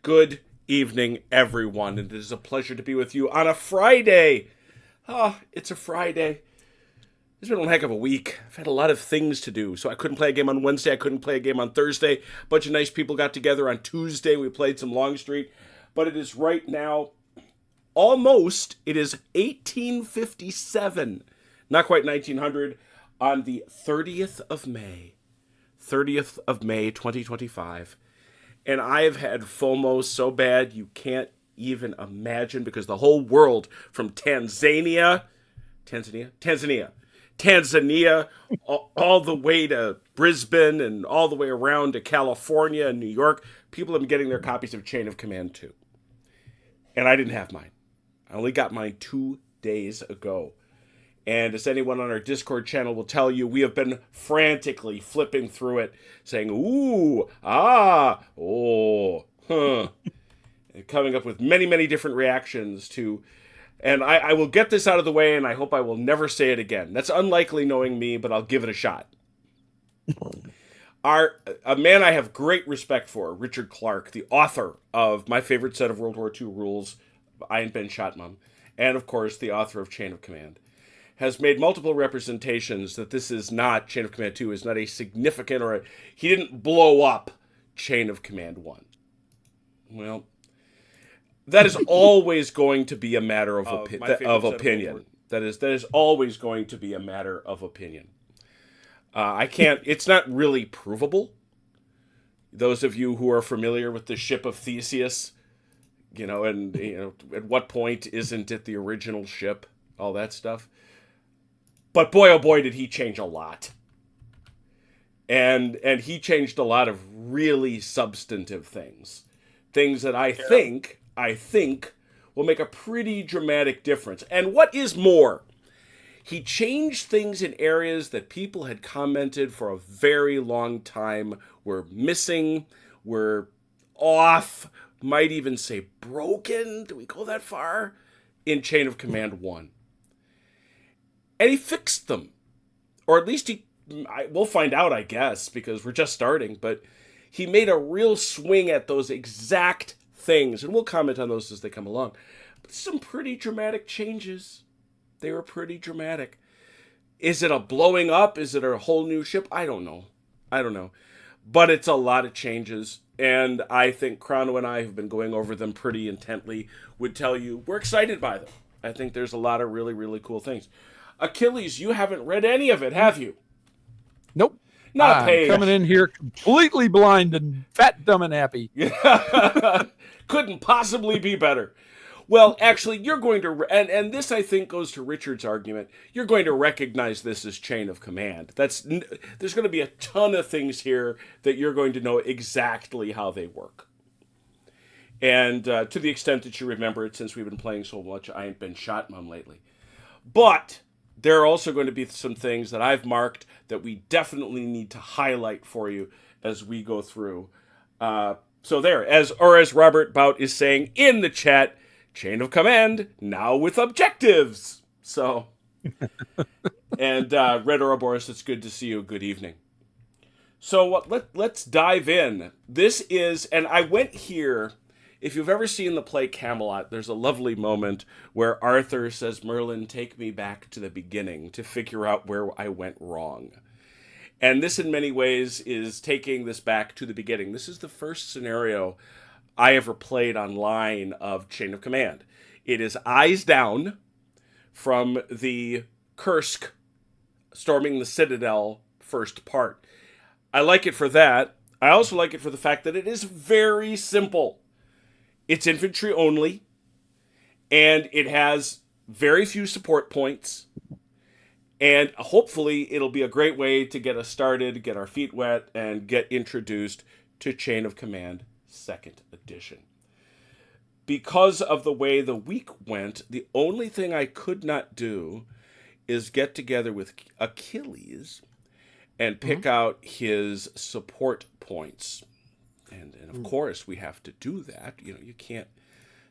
Good evening, everyone. And it is a pleasure to be with you on a Friday. It's a Friday. It's been one heck of a week. I've had a lot of things to do. So I couldn't play a game on Wednesday. I couldn't play a game on Thursday. A bunch of nice people got together on Tuesday. We played some Longstreet. But it is right now, it is 1857. Not quite 1900. On the 30th of May. 30th of May, 2025. And I have had FOMO so bad you can't even imagine, because the whole world from Tanzania, all the way to Brisbane and all the way around to California and New York, people have been getting their copies of Chain of Command 2. And I didn't have mine. I only got mine 2 days ago. And as anyone on our Discord channel will tell you, we have been frantically flipping through it, saying, ooh, ah, oh, huh. And coming up with many, many different reactions to... And I will get this out of the way, and I hope I will never say it again. That's unlikely knowing me, but I'll give it a shot. A man I have great respect for, Richard Clark, the author of my favorite set of World War II rules, I Ain't Been Shot, Mum, and of course the author of Chain of Command, has made multiple representations that this is not, Chain of Command 2 is not a significant, he didn't blow up Chain of Command 1. Well, that is always going to be a matter of opinion. That is always going to be a matter of opinion. It's not really provable. Those of you who are familiar with the ship of Theseus, at what point isn't it the original ship? All that stuff. But boy, oh boy, did he change a lot. And he changed a lot of really substantive things. Things that I think will make a pretty dramatic difference. And what is more, he changed things in areas that people had commented for a very long time were missing, were off, might even say broken. Do we go that far? In Chain of Command 1. And he fixed them. Or at least we'll find out, I guess, because we're just starting. But he made a real swing at those exact things. And we'll comment on those as they come along. But some pretty dramatic changes. They were pretty dramatic. Is it a blowing up? Is it a whole new ship? I don't know. But it's a lot of changes. And I think Chrono and I have been going over them pretty intently. Would tell you we're excited by them. I think there's a lot of really, really cool things. Achilles, you haven't read any of it, have you? Nope. Not paid. Coming in here completely blind and fat, dumb, and happy. Couldn't possibly be better. Well, actually, you're going to, and this I think goes to Richard's argument, you're going to recognize this as Chain of Command. There's going to be a ton of things here that you're going to know exactly how they work. And to the extent that you remember it, since we've been playing so much, I Ain't Been Shot, Mum, lately. But there are also going to be some things that I've marked that we definitely need to highlight for you as we go through. So there, as Robert Bout is saying in the chat, Chain of Command, now with objectives. So, and Red Ouroboros, it's good to see you. Good evening. So let's dive in. This is, and I went here, if you've ever seen the play Camelot, there's a lovely moment where Arthur says, Merlin, take me back to the beginning to figure out where I went wrong. And this, in many ways, is taking this back to the beginning. This is the first scenario I ever played online of Chain of Command. It is eyes down from the Kursk storming the Citadel first part. I like it for that. I also like it for the fact that it is very simple. It's infantry only, and it has very few support points, and hopefully it'll be a great way to get us started, get our feet wet, and get introduced to Chain of Command 2nd Edition. Because of the way the week went, the only thing I could not do is get together with Achilles and pick out his support points. And of course, we have to do that. You can't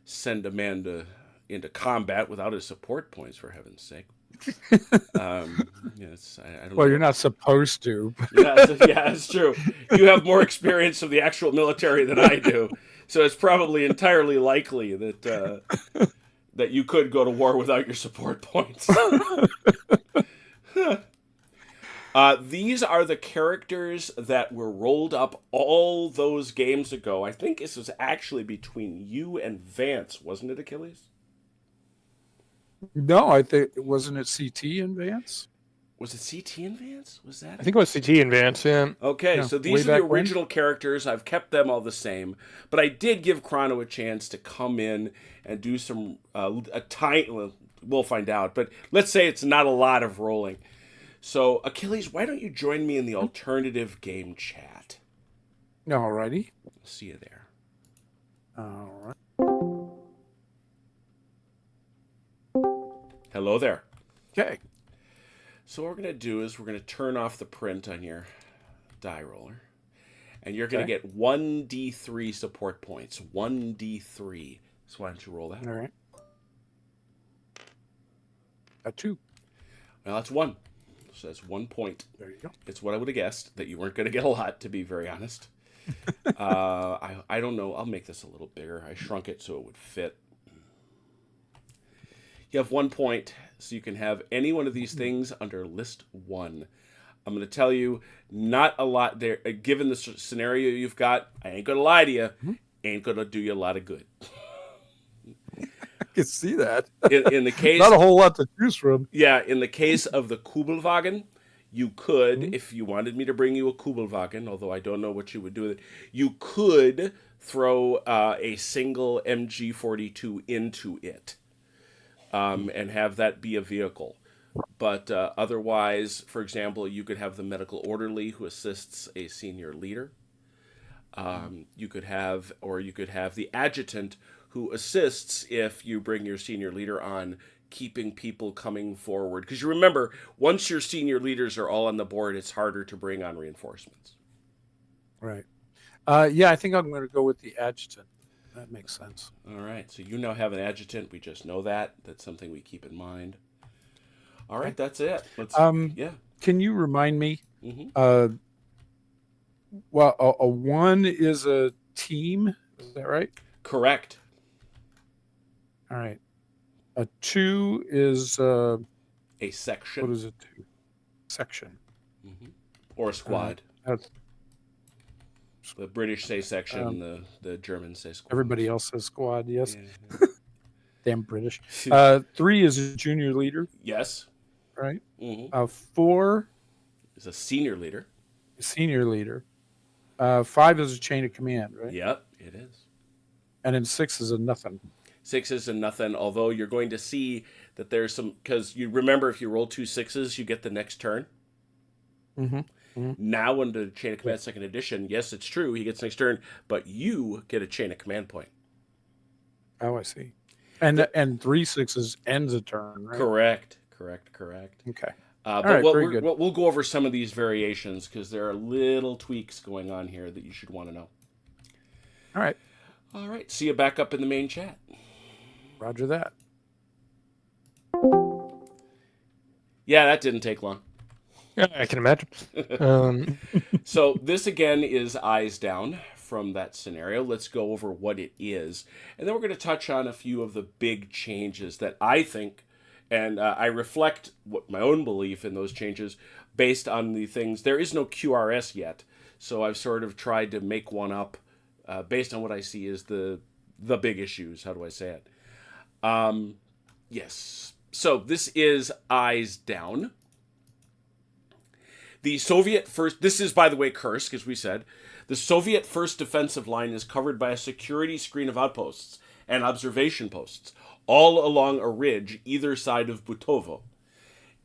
send a man into combat without his support points, for heaven's sake. I don't know. You're not supposed to. Yeah, it's true. You have more experience of the actual military than I do. So it's probably entirely likely that that you could go to war without your support points. These are the characters that were rolled up all those games ago. I think this was actually between you and Vance, wasn't it, Achilles? No, I think wasn't it CT in Vance? Was it CT and Vance? Was that? I think it was CT in Vance, yeah. Okay, Yeah, so way these are the back when. original characters. I've kept them all the same, but I did give Chrono a chance to come in and do some a tiny. We'll find out, but let's say it's not a lot of rolling. So Achilles, why don't you join me in the alternative game chat? Alrighty. See you there. All right. Hello there. Okay. So what we're going to do is we're going to turn off the print on your die roller. And you're going to get 1d3 support points. 1d3. So why don't you roll that? All right. A 2. Well, that's 1. So that's 1 point. There you go. It's what I would have guessed, that you weren't going to get a lot, to be very honest. I don't know. I'll make this a little bigger. I shrunk it so it would fit. You have 1 point, so you can have any one of these things under list 1. I'm going to tell you, not a lot there. Given the scenario you've got, I ain't going to lie to you, ain't going to do you a lot of good. I can see that. In the case, Not a whole lot to choose from. yeah, in the case of the Kubelwagen, you could, if you wanted me to bring you a Kubelwagen, although I don't know what you would do with it, you could throw a single MG42 into it and have that be a vehicle. But otherwise, for example, you could have the medical orderly who assists a senior leader. You could have the adjutant who assists if you bring your senior leader on, keeping people coming forward. Because you remember, once your senior leaders are all on the board, it's harder to bring on reinforcements. Right. Yeah, I think I'm going to go with the adjutant. That makes sense. All right, so you now have an adjutant. We just know that. That's something we keep in mind. All right, that's it. Let's, yeah. Can you remind me? Mm-hmm. Well, a 1 is a team. Is that right? Correct. All right. A 2 is A section. what is a 2? Section. Mm-hmm. Or a squad. That's, The British say section, the Germans say squad. everybody else says squad. Yes. Yeah. Damn British. 3 is a junior leader. Yes. Right. Mm-hmm. 4 Is a senior leader. senior leader. 5 is a chain of command. Right. Yep, it is. And then 6 is a nothing. 6 is a nothing, although you're going to see that there's some, because you remember if you roll 2 6s, you get the next turn. Mm-hmm. Now under Chain of Command 2nd Edition, yes, it's true, he gets next turn, but you get a Chain of Command point. Oh, I see. And 3 6s ends a turn, right? Correct. Okay. But right, very good. we'll go over some of these variations because there are little tweaks going on here that you should want to know. All right. All right. See you back up in the main chat. Roger that. Yeah, that didn't take long. Yeah, I can imagine. So this again is eyes down from that scenario. Let's go over what it is. And then we're going to touch on a few of the big changes that I think, and I reflect what my own belief in those changes based on the things. There is no QRS yet, so I've sort of tried to make one up based on what I see as the big issues. How do I say it? Yes. So this is eyes down. The Soviet first, this is, by the way, Kursk, as we said. The Soviet first defensive line is covered by a security screen of outposts and observation posts, all along a ridge either side of Butovo.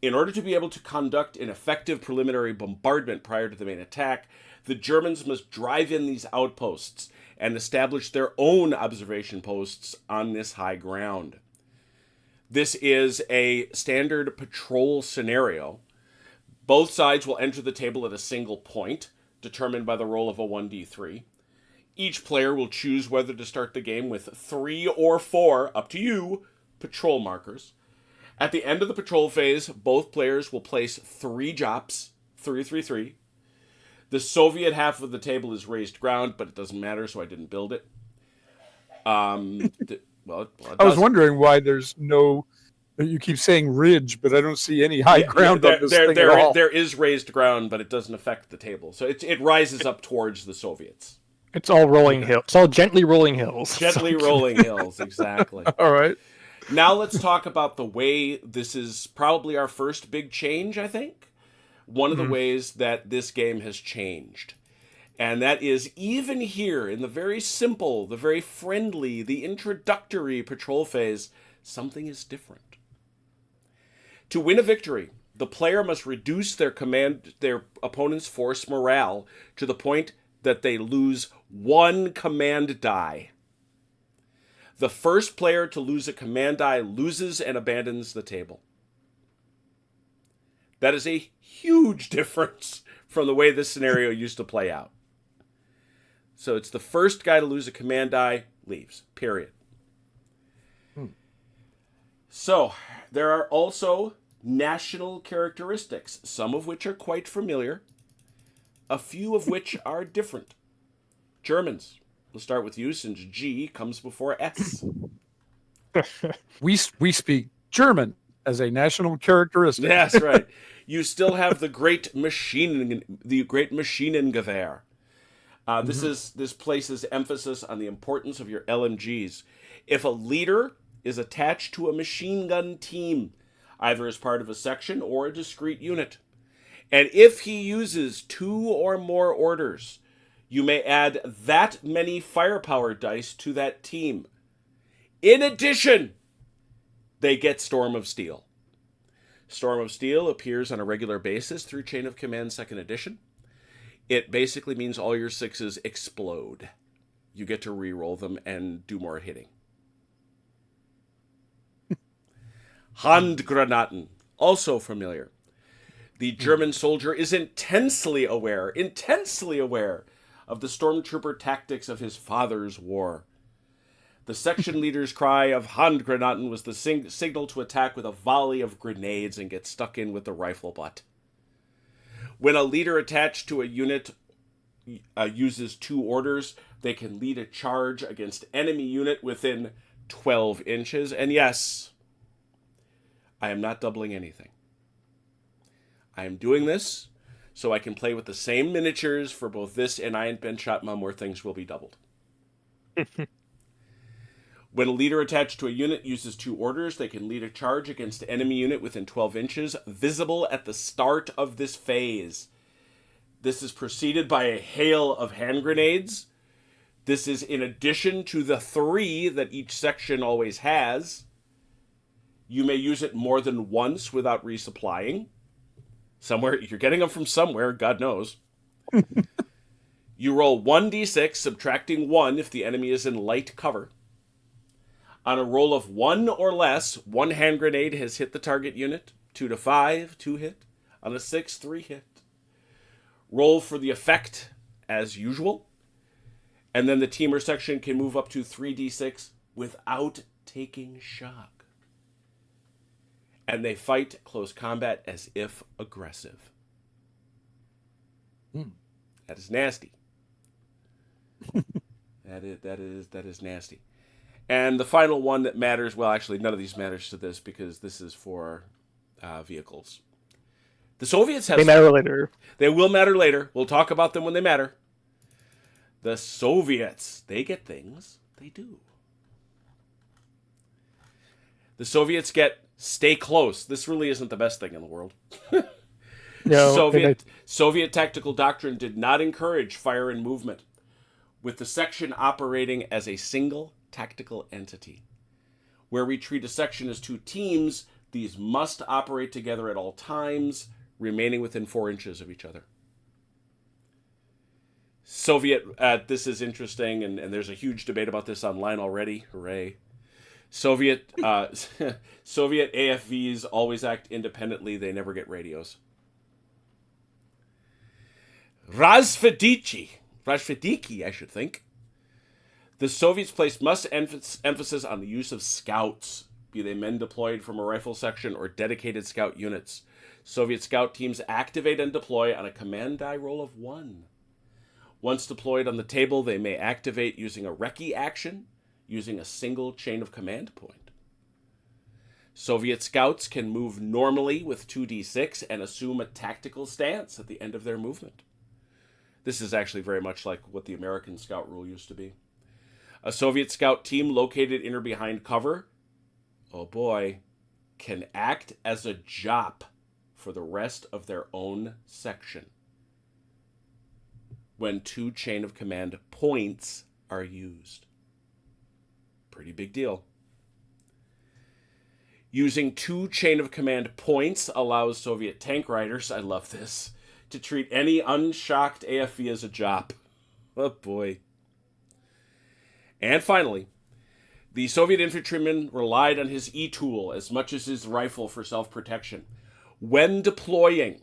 In order to be able to conduct an effective preliminary bombardment prior to the main attack, the Germans must drive in these outposts and establish their own observation posts on this high ground. This is a standard patrol scenario. Both sides will enter the table at a single point, determined by the roll of a 1d3. Each player will choose whether to start the game with 3 or 4, up to you, patrol markers. At the end of the patrol phase, both players will place 3 jops, 3, 3, 3. The Soviet half of the table is raised ground, but it doesn't matter, so I didn't build it. Well, it I was does. wondering why there's no. You keep saying ridge, but I don't see any high Yeah, ground on this thing at all. there is raised ground, but it doesn't affect the table. So it rises up towards the Soviets. It's all rolling hills. It's all gently rolling hills. Gently rolling hills, exactly. All right. Now let's talk about the way this is probably our first big change, I think. One of the ways that this game has changed. And that is even here in the very simple, the very friendly, the introductory patrol phase, something is different. To win a victory, the player must reduce their opponent's force morale to the point that they lose one command die. The first player to lose a command die loses and abandons the table. That is a huge difference from the way this scenario used to play out. So it's the first guy to lose a command die leaves, period. So there are also national characteristics, some of which are quite familiar, a few of which are different. Germans. We'll start with you since G comes before S. We speak German as a national characteristic. That's right. You still have the great Maschinengewehr. This places emphasis on the importance of your LMGs. If a leader is attached to a machine gun team, either as part of a section or a discrete unit, and if he uses 2 or more orders, you may add that many firepower dice to that team. In addition, they get Storm of Steel. Storm of Steel appears on a regular basis through Chain of Command 2nd Edition. It basically means all your 6s explode. You get to re-roll them and do more hitting. Handgranaten, also familiar. The German soldier is intensely aware of the stormtrooper tactics of his father's war. The section leader's cry of Handgranaten was the signal to attack with a volley of grenades and get stuck in with the rifle butt. When a leader attached to a unit uses 2 orders, they can lead a charge against enemy unit within 12 inches. And yes, I am not doubling anything. I am doing this so I can play with the same miniatures for both this and Ein Ben Shatmum where things will be doubled. When a leader attached to a unit uses 2 orders, they can lead a charge against enemy unit within 12 inches, visible at the start of this phase. This is preceded by a hail of hand grenades. This is in addition to the 3 that each section always has. You may use it more than once without resupplying. Somewhere, you're getting them from somewhere, God knows. You roll 1d6, subtracting 1 if the enemy is in light cover. On a roll of 1 or less, 1 hand grenade has hit the target unit. 2 to 5, 2 hit. On a 6, 3 hit. Roll for the effect as usual. And then the team or section can move up to 3d6 without taking shock. And they fight close combat as if aggressive. That is nasty. That is nasty. And the final one that matters, well, actually, none of these matters to this because this is for vehicles. The Soviets have... They matter later. They will matter later. We'll talk about them when they matter. The Soviets, they get things. They do. The Soviets get stay close. This really isn't the best thing in the world. No, Soviet tactical doctrine did not encourage fire and movement, with the section operating as a single tactical entity. Where we treat a section as 2 teams, these must operate together at all times, remaining within 4 inches of each other. Soviet, this is interesting, and there's a huge debate about this online already. Hooray. Soviet AFVs always act independently. They never get radios. Razvediki, I should think. The Soviets placed much emphasis on the use of scouts, be they men deployed from a rifle section or dedicated scout units. Soviet scout teams activate and deploy on a command die roll of 1. Once deployed on the table, they may activate using a recce action, using a single chain of command point. Soviet scouts can move normally with 2d6 and assume a tactical stance at the end of their movement. This is actually very much like what the American scout rule used to be. A Soviet scout team located in or behind cover, oh boy, can act as a Jop for the rest of their own section when 2 chain of command points are used. Pretty big deal. Using 2 chain of command points allows Soviet tank riders, I love this, to treat any unshocked AFV as a Jop. Oh boy. And finally, the Soviet infantryman relied on his e-tool as much as his rifle for self-protection. When deploying,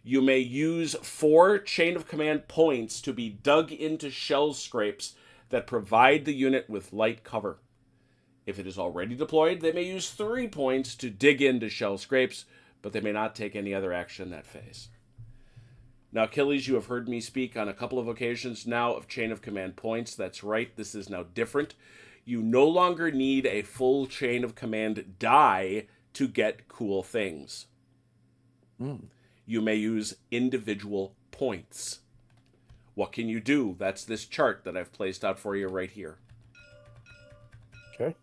you may use 4 chain of command points to be dug into shell scrapes that provide the unit with light cover. If it is already deployed, they may use 3 points to dig into shell scrapes, but they may not take any other action in that phase. Now, Achilles, you have heard me speak on a couple of occasions now of chain of command points. That's right, this is now different. You no longer need a full chain of command die to get cool things. You may use individual points. What can you do? That's this chart that I've placed out for you right here. Okay.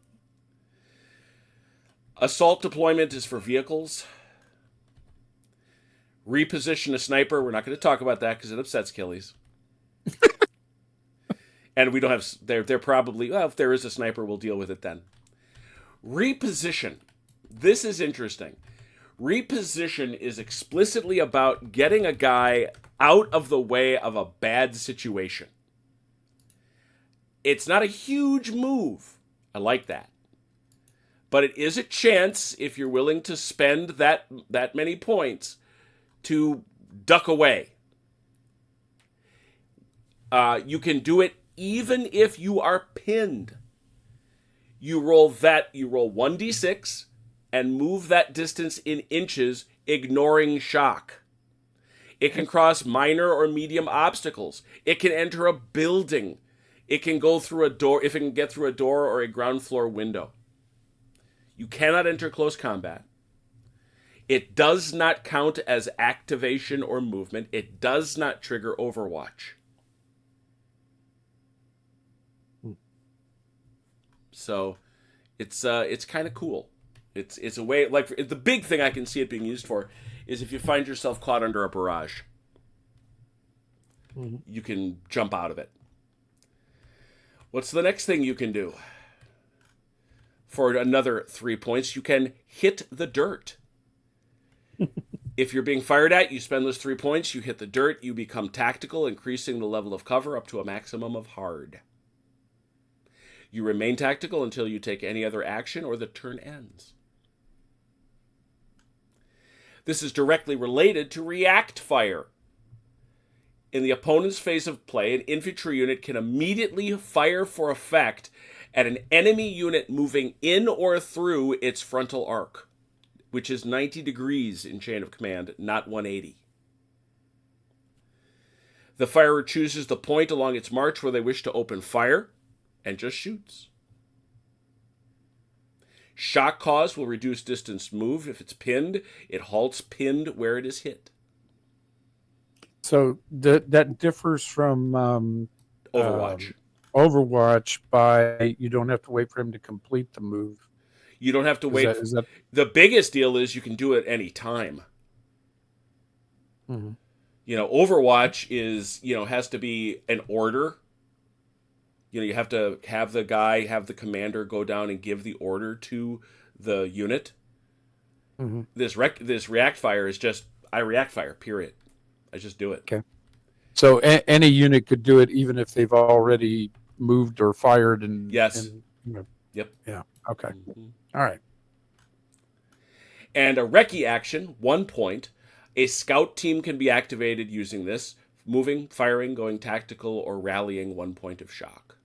Assault deployment is for vehicles. Reposition a sniper. We're not going to talk about that because it upsets Achilles. And we don't have... They're probably... Well, if there is a sniper, we'll deal with it then. Reposition. This is interesting. Reposition is explicitly about getting a guy out of the way of a bad situation. It's not a huge move. I like that. But it is a chance, if you're willing to spend that many points, to duck away. You can do it even if you are pinned. You roll 1d6 and move that distance in inches, ignoring shock. It can cross minor or medium obstacles. It can enter a building. It can go through a door, if it can get through a door or a ground floor window. You cannot enter close combat. It does not count as activation or movement. It does not trigger Overwatch. So it's kind of cool. It's a way, like, the big thing I can see it being used for is if you find yourself caught under a barrage. You can jump out of it. What's the next thing you can do? For another 3 points, you can hit the dirt. If you're being fired at, you spend those 3 points, you hit the dirt, you become tactical, increasing the level of cover up to a maximum of hard. You remain tactical until you take any other action or the turn ends. This is directly related to react fire. In the opponent's phase of play, an infantry unit can immediately fire for effect at an enemy unit moving in or through its frontal arc, which is 90 degrees in chain of command, not 180. The firer chooses the point along its march where they wish to open fire and just shoots. Shock cause will reduce distance moved. If it's pinned, it halts pinned where it is hit. So that differs from Overwatch. Overwatch by you don't have to wait for him to complete the move. You don't have to wait. Is that... The biggest deal is you can do it any time. Mm-hmm. Overwatch is, has to be an order. You have to have the commander go down and give the order to the unit. Mm-hmm. This react fire is just, I react fire, period. I just do it. Okay. So any unit could do it even if they've already moved or fired. Yes. Yep. Yeah. Okay. Mm-hmm. All right. And a recce action, 1 point. A scout team can be activated using this. Moving, firing, going tactical, or rallying 1 point of shock.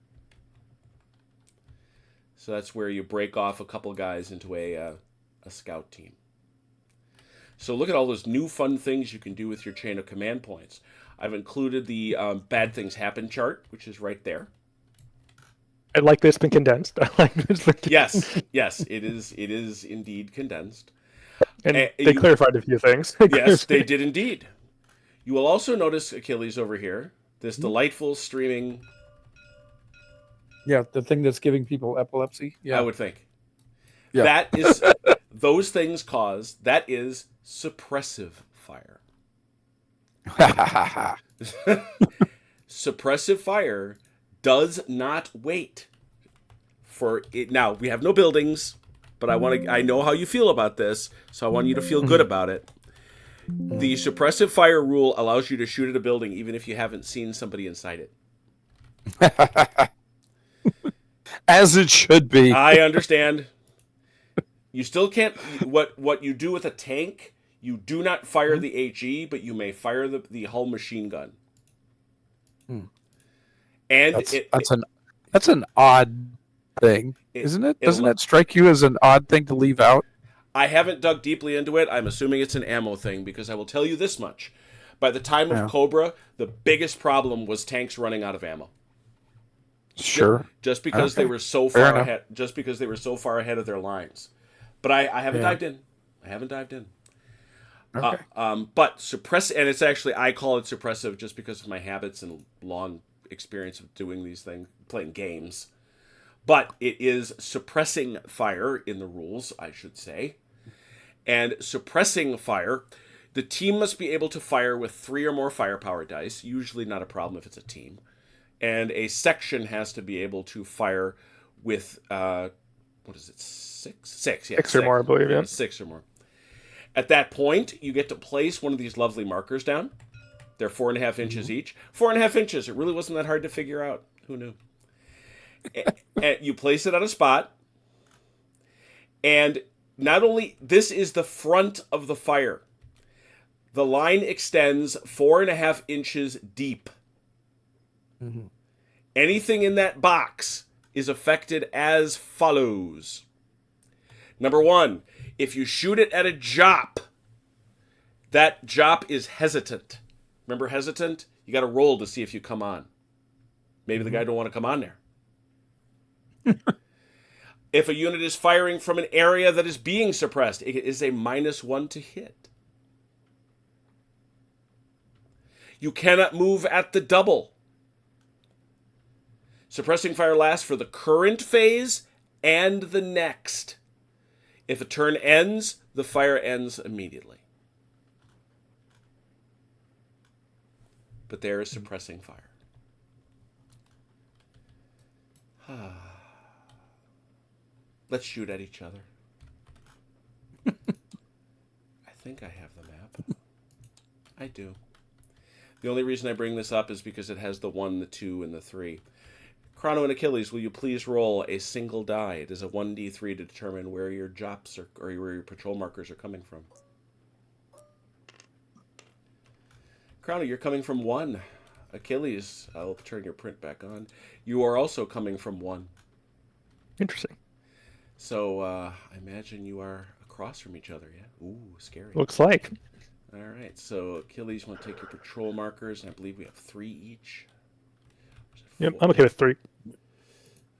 So that's where you break off a couple guys into a scout team. So look at all those new fun things you can do with your chain of command points. I've included the bad things happen chart, which is right there. I like this been condensed. I like this been condensed. Yes, it is indeed condensed. And they You- clarified a few things. Yes, they did indeed. You will also notice, Achilles, over here, this delightful streaming, Yeah, the thing that's giving people epilepsy. Yeah. I would think. Yeah. That is, those things that is suppressive fire. Suppressive fire does not wait for it. Now, we have no buildings, but I know how you feel about this, so I want you to feel good about it. The suppressive fire rule allows you to shoot at a building even if you haven't seen somebody inside it. As it should be. I understand. You still can't. What you do with a tank, you do not fire the HE, but you may fire the hull machine gun. And that's an odd thing, isn't it? Doesn't that strike you as an odd thing to leave out? I haven't dug deeply into it. I'm assuming it's an ammo thing because I will tell you this much: by the time of Cobra, the biggest problem was tanks running out of ammo. Sure. Just because they were so far ahead. Just because they were so far ahead of their lines. But I haven't dived in. I haven't dived in. Okay. But and it's actually, I call it suppressive just because of my habits and long experience of doing these things, playing games. But it is suppressing fire in the rules, I should say. And suppressing fire, the team must be able to fire with 3 or more firepower dice, usually not a problem if it's a team. And a section has to be able to fire with, what is it, 6? 6, yeah. 6 or more, I believe, yeah. 6 or more. At that point, you get to place one of these lovely markers down. They're 4.5 inches each. 4.5 inches. It really wasn't that hard to figure out. Who knew? And you place it on a spot. And not only, this is the front of the fire. The line extends 4.5 inches deep. Anything in that box is affected as follows. Number 1, if you shoot it at a jop, that jop is hesitant. Remember hesitant? You got to roll to see if you come on. Maybe the guy don't want to come on there. If a unit is firing from an area that is being suppressed, it is a -1 to hit. You cannot move at the double. Suppressing fire lasts for the current phase and the next. If a turn ends, the fire ends immediately. But there is suppressing fire. Let's shoot at each other. I think I have the map. I do. The only reason I bring this up is because it has the 1, the 2, and the 3. Chrono and Achilles, will you please roll a single die? It is a 1d3 to determine where your jops or where your patrol markers are coming from. Chrono, you're coming from 1. Achilles, I'll turn your print back on. You are also coming from 1. Interesting. So I imagine you are across from each other, yeah? Ooh, scary. Looks like. All right, so Achilles, you want to take your patrol markers, and I believe we have 3 each. Yep, I'm okay with 3.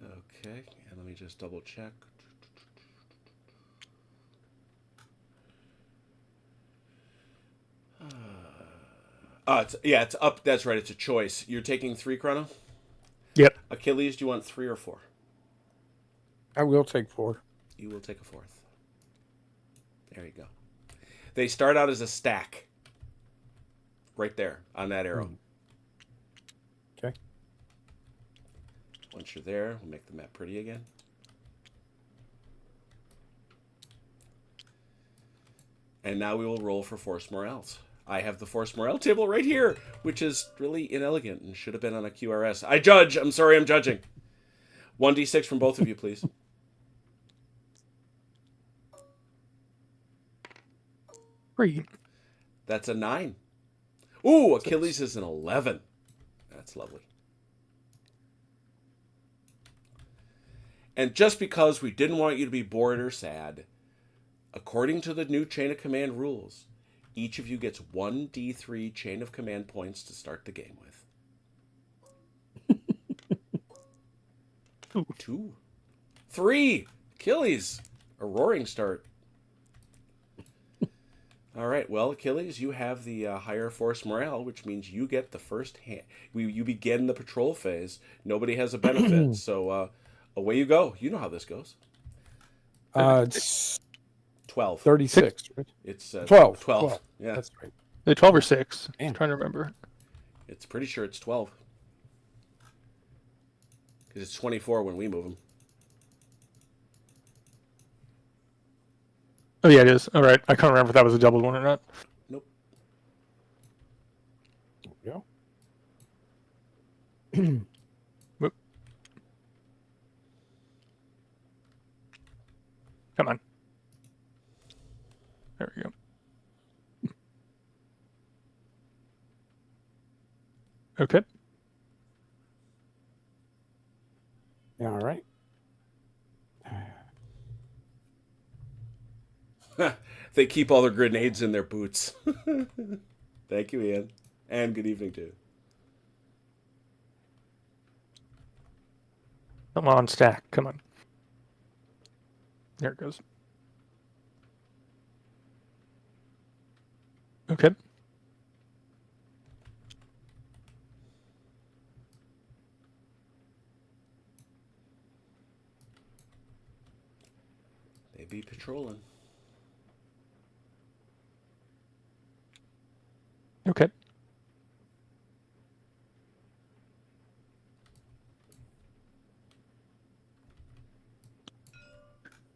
Okay, and let me just double check. It's up. That's right. It's a choice. You're taking 3, Chrono? Yep. Achilles, do you want 3 or 4? I will take 4. You will take a 4th. There you go. They start out as a stack. Right there on that arrow. Okay. Once you're there, we'll make the map pretty again. And now we will roll for Force Morales. I have the Force Morale table right here, which is really inelegant and should have been on a QRS. I judge. I'm sorry, I'm judging. 1d6 from both of you, please. 3. That's a 9. Ooh, Achilles is an 11. That's lovely. And just because we didn't want you to be bored or sad, according to the new Chain of Command rules, each of you gets 1d3 Chain of Command points to start the game with. 2. 3. Achilles. A roaring start. All right. Well, Achilles, you have the higher force morale, which means you get the first hand. You begin the patrol phase. Nobody has a benefit, so away you go. You know how this goes. It's 12. 36. Right? It's 12. 12. Yeah. That's right. The 12 or 6. Man. I'm trying to remember. It's pretty sure it's 12. Because it's 24 when we move them. Oh, yeah, it is. All right. I can't remember if that was a double one or not. Nope. There we go. Whoop. Come on. There we go. Okay. Yeah, all right. They keep all their grenades in their boots. Thank you, Ian. And good evening, too. Come on, stack. Come on. There it goes. Okay. They be patrolling. Okay.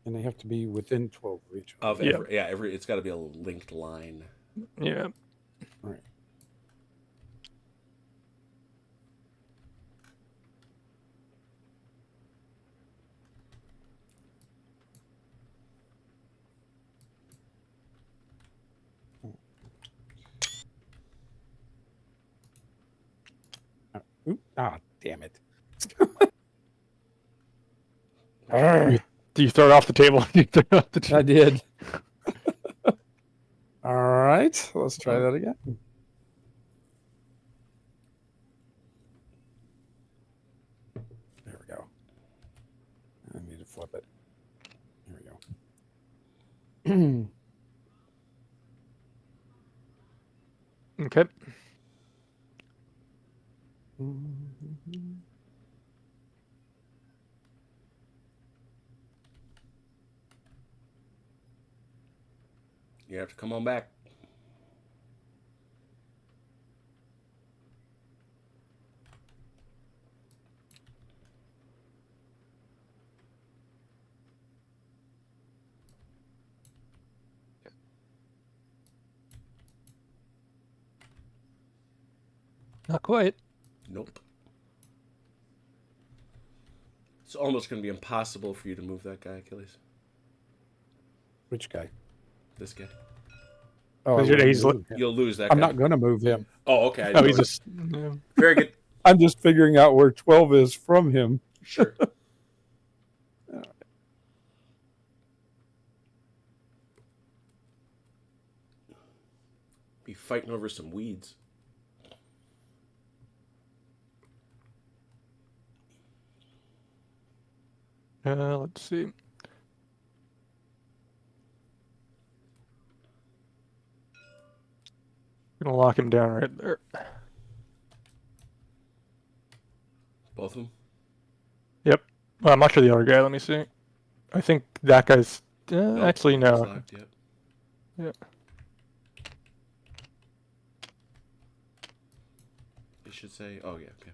And they have to be within 12 of each other. Of Yeah. every it's got to be a linked line. Yeah. All right. Damn it. Do you throw it off the table? You throw it off the table. I did. All right. Let's try that again. There we go. I need to flip it. There we go. Okay. You have to come on back. Not quite. Nope. It's almost going to be impossible for you to move that guy, Achilles. Which guy? This guy. Oh, Because he's You'll lose that I'm guy. not going to move him. Oh, okay. I Oh, didn't he's know. just. Yeah. Very good. I'm just figuring out where 12 is from him. Sure. Be fighting over some weeds. Let's see. Gonna lock him down right there. Both of them? Yep. Well, I'm not sure the other guy. Let me see. I think that guy's. Nope, Actually, he's no. locked, yep. Yeah. You should say, oh, yeah, okay.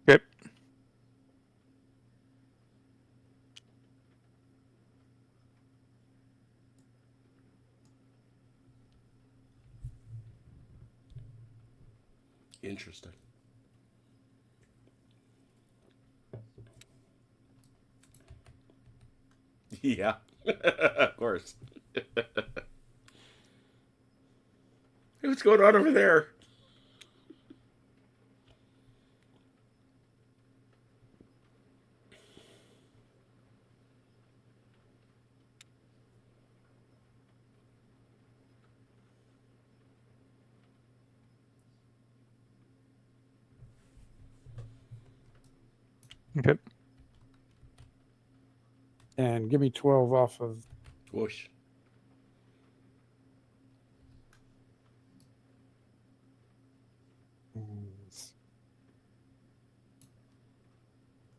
Okay. Interesting. Yeah, of course. Hey, what's going on over there? Okay. And give me 12 off of. Whoosh.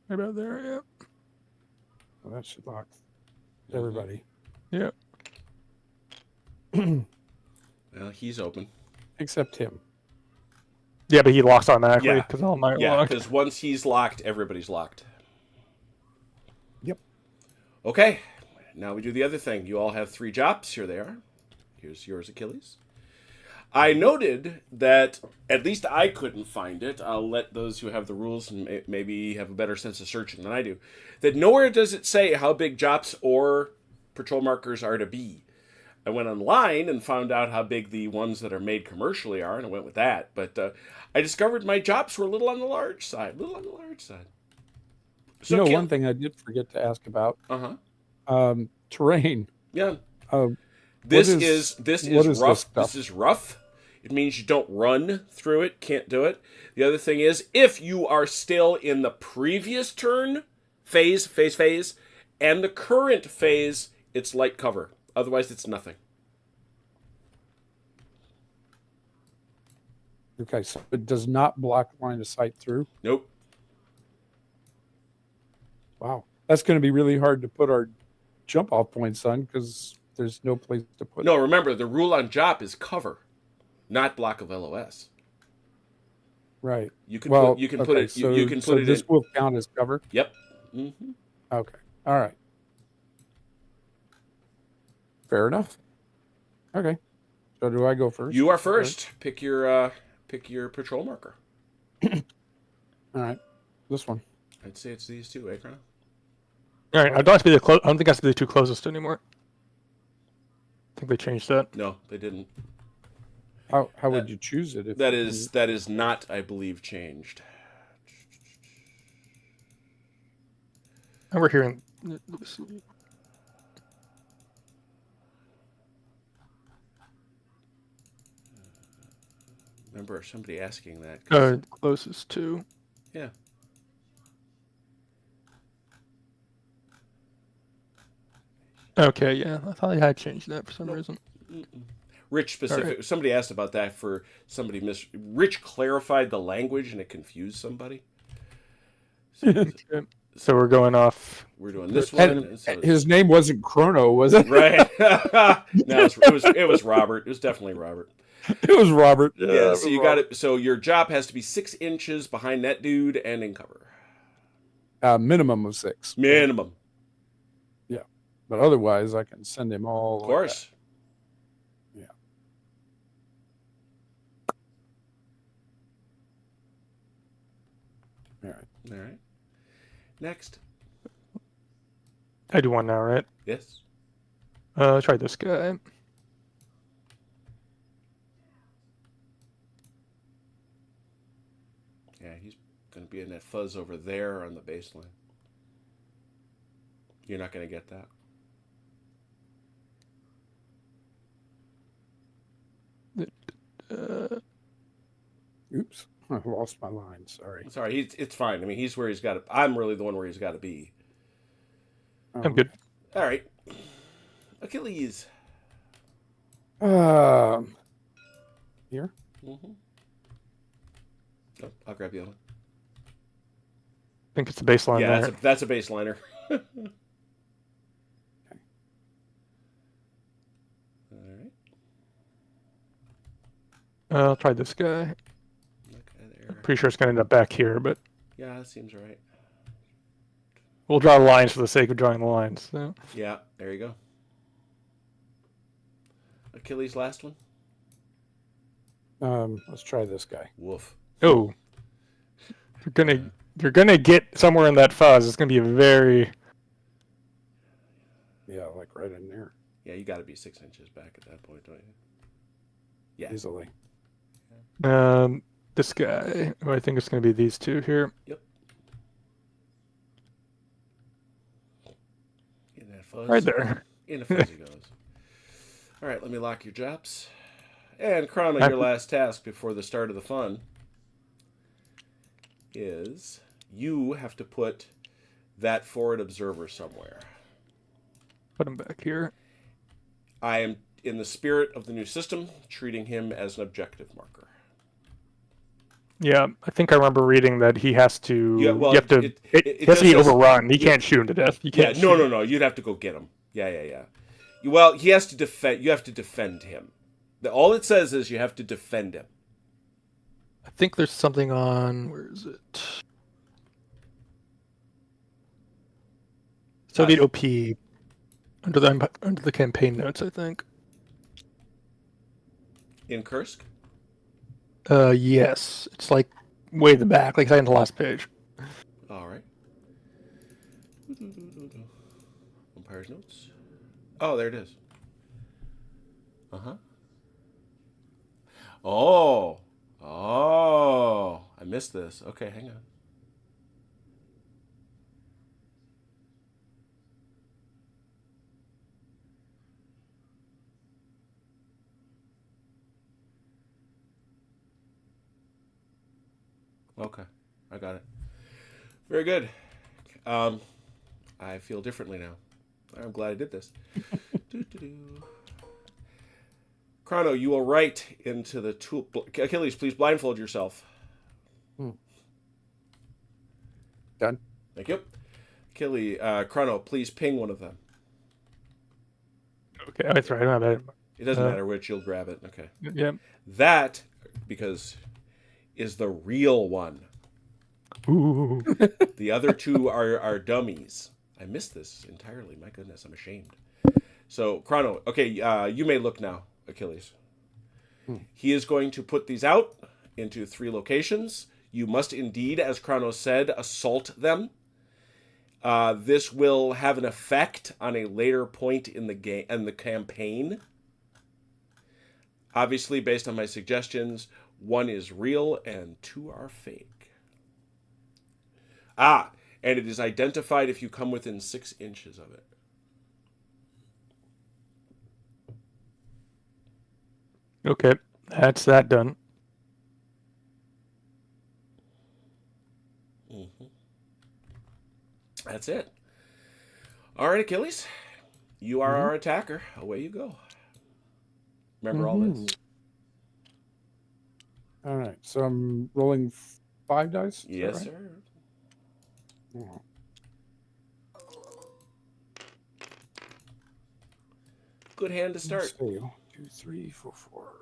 Right about there, yeah. Well, that should lock everybody. Yeah. Well, he's open. Except him. Yeah, but he locks automatically Yeah. because all mine Yeah, locked. because once he's locked, everybody's locked. Yep. Okay, now we do the other thing. You all have 3 drops. Here they are. Here's yours, Achilles. I noted that at least I couldn't find it. I'll let those who have the rules and maybe have a better sense of searching than I do. That nowhere does it say how big drops or patrol markers are to be. I went online and found out how big the ones that are made commercially are, and I went with that. But I discovered my drops were a little on the large side. So One thing I did forget to ask about. Uh-huh. Terrain. Yeah. This This is rough. stuff? This is rough. It means you don't run through it. Can't do it. The other thing is, if you are still in the previous turn phase, and the current phase, it's light cover. Otherwise, it's nothing. Okay, so it does not block line of sight through. Nope. Wow, that's going to be really hard to put our jump off points on because there's no place to put. No, remember the rule on JOP is cover, not block of LOS. Right. You can put it. So, you can put it. This will count as cover. Yep. Mm-hmm. Okay. All right. Fair enough. Okay. So do I go first? You are first. Pick your patrol marker. All right. This one. I'd say it's these two, Akron. All right, I don't think it has to be the 2 closest anymore. I think they changed that. No, they didn't. How would you choose it? If That is not, I believe, changed. And we're hearing. Let's see. Remember somebody asking that. Closest to. Yeah. Okay, yeah. I thought I had changed that for some reason. Rich specific. Right. Somebody asked about that for somebody. Rich clarified the language and it confused somebody. So we're going off. We're doing this one. So his name wasn't Chrono, was it? Right. No, it was Robert. It was definitely Robert. It was Robert. Yeah. So you got it. So your job has to be 6 inches behind that dude and in cover. Minimum of 6. Minimum. Yeah, but otherwise I can send him all. Of course. Yeah. All right. All right. Next. I do one now, right? Yes. Try this guy. Yeah, he's going to be in that fuzz over there on the baseline. You're not going to get that. Oops. I lost my line. Sorry. Sorry, it's fine. I mean, he's where he's got to. I'm really the one where he's got to be. I'm good. All right, Achilles. Here. Mm-hmm. Oh, I'll grab the other one. I think it's the baseline. Yeah, there. that's a baseliner. Okay. All right. I'll try this guy. Okay, there. Pretty sure it's going to end up back here, but Yeah, that seems right. we'll draw the lines for the sake of drawing the lines. So. Yeah, there you go. Achilles, last one. Let's try this guy. Woof. Oh, you're gonna get somewhere in that fuzz. It's gonna be a very. Yeah, like right in there. Yeah, you got to be 6 inches back at that point, don't you? Yeah. Easily. This guy. Who I think it's gonna be these two here. Yep. In that fuzz. Right there. In the fuzz he goes. All right, let me lock your drops. And Chrono, your last task before the start of the fun is you have to put that forward observer somewhere. Put him back here. I am, in the spirit of the new system, treating him as an objective marker. Yeah, I think I remember reading that he has to. Yeah, well, you have to. it He has to be just says- overrun. He can't shoot him to death. You Yeah, can't. shoot. no. You'd have to go get him. Yeah. Well, he has to defend. You have to defend him. All it says is you have to defend him. I think there's something on. Where is it? Soviet OP under the campaign notes, I think. In Kursk? Yes, it's like way in the back, like on the last page. All right. Umpire's notes. Oh, there it is. Uh-huh. Oh, I missed this. Okay, hang on. Okay, I got it. Very good. I feel differently now. I'm glad I did this. Chrono, you will write into the tool. Achilles, please blindfold yourself. Done. Thank you. Achilles, Chrono, please ping one of them. Okay, that's right. I don't have It doesn't matter which, you'll grab it. Okay. that. Yeah. That, because, is the real one. Ooh. The other two are dummies. I missed this entirely. My goodness, I'm ashamed. So, Chrono, okay, you may look now, Achilles. He is going to put these out into 3 locations. You must indeed, as Chrono said, assault them. This will have an effect on a later point in the game and the campaign. Obviously, based on my suggestions, 1 is real and 2 are fake. And it is identified if you come within 6 inches of it. Okay, that's that done. That's it. All right, Achilles. You are our attacker. Away you go. Remember all this. All right. So I'm rolling 5 dice? Is that Yes, right? sir. Oh. Good hand to start. Let's see. 1, 2, 3, 4, 4.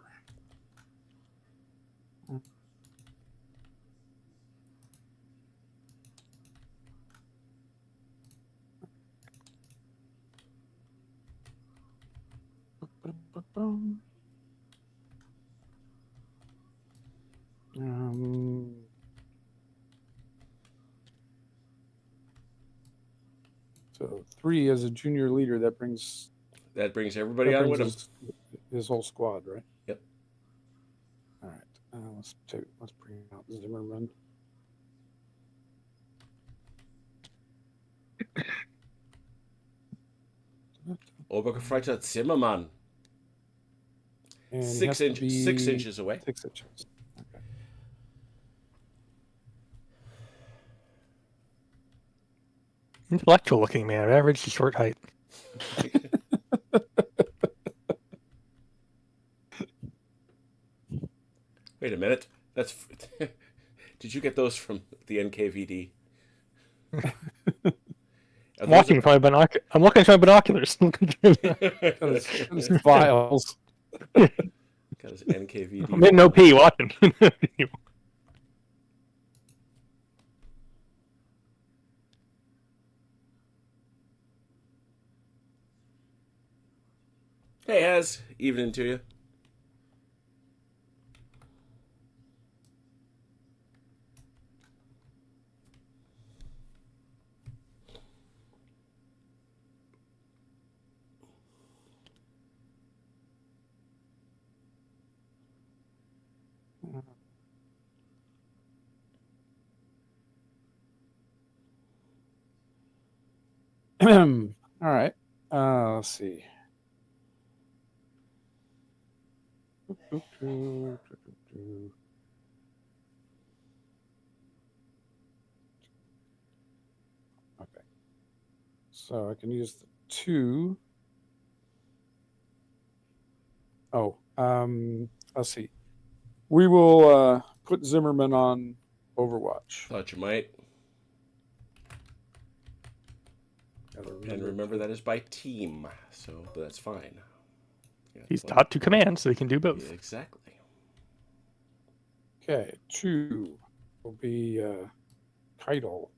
So 3 as a junior leader, that brings Everybody on with him. his whole squad, right? Yep. All right. Let's bring out Zimmerman. Obergefreiter Zimmermann. And he 6 has to inches. be 6 inches away. 6 inches. Okay. Intellectual looking man, average to short height. Wait a minute. That's. Did you get those from the NKVD? I'm looking for my binoculars. I'm looking for my binoculars. Those files. Got his NKVD. I'm in OP watching. Hey, Az. Evening to you. All right. Let's see. Okay. So I can use the 2. Oh, let's see. We will put Zimmerman on Overwatch. Thought you might. And remember that is by team, but that's fine. Yeah, He's taught to command, so he can do both. Yeah, exactly. Okay, 2 will be CItadel.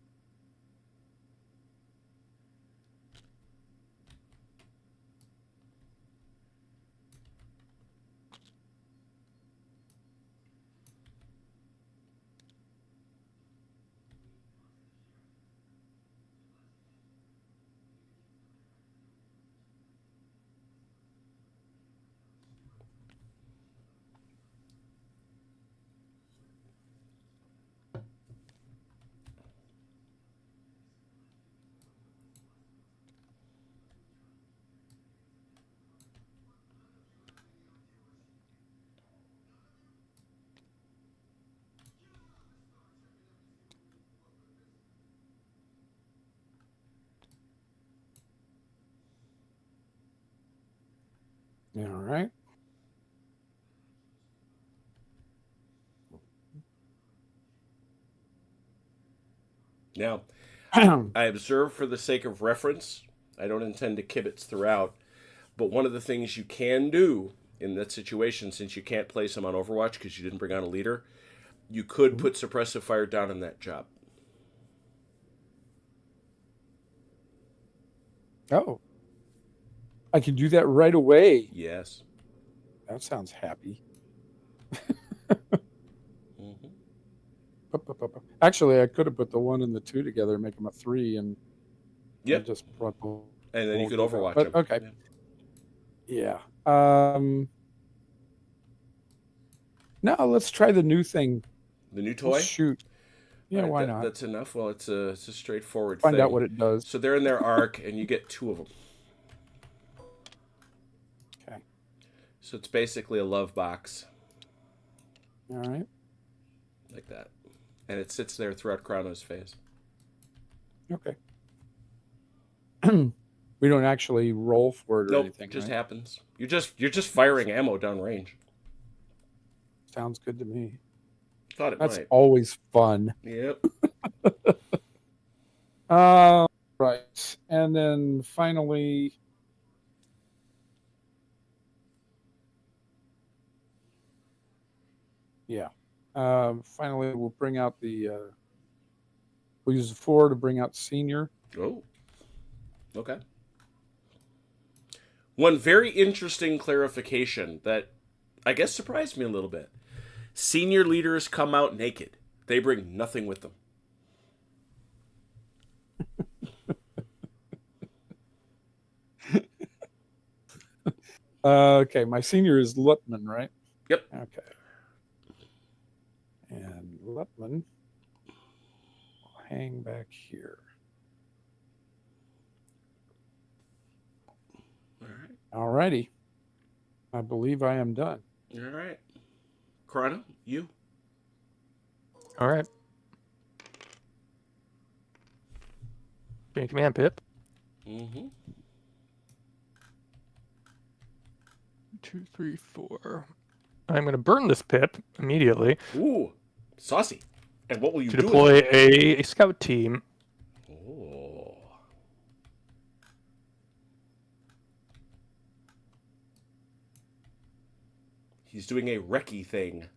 All right. Now, I observe for the sake of reference, I don't intend to kibitz throughout, but one of the things you can do in that situation, since you can't place him on Overwatch because you didn't bring on a leader, you could put suppressive fire down in that job. Oh. I can do that right away. Yes. That sounds happy. Mm-hmm. Actually, I could have put the 1 and the 2 together and make them a 3, and Yep. just brought both. And then you could both out. Overwatch But, him. okay. Yeah. Yeah. Now let's try the new thing. The new toy? Let's shoot. Yeah, Right, why not? That's enough. Well, it's a straightforward Find thing. out what it does. So they're in their arc, and you get 2 of them. Okay. So it's basically a love box. All right. Like that. And it sits there throughout Chrono's phase. Okay. We don't actually roll for it or Nope, anything. it just right? happens. You're just firing ammo down range. Sounds good to me. Thought it That's might. always fun. Yep. Right. And then finally, yeah. Finally, we'll bring out the. We'll use the 4 to bring out senior. Oh. Okay. One very interesting clarification that I guess surprised me a little bit. Senior leaders come out naked. They bring nothing with them. Okay, my senior is Lutman, right? Yep. Okay. And Lutman will hang back here. All right. All righty. I believe I am done. All right. Chrono, you? All right. Being command pip. Mm-hmm. 2, 3, 4. I'm going to burn this pip immediately Ooh. Saucy. And what will you to do? deploy a scout team. Oh. He's doing a recce thing.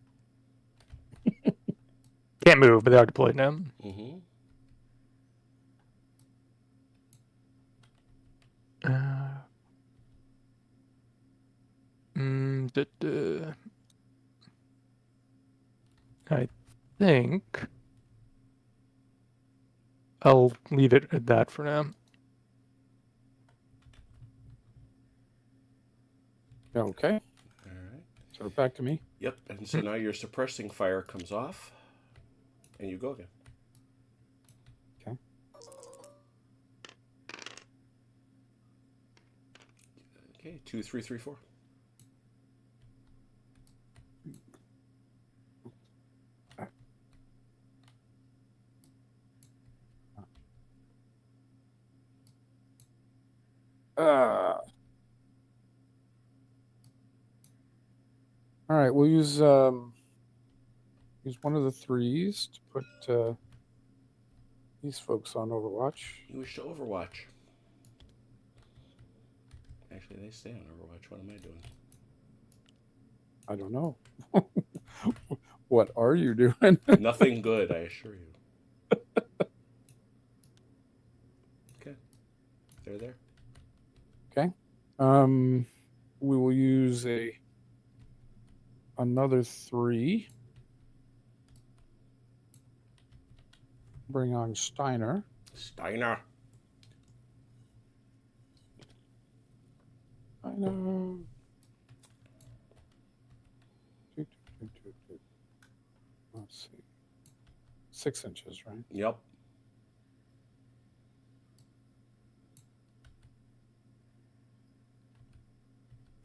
Can't move, but they are deployed now. Mm-hmm. I think I'll leave it at that for now. Okay. All right. So back to me. Yep. And so now your suppressing fire comes off, and you go again. Okay. Okay. 2, 3, 3, 4. All right, we'll use one of the threes to put these folks on Overwatch. You wish to Overwatch. Actually, they stay on Overwatch. What am I doing? I don't know. What are you doing? Nothing good, I assure you. Okay. They're there. Okay. We will use another 3. Bring on Steiner. Steiner. I know. Let's see. 6 inches, right? Yep.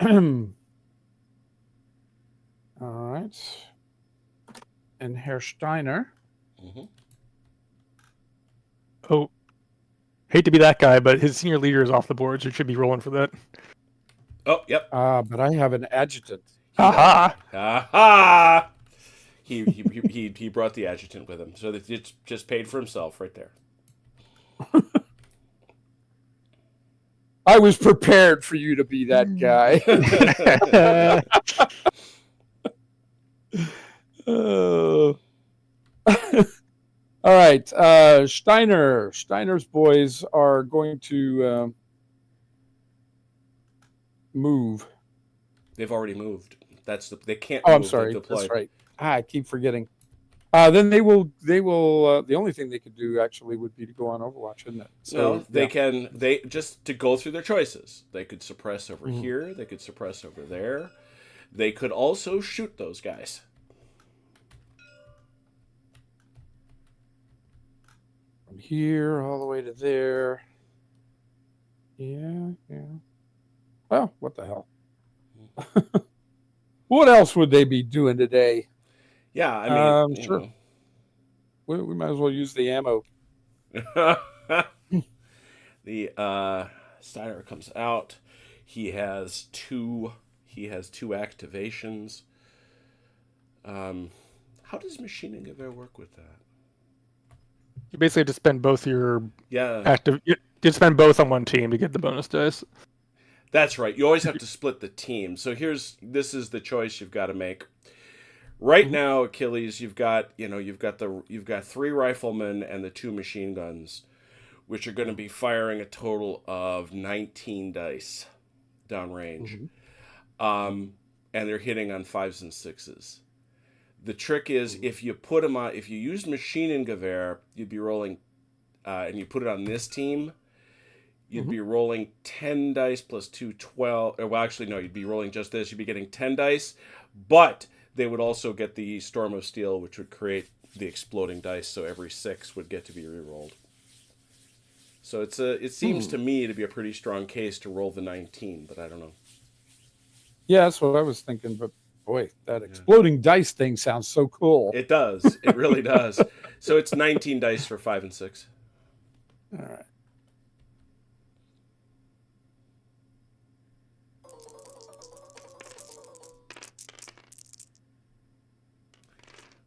All right. And Herr Steiner. Mm-hmm. Oh, hate to be that guy, but his senior leader is off the board, so it should be rolling for that. Oh, yep. But I have an adjutant. Haha! Ha! He brought the adjutant with him, so that it's just paid for himself right there. I was prepared for you to be that guy. All right. Steiner's boys are going to move. They've already moved. They can't. Oh, move. I'm sorry. They've deployed. That's right. I keep forgetting. Then they will. The only thing they could do actually would be to go on Overwatch, isn't it? So they yeah. can. They just to go through their choices. They could suppress over Mhm. here. They could suppress over there. They could also shoot those guys. From here all the way to there. Yeah. Well, what the hell? What else would they be doing today? Yeah, I mean, sure. We might as well use the ammo. The Steiner comes out. He has two activations. How does machining gewehr work with that? You basically have to spend both your Yeah, active. You spend both on one team to get the bonus dice. that's right. You always have to split the team. So this is the choice you've got to make. Right now, Achilles, you've got 3 riflemen and the 2 machine guns, which are going to be firing a total of 19 dice downrange. And they're hitting on 5s and 6s. The trick is if you put them on, if you use machine gewehr, you'd be rolling, and you put it on this team, you'd be rolling 10 dice plus 2, 12. Well, actually, no, you'd be rolling just this. You'd be getting 10 dice, but they would also get the Storm of Steel, which would create the exploding dice, so every 6 would get to be rerolled. So it seems to me to be a pretty strong case to roll the 19, but I don't know. Yeah, that's what I was thinking. But boy, that exploding dice thing sounds so cool. It does. It really does. So it's 19 dice for 5 and 6. All right.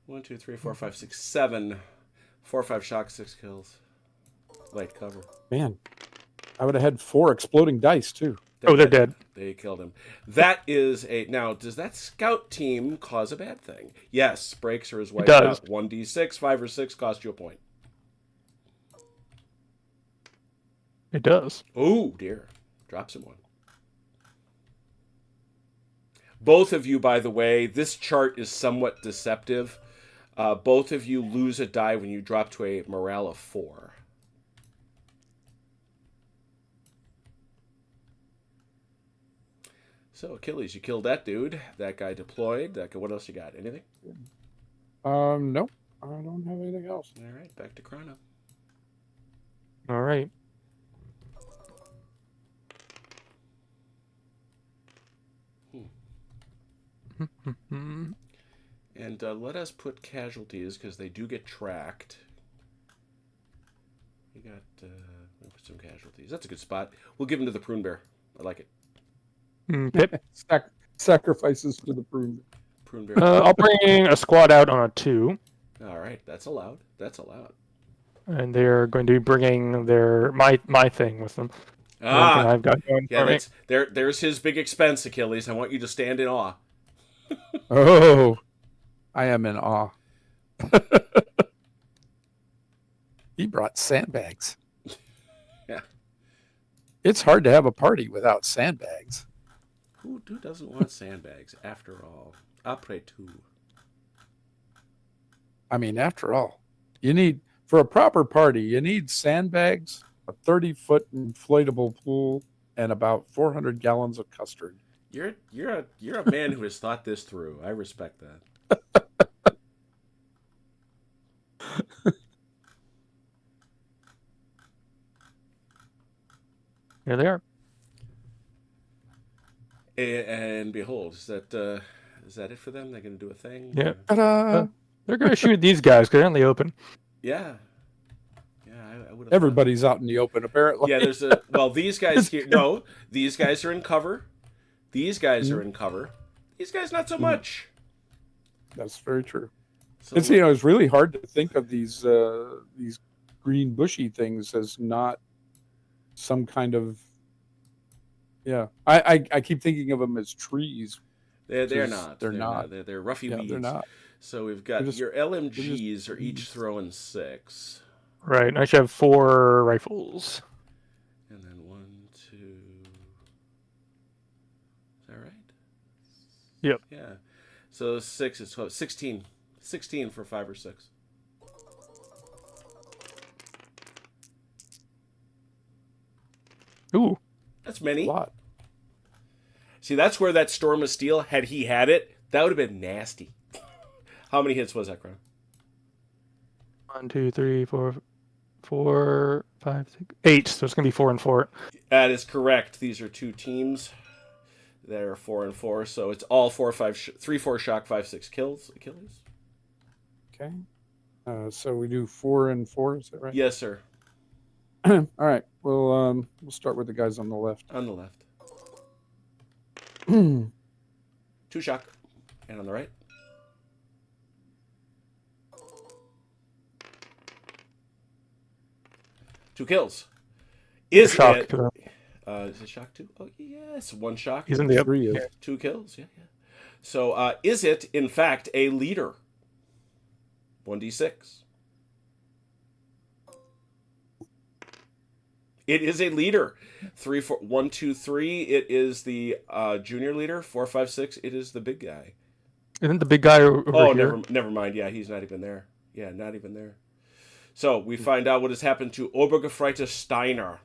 One, 2, 3, 4, 5, 6, 7. 4 or 5 shocks, 6 kills. Light cover. Man, I would have had 4 exploding dice too. They're dead. They killed him. That is now. Does that scout team cause a bad thing? Yes. Breaks or is wiped out. 1d6, 5 or 6 cost you a point. It does. Oh dear. Drops him 1. Both of you, by the way, this chart is somewhat deceptive. Both of you lose a die when you drop to a morale of 4. So, Achilles, you killed that dude. That guy deployed. What else you got? Anything? Nope. I don't have anything else. All right, back to Chrono. All right. And let us put casualties because they do get tracked. We got some casualties. That's a good spot. We'll give him to the prune bear. I like it. Pip. Sacrifices to the prune. Prune bear. I'll bring a squad out on a 2. All right, that's allowed. That's allowed. And they're going to be bringing my thing with them. One thing I've got going yeah, for me. there's his big expense, Achilles. I want you to stand in awe. Oh, I am in awe. He brought sandbags. Yeah. It's hard to have a party without sandbags. Who doesn't want sandbags, after all? Après tout. I mean, after all, for a proper party, you need sandbags, a 30-foot inflatable pool, and about 400 gallons of custard. You're a man who has thought this through. I respect that. Here they are. And behold, is that it for them? They're going to do a thing? Yeah. Ta-da! They're going to shoot these guys because they're in the open. Yeah. Yeah, I would have. Everybody's out in the open, apparently. Yeah, these guys here. No, these guys are in cover. These guys are in cover. These guys not so much. That's very true. So, It's it's really hard to think of these green bushy things as not some kind of. Yeah, I keep thinking of them as trees. they're not. They're not. They're roughy weeds. They're not. So we've got your LMGs are each weeds. throwing 6. Right. I should have 4 rifles. And then 1, 2. Is that right? Yep. Yeah. So 6 is 12. 16. 16 for 5 or 6. Ooh. That's many. A lot. See, that's where that Storm of Steel, had he had it, that would have been nasty. How many hits was that, Crown? 1, 2, 3, 4, 5, 6, 8. So it's going to be 4 and 4. That is correct. These are 2 teams that are 4 and 4. So it's all 4, 5, 3, 4 shock, 5, 6 kills. Achilles. Okay. So we do 4 and 4. Is that right? Yes, sir. All right. We'll start with the guys on the left. On the left. 2 shock. And on the right. 2 kills. Is Shock. it? Is it shock 2? Oh, yes. 1 shock. He's in the 3 is. 2 kills. Yeah. So is it, in fact, a leader? 1d6. It is a leader. 3, 4, 1, 2, 3. It is the junior leader. 4, 5, 6. It is the big guy. Isn't the big guy over here? never mind. Yeah, he's not even there. Yeah, not even there. So we find out what has happened to Obergefreiter Steiner.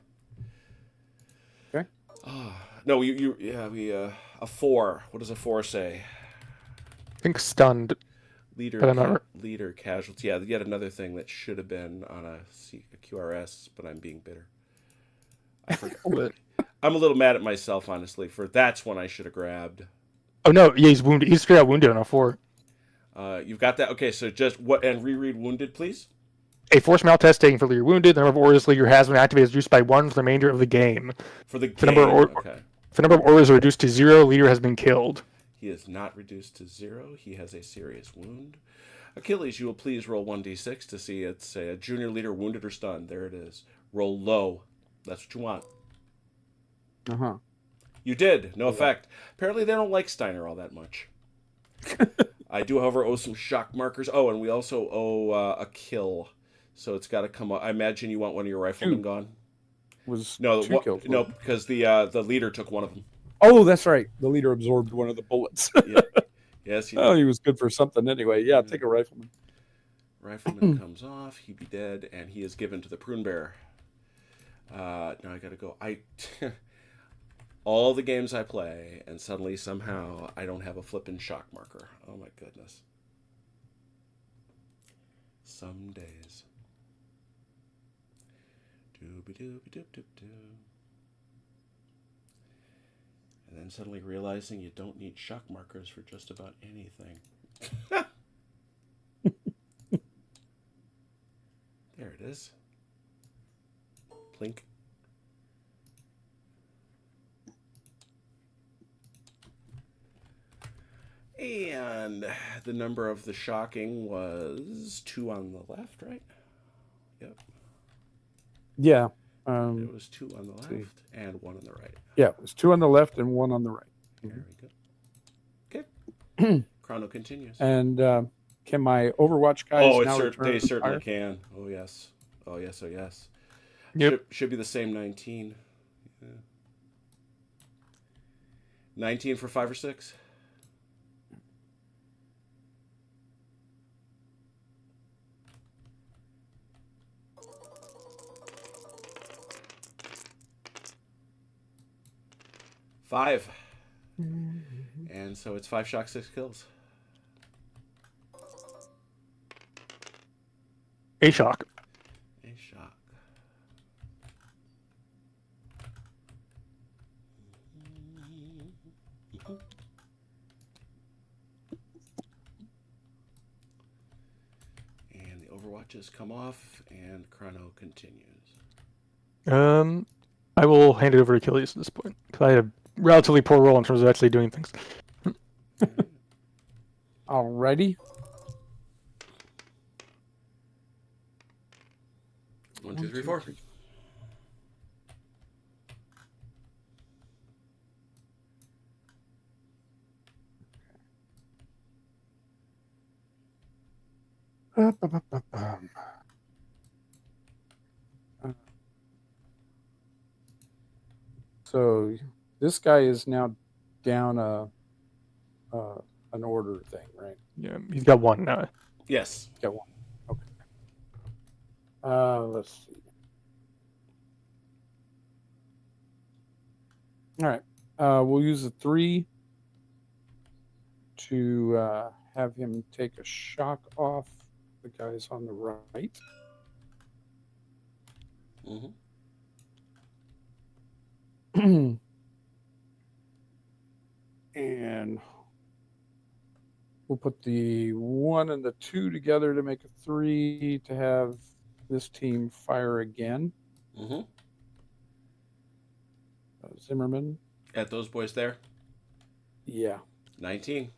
Okay. No, a 4. What does a 4 say? I think stunned. Leader, But I'm not- leader casualty. Yeah, yet another thing that should have been on a QRS, but I'm being bitter. I forgot. I'm a little mad at myself, honestly, for that's one I should have grabbed. Oh no, yeah, he's wounded. He's straight out wounded on a 4. You've got that? Okay, so just what, and reread wounded, please? A force morale test taken for leader wounded. The number of orders the leader has when activated is reduced by 1 for the remainder of the game. For the If game, the number of okay. If the number of orders are reduced to 0, leader has been killed. He is not reduced to 0. He has a serious wound. Achilles, you will please roll 1d6 to see it's a junior leader wounded or stunned. There it is. Roll low. That's what you want. Uh-huh. You did. No effect. Apparently they don't like Steiner all that much. I do, however, owe some shock markers. Oh, and we also owe a kill. So it's got to come up. I imagine you want one of your riflemen gone. Was No, 2 kills. no, because the leader took one of them. Oh, that's right. The leader absorbed one of the bullets. Yeah. Yes, he did. Oh, he was good for something anyway. Yeah, take a rifleman. Rifleman comes off. He be dead, and he is given to the prune bear. Now I gotta go. All the games I play, and suddenly somehow I don't have a flippin' shock marker. Oh my goodness. Some days. Dooby-dooby-doop-doop-doo. And then suddenly realizing you don't need shock markers for just about anything. There it is. Plink. And the number of the shocking was 2 on the left, right? Yep. Yeah. It was 2 on the left see. and 1 on the right. Yeah, it was 2 on the left and 1 on the right. Very good. Okay. Chrono continues. And can my Overwatch guys now return they certainly fire? can. Oh, yes. Oh, yes, oh, yes. Yep. Should be the same 19. Yeah. 19 for 5 or 6. Five. And so it's 5 shock, 6 kills. A shock. A shock. And the overwatches come off, and Chrono continues. I will hand it over to Achilles at this point because I had a relatively poor roll in terms of actually doing things. Alrighty. 1, 2, 3, 4. So this guy is now down an order thing, right? Yeah, he's got 1 now. Yes. Got 1. Okay. Let's see. All right. We'll use a 3 to have him take a shock off the guys on the right. Mm-hmm. And we'll put the 1 and the 2 together to make a 3 to have this team fire again. Mm-hmm. Zimmerman. At those boys there. Yeah. 19.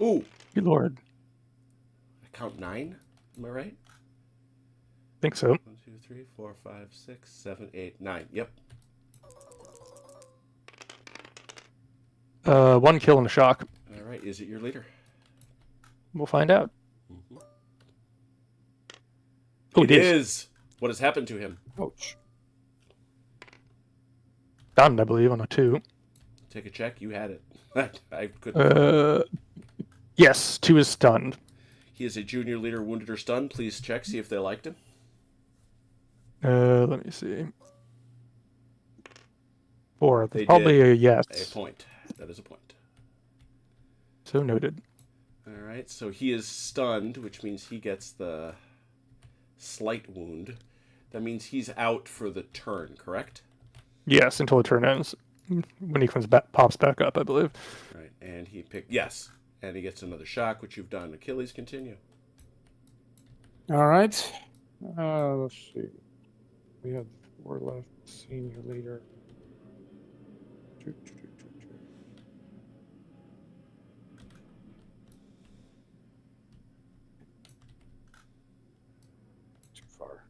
Ooh. Good lord. I count 9. Am I right? Think so. 1, 2, 3, 4, 5, 6, 7, 8, 9. Yep. 1 kill and a shock. All right. Is it your leader? We'll find out. Mm-hmm. Oh, It is. What has happened to him? Ouch. Stunned, I believe, on a 2. Take a check. You had it. I couldn't. Yes, 2 is stunned. He is a junior leader, wounded or stunned. Please check, see if they liked him. Let me see. 4. They Probably did. a yes. A point. That is a point. So noted. All right. So he is stunned, which means he gets the slight wound. That means he's out for the turn, correct? Yes, until the turn ends. When he comes back, pops back up, I believe. Right. And he picked yes. And he gets another shock, which you've done. Achilles, continue. All right. Let's see. We have 4 left. Senior leader. Too far.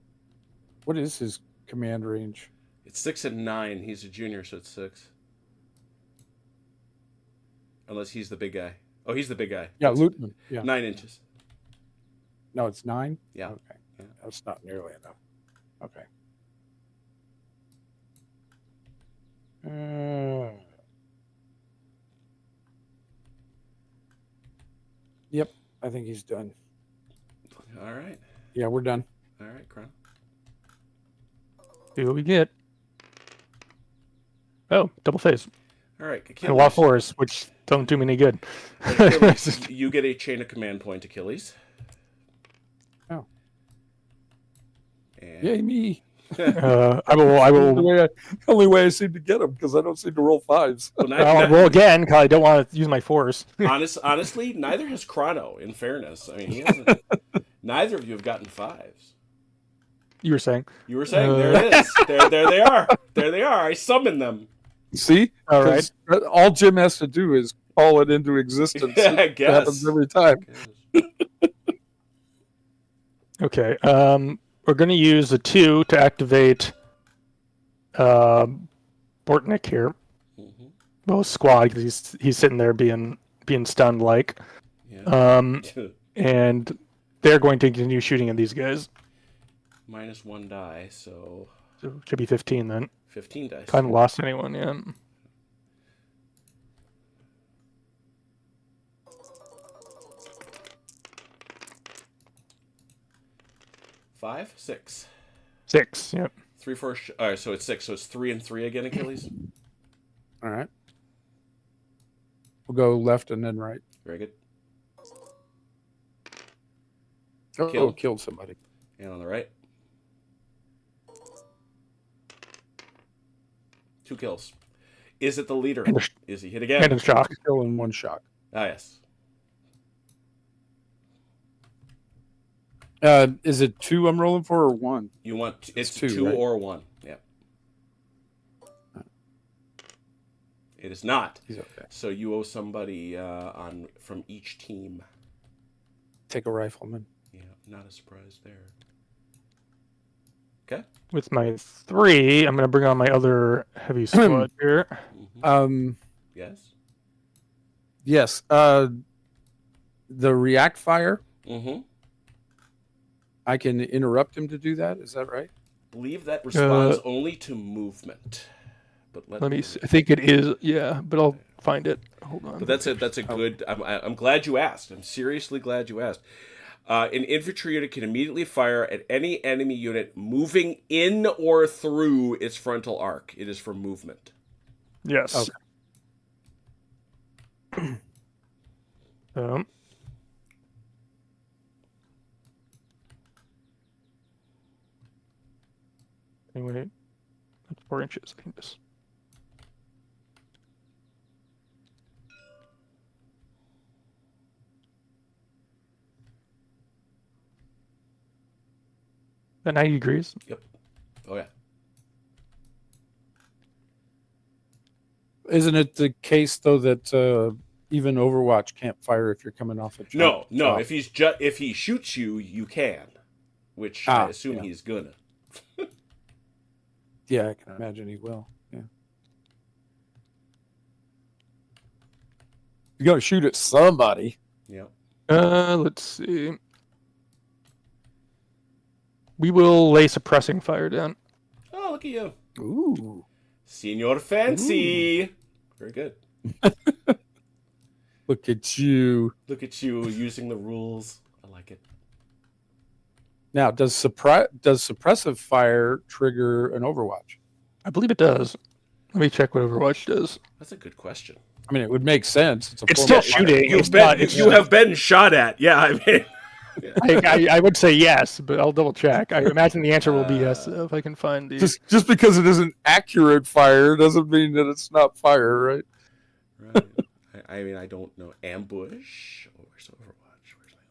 What is his command range? It's 6 and 9. He's a junior, so it's 6. Unless he's the big guy. Oh, he's the big guy. Yeah, It's Luteman. Yeah. 9 inches. No, it's 9? Yeah. Okay. Yeah. That's not nearly enough. Okay. Yep, I think he's done. All right. Yeah, we're done. All right, Chrono. See what we get. Oh, double phase. All right, And a lot of Achilles. 4s, which don't do me any good. Achilles, you get a chain of command point, Achilles. Oh. And Yay, me. I will Only way I seem to get them because I don't seem to roll 5s. Well, I'll roll again because I don't want to use my 4s. honestly, neither has Chrono, in fairness. I mean, he hasn't. Neither of you have gotten 5s. You were saying. You were saying there it is. There they are. There they are. I summoned them. See? All right. All Jim has to do is call it into existence. Yeah, I It guess. happens every time. Okay. We're going to use the 2 to activate Bortnik here. Mm-hmm. Well, squad, because he's sitting there being stunned like. Yeah. And they're going to continue shooting at these guys. -1 die, so So it should be 15 then. 15 dice. I haven't lost anyone yet. 5, 6. 6, yep. 3, 4. All right, so it's 6. So it's 3 and 3 again, Achilles. All right. We'll go left and then right. Very good. Oh, killed somebody. And on the right. 2 kills. Is it the leader? Is he hit again? And in shock. Kill in 1 shot. Ah, yes. Is it 2 I'm rolling for or 1? You want it's 2, 2 right? or 1. Yeah. It is not. He's okay. So you owe somebody from each team. Take a rifleman. Yeah, not a surprise there. Okay. With my 3, I'm going to bring on my other heavy squad here. Mm-hmm. Yes. Yes. The react fire. Mm-hmm. I can interrupt him to do that. Is that right? Believe that responds only to movement. But let me see. I think it is, yeah, but I'll find it. Hold on. But that's a good. I'm glad you asked. I'm seriously glad you asked. An infantry unit can immediately fire at any enemy unit moving in or through its frontal arc. It is for movement. Yes. Okay. Anyway, that's 4 inches. I think this. At 90 degrees? Yep. Oh, yeah. Isn't it the case, though, that even Overwatch can't fire if you're coming off a jump? No. If he shoots you, you can. Which I assume he's gonna. Yeah, I can imagine he will. Yeah. You're going to shoot at somebody. Yeah. Let's see. We will lay suppressing fire down. Oh, look at you. Ooh. Senior Fancy. Ooh. Very good. Look at you. Look at you using the rules. I like it. Now, does suppressive fire trigger an Overwatch? I believe it does. Let me check what Overwatch does. That's a good question. I mean, it would make sense. It's still shooting. You have been shot at. Yeah, I mean... I would say yes, but I'll double check. I imagine the answer will be yes if I can find the... Just because it isn't accurate fire doesn't mean that it's not fire, right? Right. I mean, I don't know. Ambush? Oh, where's Overwatch? Where's my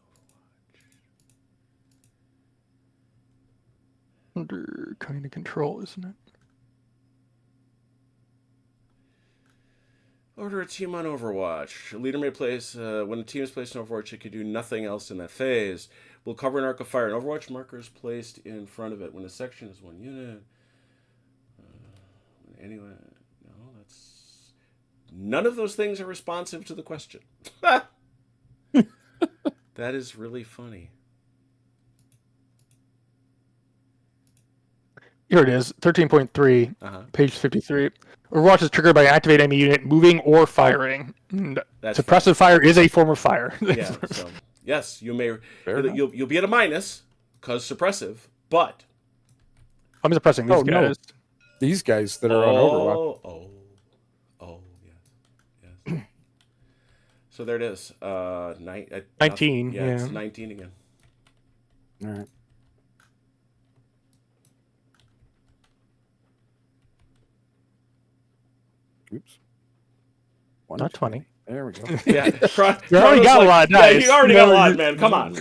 Overwatch? Under kind of control, isn't it? Order a team on Overwatch. A leader may place... when a team is placed in Overwatch, it can do nothing else in that phase. Will cover an arc of fire. An Overwatch marker is placed in front of it. When a section is 1 unit... anyway... No, that's... None of those things are responsive to the question. That is really funny. Here it is, 13.3, page 53. Overwatch is triggered by an activate enemy unit moving or firing. Suppressive fire is a form of fire. Yeah. So, yes, you may. You'll be at a minus because suppressive, but I'm suppressing these guys. No. These guys that are on Overwatch. Yes. So there it is. 19. Yeah, it's 19 again. All right. Oops. Not 20. There we go. Yeah, You already got a lot of dice. Yeah, you already got a lot, man. Come on.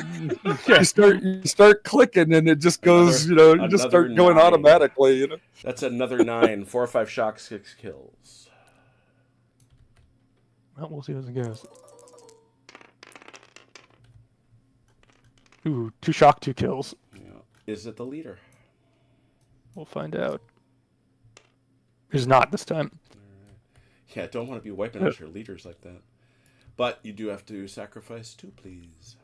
You start clicking, and it just goes. You just start going 9. automatically. That's another 9. 4 or 5 shocks, 6 kills. Well, we'll see how it goes. Ooh, 2 shock, 2 kills. Yeah. Is it the leader? We'll find out. It's not this time. Yeah, don't want to be wiping out your leaders like that. But you do have to sacrifice 2, please.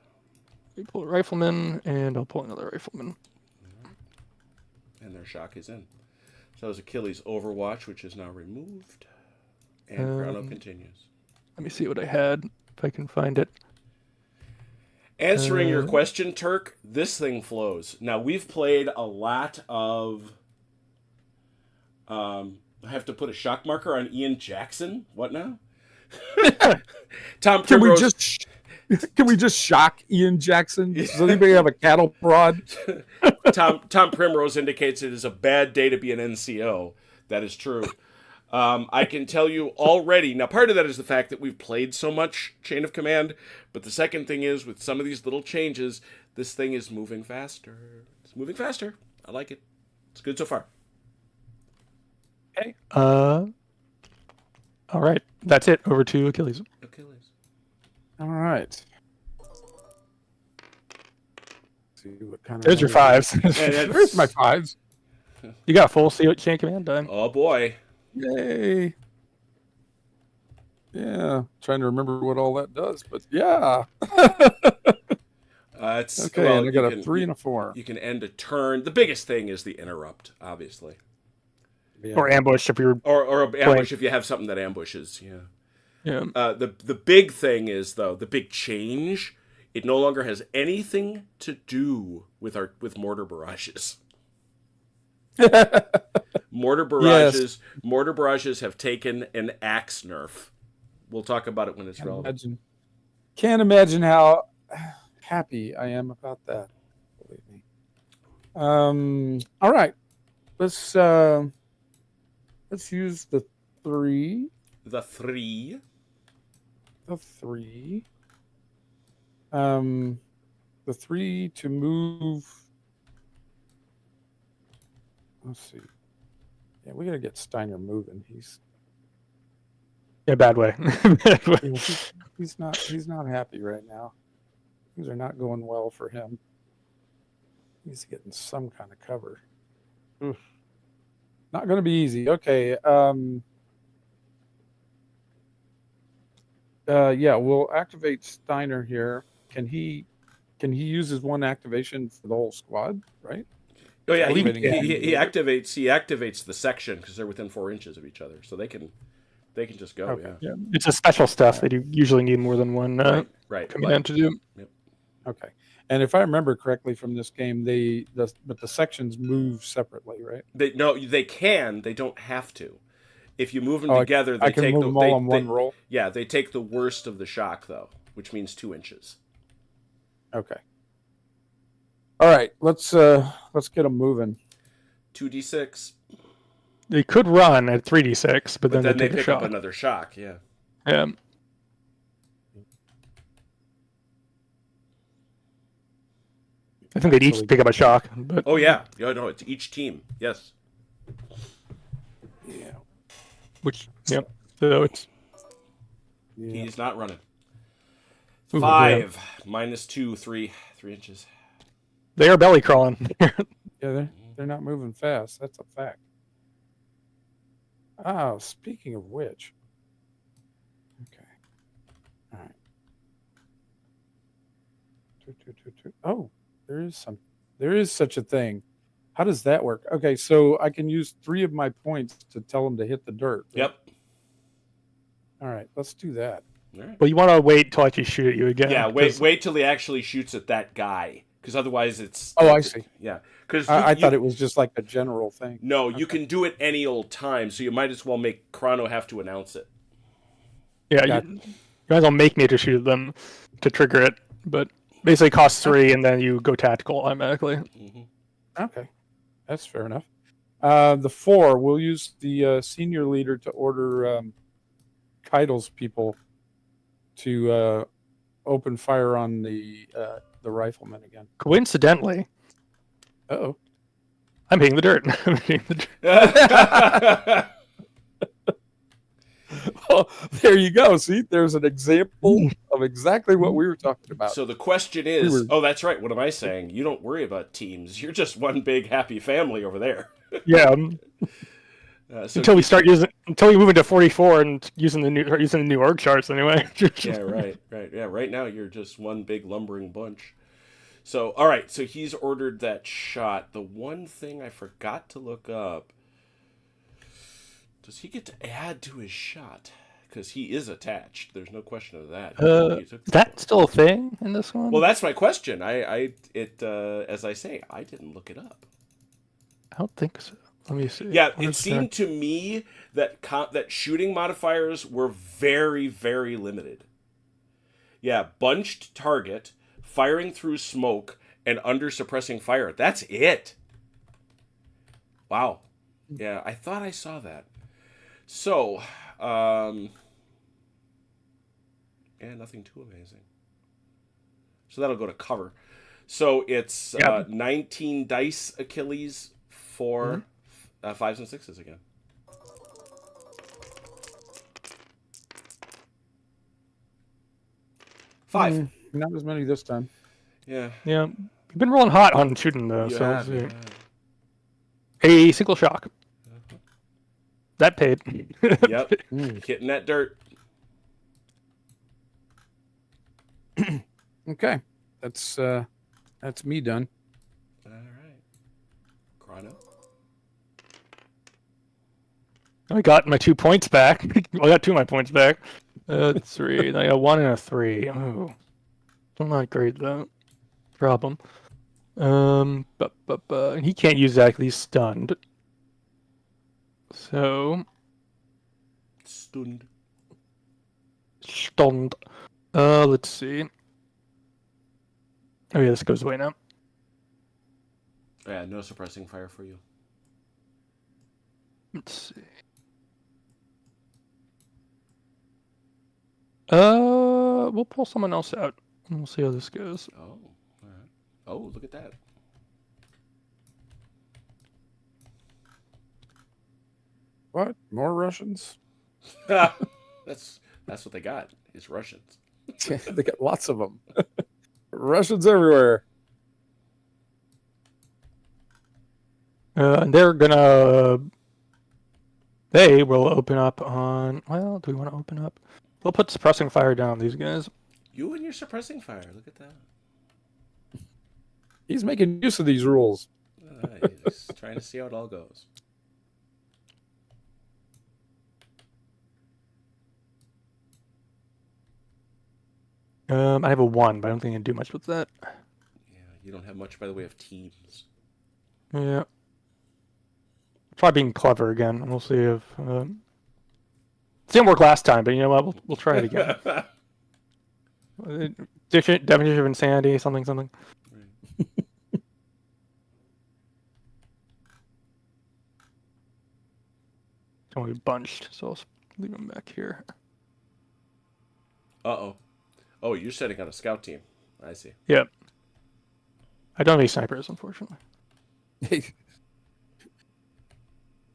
We pull a rifleman, and I'll pull another rifleman. And their shock is in. So that was Achilles' Overwatch, which is now removed. And Grano continues. Let me see what I had, if I can find it. Answering your question, Turk, this thing flows. Now, we've played a lot of... I have to put a shock marker on Ian Jackson. What now? Tom Primrose. Can we just shock Ian Jackson? Does anybody have a cattle prod? Tom Primrose indicates it is a bad day to be an NCO. That is true. I can tell you already. Now, part of that is the fact that we've played so much Chain of Command. But the second thing is, with some of these little changes, this thing is moving faster. It's moving faster. I like it. It's good so far. Okay. All right. That's it. Over to Achilles. All right. See what kind of. There's your 5s. There's my 5s. You got a full Chain Command time. Oh boy! Yay! Yeah, trying to remember what all that does, but yeah. It's okay. Well, and I got a 3 and a 4. You can end a turn. The biggest thing is the interrupt, obviously. Yeah. Or ambush if you're or ambush if you have something that ambushes. Yeah. Yeah. The big thing is, though, the big change. It no longer has anything to do with mortar barrages. Mortar barrages have taken an axe nerf. We'll talk about it when it's relevant. Can't imagine how happy I am about that. Believe me. All right. Let's use the 3. The 3. The 3. The 3 to move. Let's see. Yeah, we gotta get Steiner moving. He's bad way. he's not happy right now. Things are not going well for him. He's getting some kind of cover. Oof. Not going to be easy. Okay. Yeah, we'll activate Steiner here. Can he use his 1 activation for the whole squad? Right. Oh yeah, he activates the section because they're within 4 inches of each other, so they can just go. Okay. Yeah. It's a special stuff that you usually need more than one command to do. Yep. Okay. And if I remember correctly from this game, the sections move separately, right? They can. They don't have to. If you move them together, I can move them all on one roll. Yeah, they take the worst of the shock though, which means 2 inches. Okay. All right, let's get them moving. 2d6. They could run at 3d6, but then they take a pick shock. up another shock. Yeah. Yeah. I think they'd each pick up a shock. But... Oh yeah. No, it's each team. Yes. Yeah. Yep. So it's. Yeah. He's not running. Ooh, 5 minus 2, 3 inches. They are belly crawling. Yeah, they're not moving fast. That's a fact. Oh, speaking of which. Okay. All right. 2. Oh, there is such a thing. How does that work? Okay, so I can use 3 of my points to tell them to hit the dirt. Right? Yep. All right, let's do that. All right. Well, you want to wait till I actually shoot at you again. Yeah, wait till he actually shoots at that guy, because otherwise it's. Oh, I see. Yeah, because I thought it was just like a general thing. No, you can do it any old time, so you might as well make Chrono have to announce it. Yeah, you might as well make me to shoot them to trigger it, but basically costs 3, and then you go tactical automatically. Mm-hmm. Okay, that's fair enough. The 4, we'll use the senior leader to order CItadel people to open fire on the rifleman again. Coincidentally, Uh-oh. I'm hitting the dirt. I'm hitting the dirt. Oh, there you go. See, there's an example of exactly what we were talking about. So the question is, oh, that's right. What am I saying? You don't worry about teams. You're just one big happy family over there. Yeah. Until we move into 44 and using the new org charts anyway. Yeah, right. Yeah, right now you're just one big lumbering bunch. So, all right. So he's ordered that shot. The one thing I forgot to look up. Does he get to add to his shot? Because he is attached. There's no question of that. Is that still a thing in this one? Well, that's my question. As I say, I didn't look it up. I don't think so. Let me see. Yeah, it seemed to me that shooting modifiers were very, very limited. Yeah, bunched target, firing through smoke, and under suppressing fire. That's it. Wow. Yeah, I thought I saw that. So, yeah, nothing too amazing. So that'll go to cover. So it's 19 dice Achilles for 5s and 6s again. Five. Not as many this time. Yeah. Yeah. You've been rolling hot on shooting though. Yeah. A single shock. That paid. Yep. Hitting that dirt. Okay. That's me done. All right. Chrono. I got my 2 points back. I got 2 of my points back. 3. I got 1 and a 3. Oh. Still not great though. Problem. But he can't use that because he's stunned. So Stunned. Let's see. Oh yeah, this goes away now. Yeah, no suppressing fire for you. Let's see. We'll pull someone else out and we'll see how this goes. Oh, all right. Oh, look at that. What? More Russians? That's what they got. Is Russians. They got lots of them. Russians everywhere. And they're gonna. They will open up on. Well, do we want to open up? We'll put suppressing fire down these guys. You and your suppressing fire. Look at that. He's making use of these rules. He's trying to see how it all goes. I have a 1, but I don't think I can do much with that. Yeah, you don't have much by the way of teams. Yeah. Try being clever again, and we'll see if it didn't work last time. But you know what? We'll try it again. Definition of insanity, something. Right. Don't be bunched, so I'll leave him back here. Uh-oh. Oh, you're setting on a scout team. I see. Yep. I don't have any snipers, unfortunately.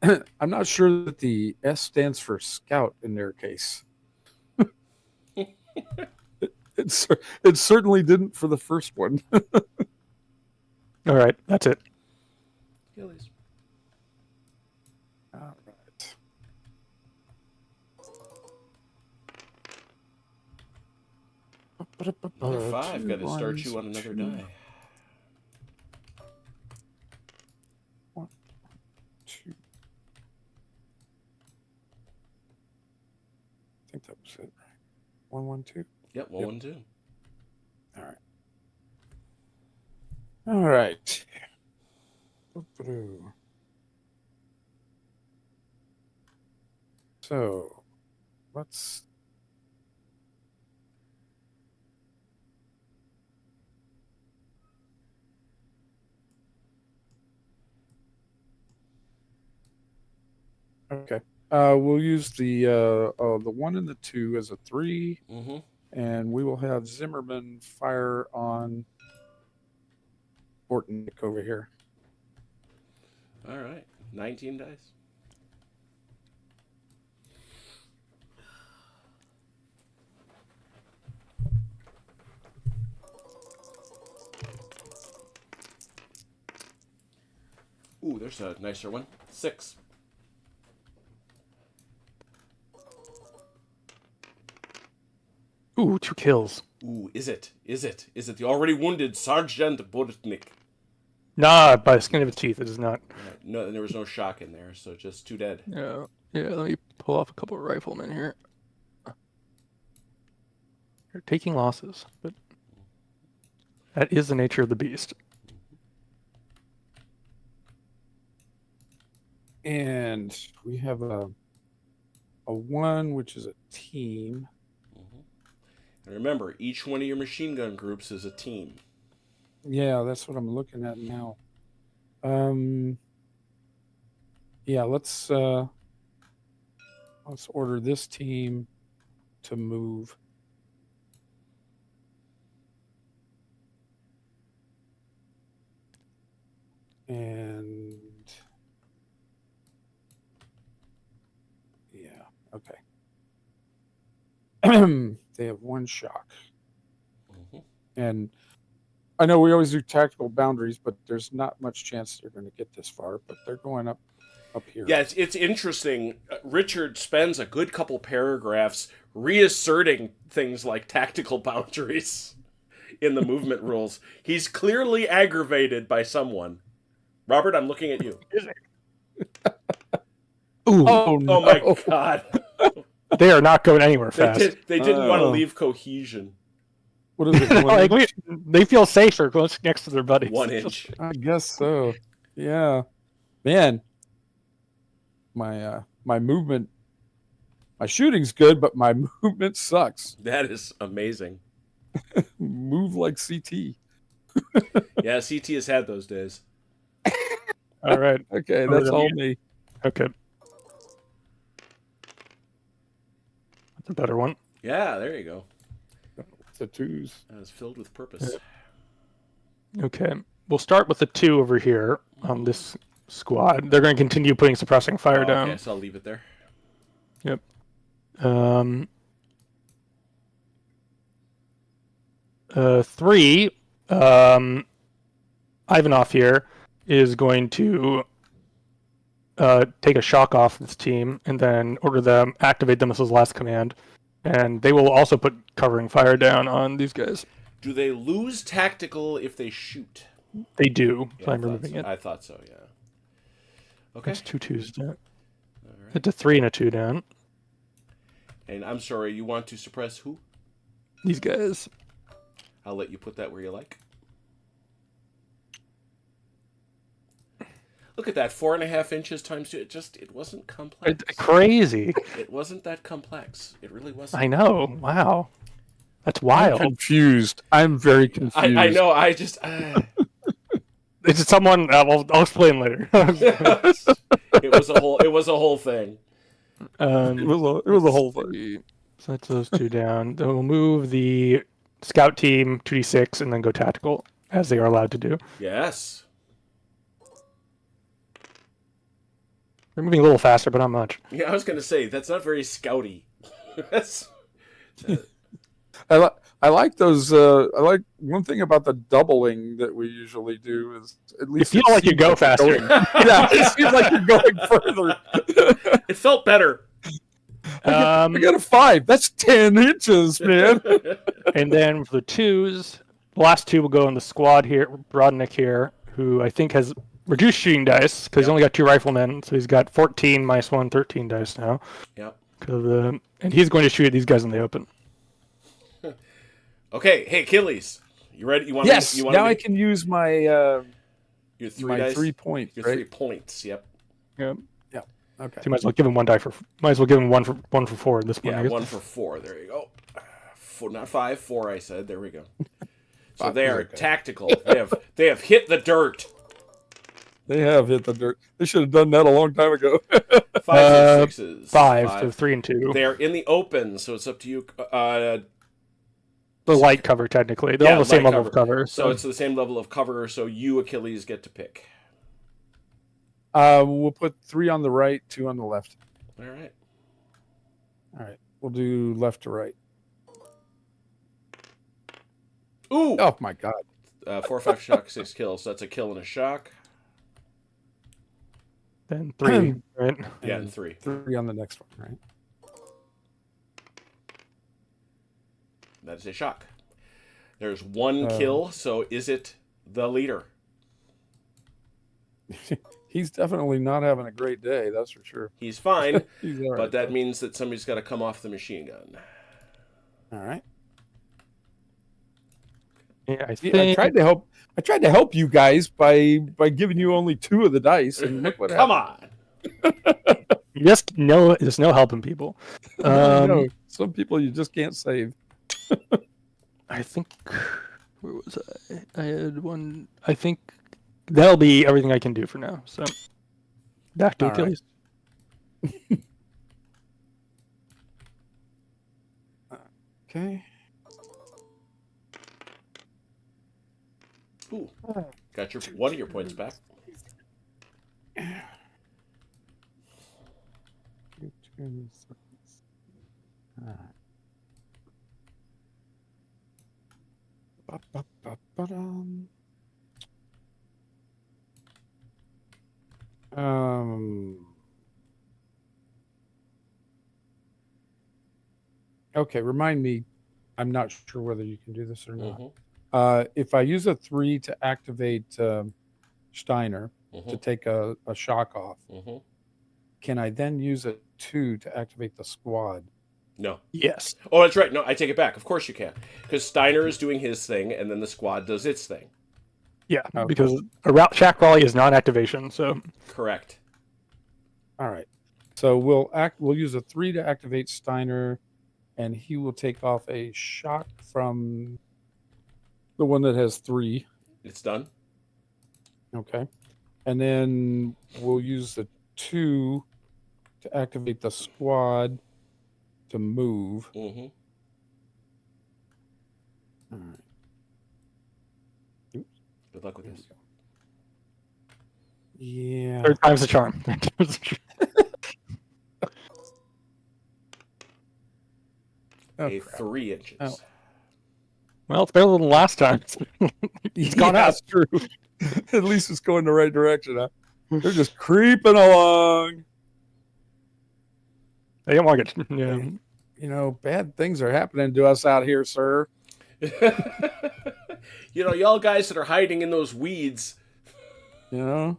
I'm not sure that the S stands for scout in their case. It certainly didn't for the first one. All right, that's it. Achilles. All right. Another 5. Got to start you on another die. 1, 2. I think that was it. 1, 1, 2. Yep, 1, 1, 2. All right. All right. So, let's. Okay. We'll use the 1 and the 2 as a 3. Mm-hmm. And we will have Zimmerman fire on Bortnick over here. All right. 19 dice. Ooh, there's a nicer one. 6. Ooh, 2 kills. Ooh, is it the already wounded Sergeant Bortnick? Nah, by the skin of its teeth, it is not. Right. No, there was no shock in there, so just 2 dead. Yeah, let me pull off a couple of riflemen here. They're taking losses, but that is the nature of the beast. And we have a 1, which is a team. And remember, each one of your machine gun groups is a team. Yeah, that's what I'm looking at now. Yeah, let's order this team to move. And yeah, okay. They have 1 shock. And I know we always do tactical boundaries, but there's not much chance they're going to get this far, but they're going up here. Yeah, it's interesting. Richard spends a good couple paragraphs reasserting things like tactical boundaries in the movement rules. He's clearly aggravated by someone. Robert, I'm looking at you. Ooh, Oh, no. Oh my god. they are not going anywhere fast. They didn't want to Oh. leave cohesion. What is it? Like, they feel safer close next to their buddies. 1 inch. I guess so. Yeah. Man. My movement, my shooting's good, but my movement sucks. That is amazing. Move like CT. Yeah, CT has had those days. All right. Okay, Oh, that's yeah. all me. Okay. That's a better one. Yeah, there you go. It's a 2s. That was filled with purpose. Okay. We'll start with the 2 over here on this squad. They're going to continue putting suppressing fire down. Okay, so I'll leave it there. Yep. 3, Ivanov here is going to take a shock off this team and then order them, activate them as his last command. And they will also put covering fire down on these guys. Do they lose tactical if they shoot? They do, Yeah, so I'm removing it. I thought so, yeah. Okay. That's 2 2s down. All right. It's a 3 and a 2 down. And I'm sorry, you want to suppress who? These guys. I'll let you put that where you like. Look at that, 4.5 inches times 2. It wasn't complex. Crazy. It wasn't that complex. It really wasn't. I know. Wow. That's I'm wild. confused. I'm very confused. I know. I just. It's someone. I'll explain later. It was a whole thing. It was a whole thing. So that's those 2 down. Then we'll move the scout team 2d6 and then go tactical, as they are allowed to do. Yes. They're moving a little faster, but not much. Yeah, I was gonna say that's not very scouty. That's. I like those. I like one thing about the doubling that we usually do is at least You feel like you seems go you're faster. going- yeah, it seems like you're going further. It felt better. I got a 5. That's 10 inches, man. And then for the 2s, the last 2 will go in the squad here, Brodnick here, who I think has reduced shooting dice because he's only got 2 riflemen, so he's got 14 minus 1, 13 dice now. Yep. And he's going to shoot these guys in the open. Okay. Hey, Achilles, you ready? You want? Yes. You want Now I can use my your 3 my dice. 3 points. Your Right? 3 points. Yep. Yep. Okay. So you might as well give him 1 die for. Might as well give him one for 4 at this point. I Yeah, guess. 1 for 4. There you go. 4, not 5. 4. I said. There we go. So 5, they are okay. tactical. They have hit the dirt. They have hit the dirt. They should have done that a long time ago. 5 and 6s. 5, so 3 and 2. They are in the open, so it's up to you. The light cover, technically. They're all the same light level of cover. So it's the same level of cover, so you, Achilles, get to pick. We'll put 3 on the right, 2 on the left. All right. All right. We'll do left to right. Ooh! Oh, my God. 4, 5 shock, 6 kills. So that's a kill and a shock. Then 3, right? Yeah, and 3. 3 on the next one, right? That is a shock. There's 1 kill, so is it the leader? He's definitely not having a great day, that's for sure. He's fine, He's all right, but that though. means that somebody's got to come off the machine gun. All right. Yeah, I See, think... I tried to help you guys by giving you only 2 of the dice, and look what Come happened. on. There's no helping people. No, some people you just can't save. I think... Where was I? I had one... I think that'll be everything I can do for now. So, back to All right. Achilles. Okay. Ooh. Got one of your points back. Okay, remind me. I'm not sure whether you can do this or not. Mm-hmm. If I use a 3 to activate Steiner to take a shock off, can I then use a 2 to activate the squad? No. Yes. Oh, that's right. No, I take it back. Of course you can. Because Steiner is doing his thing, and then the squad does its thing. Yeah, Okay. because a shack rally is non-activation, so... Correct. All right. So we'll use a 3 to activate Steiner, and he will take off a shock from the one that has 3. It's done. Okay. And then we'll use the 2 to activate the squad to move. Mm-hmm. All right. Oops. Good luck with this. Yeah. 3rd time's the charm. A 3 inches. Oh. Well, it's better than last time. It's gone out. That's true. At least it's going the right direction. Huh? They're just creeping along. I didn't want to get... Yeah. You know, bad things are happening to us out here, sir. You know, y'all guys that are hiding in those weeds. You know,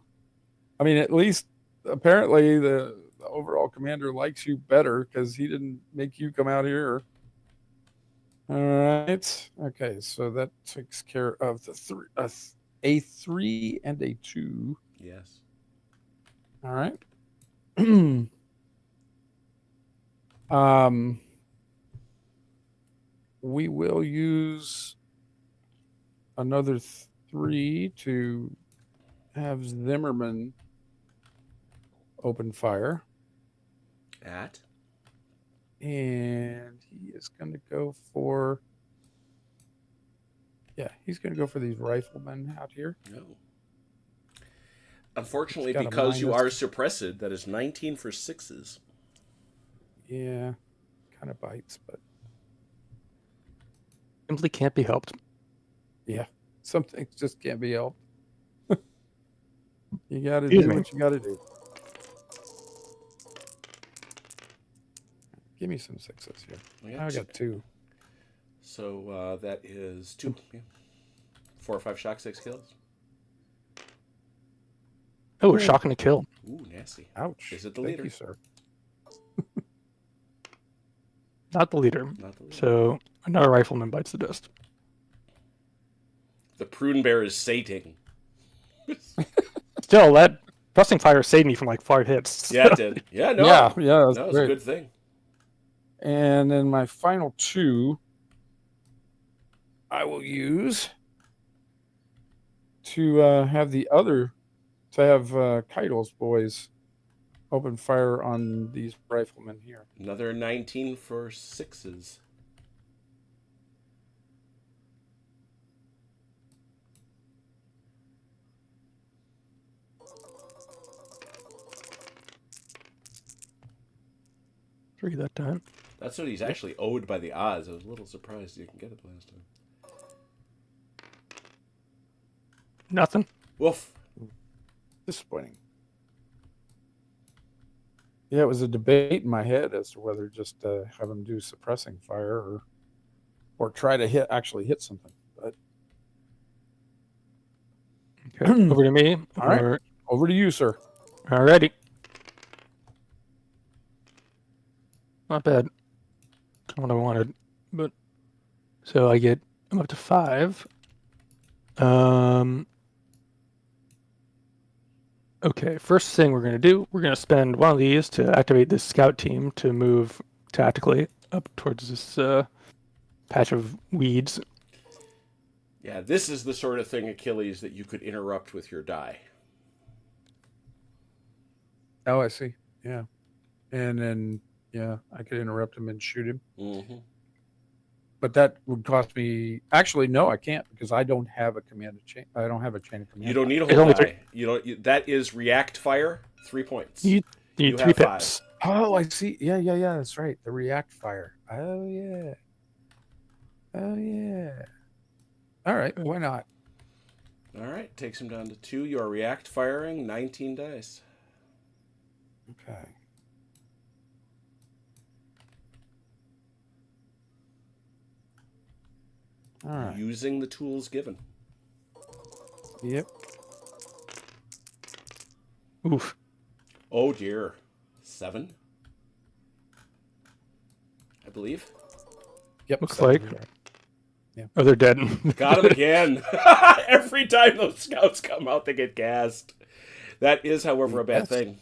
I mean, at least apparently the overall commander likes you better because he didn't make you come out here. All right. Okay, so that takes care of the 3, a 3 and a 2. Yes. All right. We will use another 3 to have Zimmerman open fire. At? And he is going to go for... Yeah, he's going to go for these riflemen out here. No. Unfortunately, It's got a because you minus. are suppressed, that is 19 for 6s. Yeah, kind of bites, but Simply can't be helped. yeah, some things just can't be helped. You got to Excuse do me. what you got to do. Give me some 6s here. I got 2. So that is 2. Yeah. 4 or 5 shock, 6 kills. Oh, a shock and a kill. Ooh, nasty. Ouch. Is it the Thank leader? you, sir. Not the leader. Not the leader. So another rifleman bites the dust. The prune bear is sating. Still, that thrusting fire saved me from like 5 hits. Yeah, it did. Yeah, no. Yeah, That that's was great. a good thing. And then my final 2, I will use to have CItadel's boys open fire on these riflemen here. Another 19 for 6s. 3 that time. That's what he's actually owed by the odds. I was a little surprised you didn't get it last time. Nothing. Woof. Disappointing. Yeah, it was a debate in my head as to whether just have him do suppressing fire or try to actually hit something. But Okay, over to me. All right. Over to you, sir. Alrighty. Not bad. Not what I wanted, but so I'm up to 5. Okay, first thing we're gonna do, we're gonna spend one of these to activate this scout team to move tactically up towards this patch of weeds. Yeah, this is the sort of thing, Achilles, that you could interrupt with your die. Oh, I see. Yeah. And then, yeah, I could interrupt him and shoot him. Mm-hmm. But that would cost me. Actually, no, I can't because I don't have a command of chain. I don't have a chain of command. You don't need a It's whole only die. That is react fire, 3 points. You need You 3 have pips. Oh, I see. Yeah. That's right. The react fire. Oh, yeah. All right. Why not? All right, takes him down to 2. You are react firing 19 dice. Okay. All right. Using the tools given. Yep. Oof. Oh dear. 7. I believe. Yep. Looks so- like. Yeah. Oh, they're dead. Got him again. Every time those scouts come out, they get gassed. That is, however, a bad Yes. thing.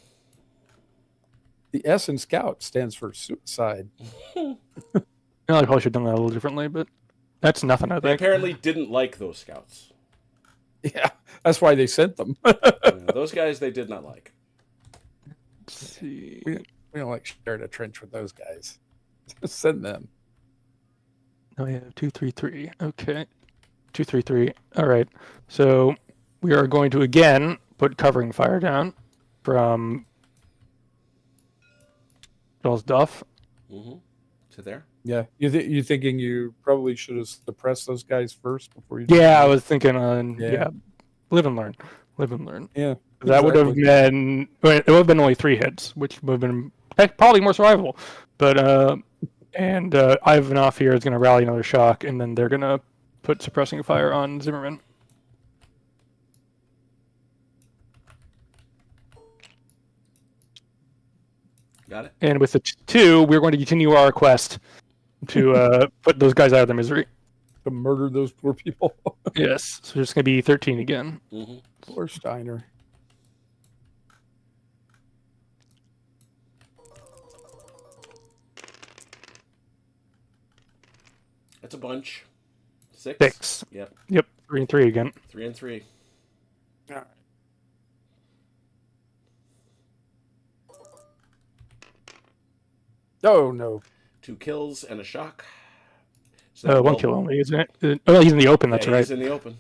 The S in scout stands for suicide. I probably should have done that a little differently, but that's nothing, I They think. apparently didn't like those scouts. Yeah, that's why they sent them. Those guys they did not like. Let's see. We don't like sharing a trench with those guys. Send them. Oh, yeah, 2, 3, 3. Okay. 2, 3, 3. All right. So we are going to again put covering fire down from Charles Duff. Mm-hmm. To there. Yeah, you thinking you probably should have suppressed those guys first before you? Yeah, I was thinking on Yeah. live and learn. Live and learn. Yeah, That would have exactly. been it would have been only 3 hits, which would have been probably more survivable. But Ivanov here is going to rally another shock, and then they're going to put suppressing fire on Zimmerman. Got it. And with the 2, we're going to continue our quest to put those guys out of their misery. to murder those poor people. Yes, so it's going to be 13 again. Mm-hmm. Poor Steiner. That's a bunch. 6. 6. Yep. Yep, 3 and 3 again. 3 and 3. All right. Oh no. 2 kills and a shock. So 1 kill only, isn't it? Oh, he's in the open, that's yeah, right. He's in the open.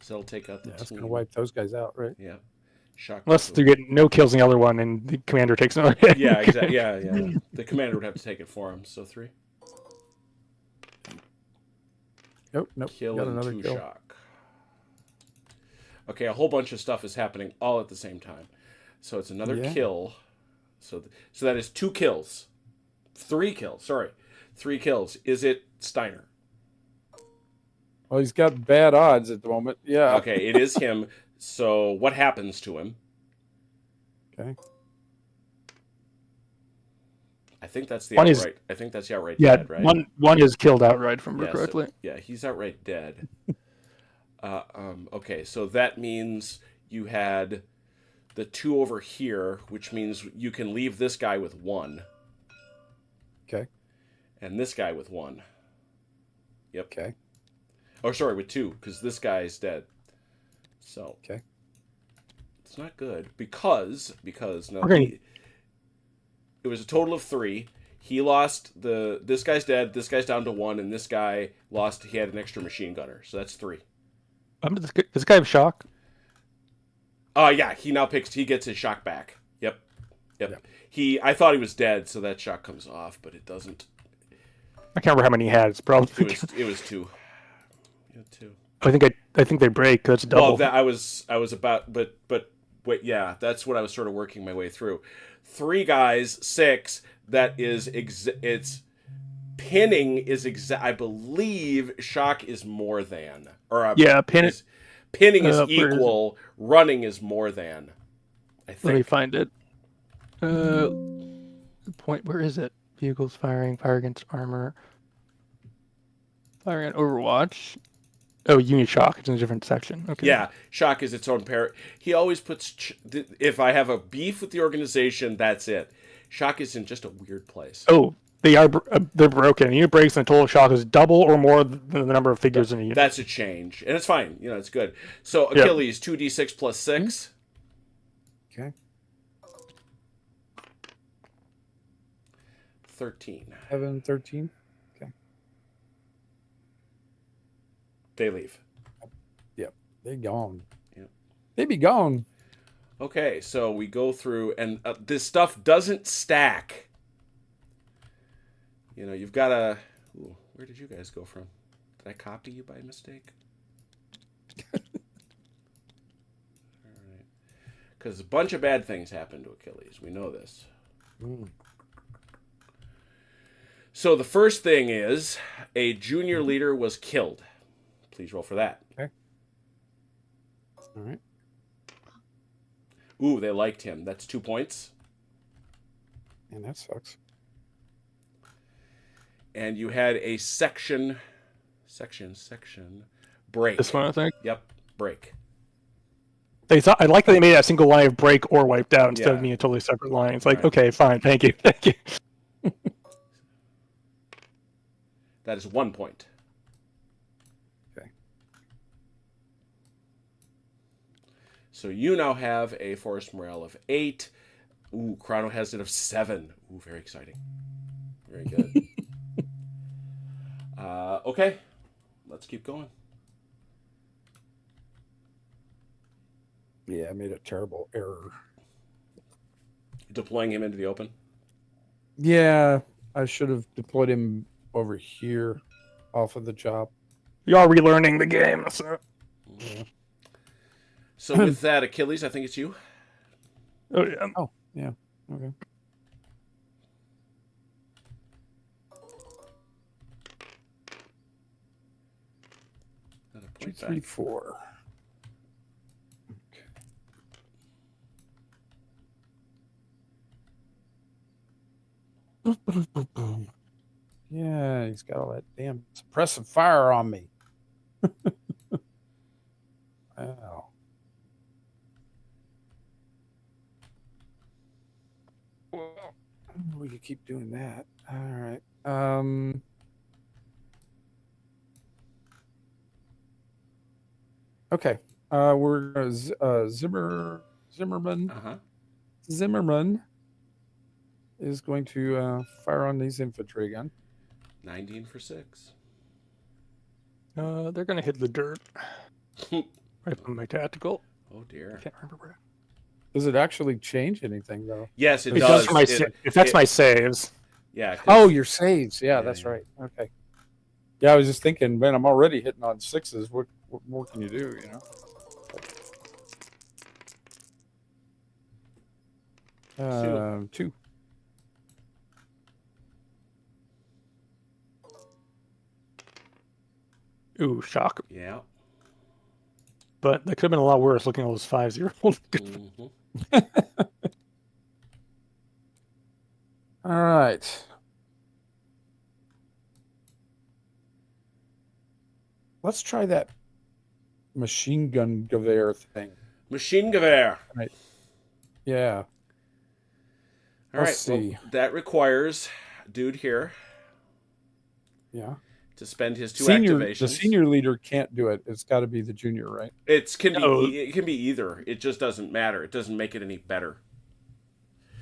So it'll take out the Yeah, that's team. gonna wipe those guys out, right? Yeah. Shock. Unless they get no kills in the other one and the commander takes another hit. Yeah, exactly. Yeah. The commander would have to take it for him. So 3. Nope. Kill Got and another 2 kill. shock. Okay, a whole bunch of stuff is happening all at the same time. So it's another Yeah. kill. So that is 2 kills. 3 kills. Sorry. 3 kills. Is it Steiner? Well, he's got bad odds at the moment. Yeah. Okay, it is him. So what happens to him? Okay. I think that's the One is- outright. I think that's the outright Yeah, dead, right? one is killed outright, if I remember Yeah, correctly. yeah, he's outright dead. Okay, so that means you had the 2 over here, which means you can leave this guy with 1. Okay. And this guy with 1. Yep. Okay. Oh, sorry, with 2, because this guy's dead. So. Okay. It's not good because no, Okay. it was a total of 3. He lost this guy's dead, this guy's down to 1, and this guy lost. He had an extra machine gunner, so that's 3. Does this guy have shock? Yeah, he gets his shock back. Yep. Yep. I thought he was dead, so that shot comes off, but it doesn't. I can't remember how many he had. It's probably. It was 2. Yeah, 2. I think they break. That's double. Well, I was about, but wait, yeah, that's what I was sort of working my way through. 3 guys, 6. That is it's pinning is I believe shock is more than, or pinning is equal. Running is more than. I think. Let me find it. Point. Where is it? Vehicles firing, fire against armor, firing on Overwatch. Oh, Unit Shock. It's in a different section. Okay. Yeah, shock is its own pair. He always puts. If I have a beef with the organization, that's it. Shock is in just a weird place. Oh, they're broken. Unit breaks and the total shock is double or more than the number of figures in a unit. That's a change, and it's fine. It's good. So Achilles 2d6 plus 6. Okay. 13. 13. Okay. They leave. Yep. They gone. Yep. They be gone. Okay, so we go through, and this stuff doesn't stack. You've got a... Ooh, where did you guys go from? Did I copy you by mistake? All right. Because a bunch of bad things happened to Achilles. We know this. So the first thing is a junior leader was killed. Please roll for that. Okay. All right. Ooh, they liked him. That's 2 points. And that sucks. And you had a section break. This one, I think. Yep, break. I like that they made a single line of break or wiped out instead of being a totally separate line. It's like, Right. Okay, fine, thank you. That is 1 point. Okay. So you now have a force morale of 8. Ooh, Chrono has it of 7. Ooh, very exciting. Very good. Okay, let's keep going. Yeah, I made a terrible error. Deploying him into the open? Yeah, I should have deployed him over here off of the job. You are relearning the game. So. Yeah. So with that, Achilles, I think it's you. Oh, yeah. Oh, yeah. Okay. Another 2, point 3, back. 4. Okay. Yeah, he's got all that damn suppressive fire on me. Wow. We could keep doing that. All right. Okay. We're Zimmerman. Uh-huh. Zimmerman is going to fire on these infantry again. 19 for 6. They're going to hit the dirt. Right from my tactical. Oh, dear. I can't remember where. Does it actually change anything, though? Yes, it It does. does for my it affects my saves. Yeah. 'cause- Oh, your saves. Yeah, Yeah, that's yeah. right. Okay. Yeah, I was just thinking, man, I'm already hitting on 6s. What more can you do, you know? 2. Ooh, shock. Yeah. But that could have been a lot worse looking at all those 5-0. Mhm. All right. Let's try that machine gun gewehr thing. Machine Gewehr. Yeah. All right. Let's see. Well, that requires dude here Yeah. to spend his 2 The activations. senior leader can't do it. It's got to be the junior, right? It can No. be either. It just doesn't matter. It doesn't make it any better.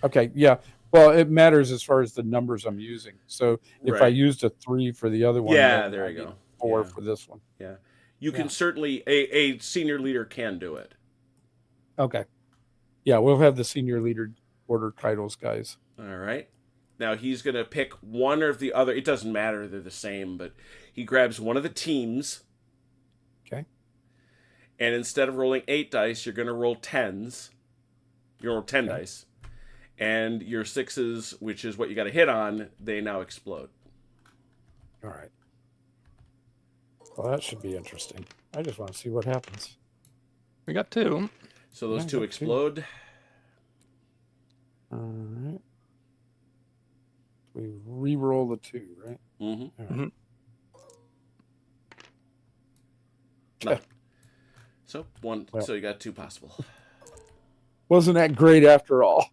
Okay. Yeah. Well, it matters as far as the numbers I'm using. So if I Right. used a 3 for the other one, Yeah, then there I you need go. 4 Yeah. for this one. Yeah. You Yeah. can certainly a senior leader can do it. Okay. Yeah, we'll have the senior leader order titles guys. All right. Now he's going to pick one or the other. It doesn't matter. They're the same, but he grabs one of the teams. Okay. And instead of rolling 8 dice, you're going to roll 10s. You roll 10 dice. And your 6s, which is what you got to hit on, they now explode. All right. Well, that should be interesting. I just want to see what happens. We got 2. So those Yeah, 2 got 2. explode. All right. We re-roll the 2, right? Mm-hmm. All right. Mm-hmm. None. So Well. So you got 2 possible. Wasn't that great after all?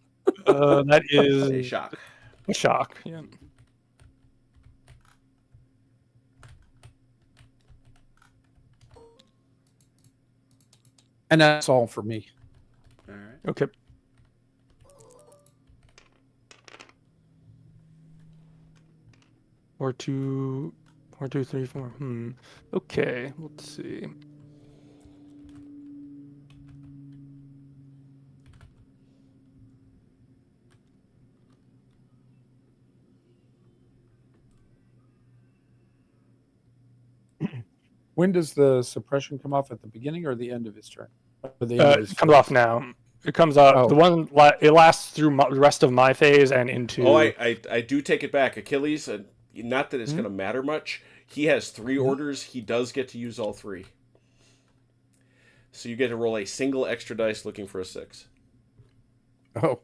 That A is shock. a shock. Yeah. And that's all for me. All right. Okay. Or 2, 3, 4. Okay. Let's see. When does the suppression come off, at the beginning or the end of his turn? Or the end of his It comes phase? off now. It comes off. Oh. The one it lasts through the rest of my phase and into. Oh, I do take it back. Achilles, not that it's going to matter much. He has 3 orders. He does get to use all 3. So you get to roll a single extra dice looking for a 6. Oh.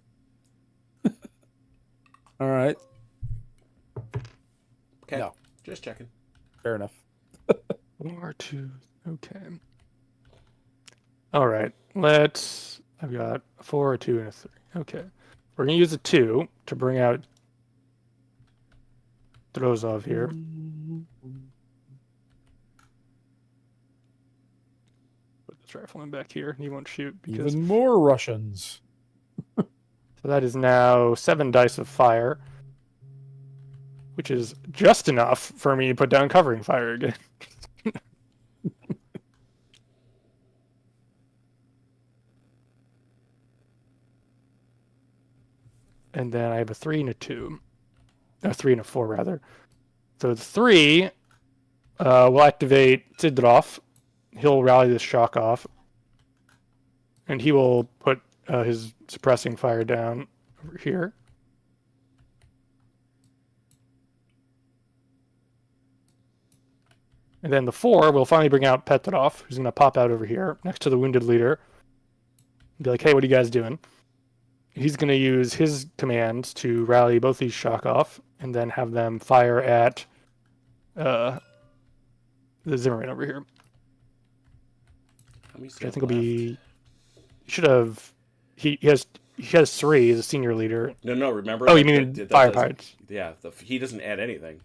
All right. Okay. No. Just checking. Fair enough. 4, 2. Okay. All right. I've got a 4, a 2, and a 3. Okay. We're gonna use a 2 to bring out Drozov here. Put this rifleman back here. He won't shoot because Even more Russians. so that is now 7 dice of fire, which is just enough for me to put down covering fire again. And then I have a 3 and a 2. A 3 and a 4, rather. So the 3 will activate CItadel. He'll rally this shock off. And he will put his suppressing fire down over here. And then the 4 will finally bring out Petrov, who's going to pop out over here next to the wounded leader. Be like, hey, what are you guys doing? He's going to use his commands to rally both these shock off and then have them fire at the Zimmerman over here. Which I think will be. Should have. He has 3 as a senior leader. No. Remember? Oh, you mean fire pirates? Yeah. He doesn't add anything.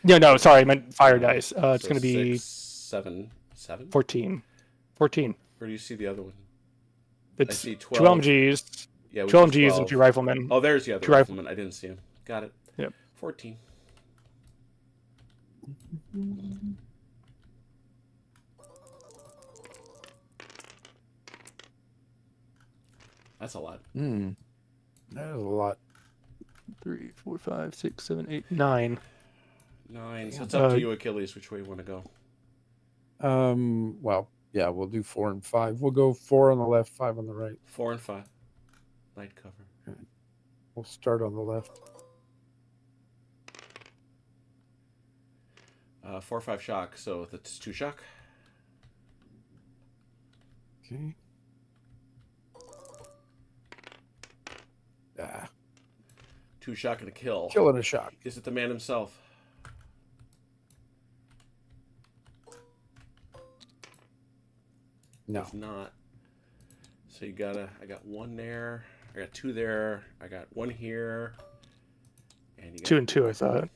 No. Sorry, I meant fire dice. It's going to be 6, 7, 7. 14. Where do you see the other one? It's I see 2 12. LMGs. Yeah, 2 LMGs and 2 riflemen. Oh, there's the other 2 rifleman. I didn't see him. Got it. Yep. 14. That's a lot. That is a lot. 3, 4, 5, 6, 7, 8, 9. 9. So it's up to you, Achilles, which way you want to go. Well, yeah, we'll do 4 and 5. We'll go 4 on the left, 5 on the right. 4 and 5. Light cover. We'll start on the left. 4 or 5 shock, so that's 2 shock. Okay. 2 shock and a kill. Kill and a shock. Is it the man himself? No. It's not. So I got 1 there. I got 2 there. I got 1 here. And you got 2 and 2, I thought.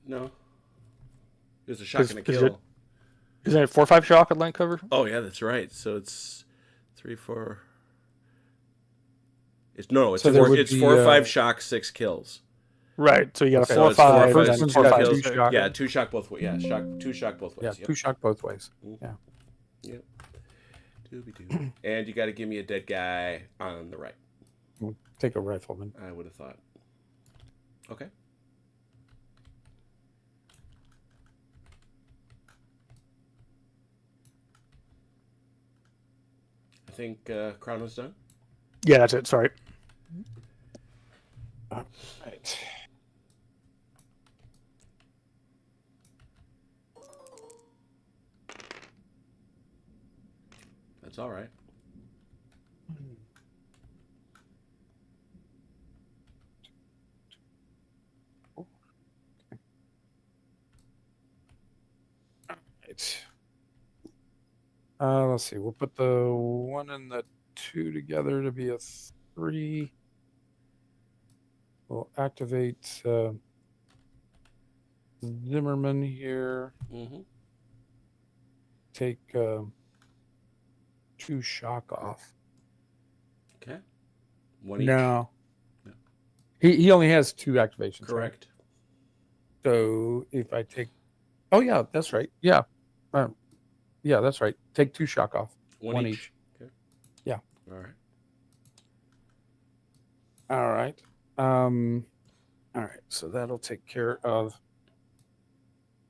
No. It was a shock and a Is kill. Isn't it 4 or 5 shock at line cover? Oh yeah, that's right. So it's 3, 4. It's no. It's So there would it's be, 4 or 5 shock, 6 kills. Right. So you got a Okay. 4 So or it's 4 or 5, 5, and then First 4 one's or got 5. 2 6. shock. Yeah, 2 shock both ways. Yeah, 2 shock both ways. Yeah, Yep. 2 shock both ways. Yeah. Yep. Dooby-doo. And you got to give me a dead guy on the right. We'll take a rifleman. I would have thought. Okay. I think Crown was done. Yeah, that's it. Sorry. All right. That's all right. Right. Let's see. We'll put the 1 and the 2 together to be a 3. We'll activate Zimmerman here. Mm-hmm. Take 2 shock off. Okay. 1 each. No. No. He only has 2 activations. Correct. Right? So if I take, oh yeah, that's right. Yeah, yeah, that's right. Take 2 shock off. 1 each. Okay. Yeah. All right. All right. All right. So that'll take care of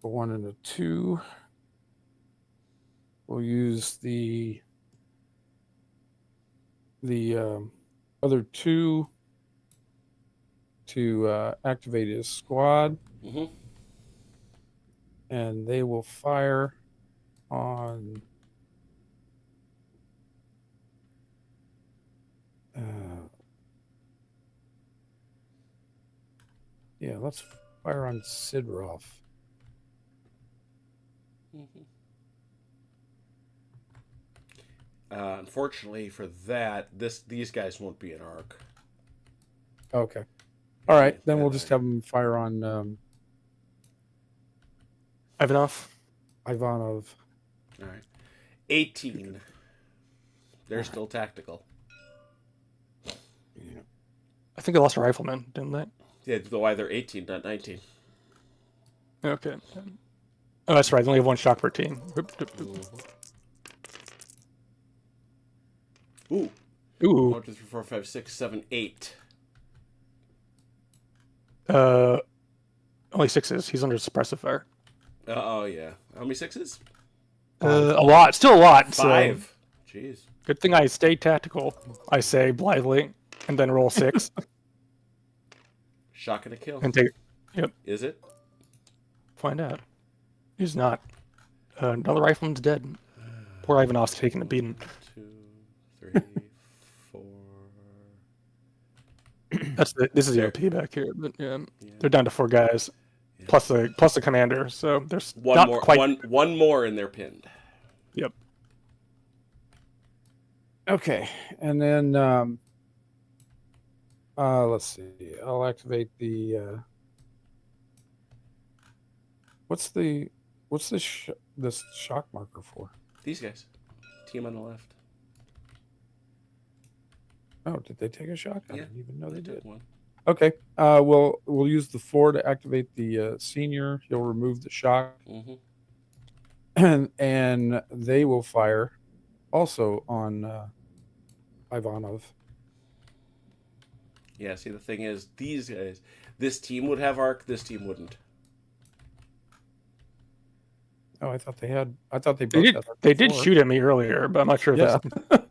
the 1 and the 2. We'll use the other 2 to activate his squad, Mm-hmm. and they will fire on yeah, let's fire on Sidroff. Mm-hmm. Unfortunately for that, these guys won't be an arc. Okay. All right, then Yeah, we'll just have them fire on Ivanov. Ivanov. All right. 18. They're still tactical. Yeah. I think they lost a rifleman, didn't they? Yeah, why they're 18, not 19. Okay. Oh, that's right. They only have 1 shock per team. Ooh. Ooh. 1, 2, 3, 4, 5, 6, 7, 8. Only 6s. He's under suppressive fire. Oh, yeah. How many 6s? A lot. Still a lot. 5. So Jeez. good thing I stay tactical, I say blithely, and then roll 6. Shock and a kill. And take. Yep. Is it? Find out. He's not. Another rifleman's dead. Poor Ivanov's taking a beating. 2, 3, 4. This is the OP back here, but yeah, they're down to 4 guys, plus the commander. So there's not quite one more and they're pinned. Yep. Okay, and then let's see. I'll activate the what's this shock marker for? These guys. Team on the left. Oh, did they take a shock? I Yeah, didn't even know they took did. one. Okay. We'll use the 4 to activate the senior. He'll remove the shock, Mm-hmm. and they will fire also on Ivanov. Yeah, see, the thing is, these guys, this team would have arc, this team wouldn't. Oh, I thought they both they did. had arc They did before. shoot at me earlier, but I'm not sure if Yeah, that's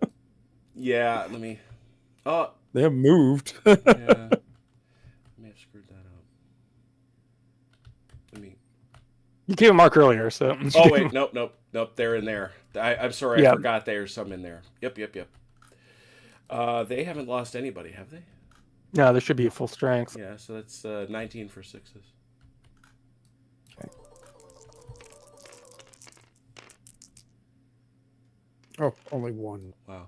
Yeah, let me. Oh, they have moved. yeah. I may have screwed that up. Let me. you gave a mark earlier. So Oh wait, nope. They're in there. I'm sorry, I Yeah. forgot there's some in there. Yep. They haven't lost anybody, have they? No, there should be full strength. Yeah, so that's 19 for 6s. Okay. Oh, only 1. Wow.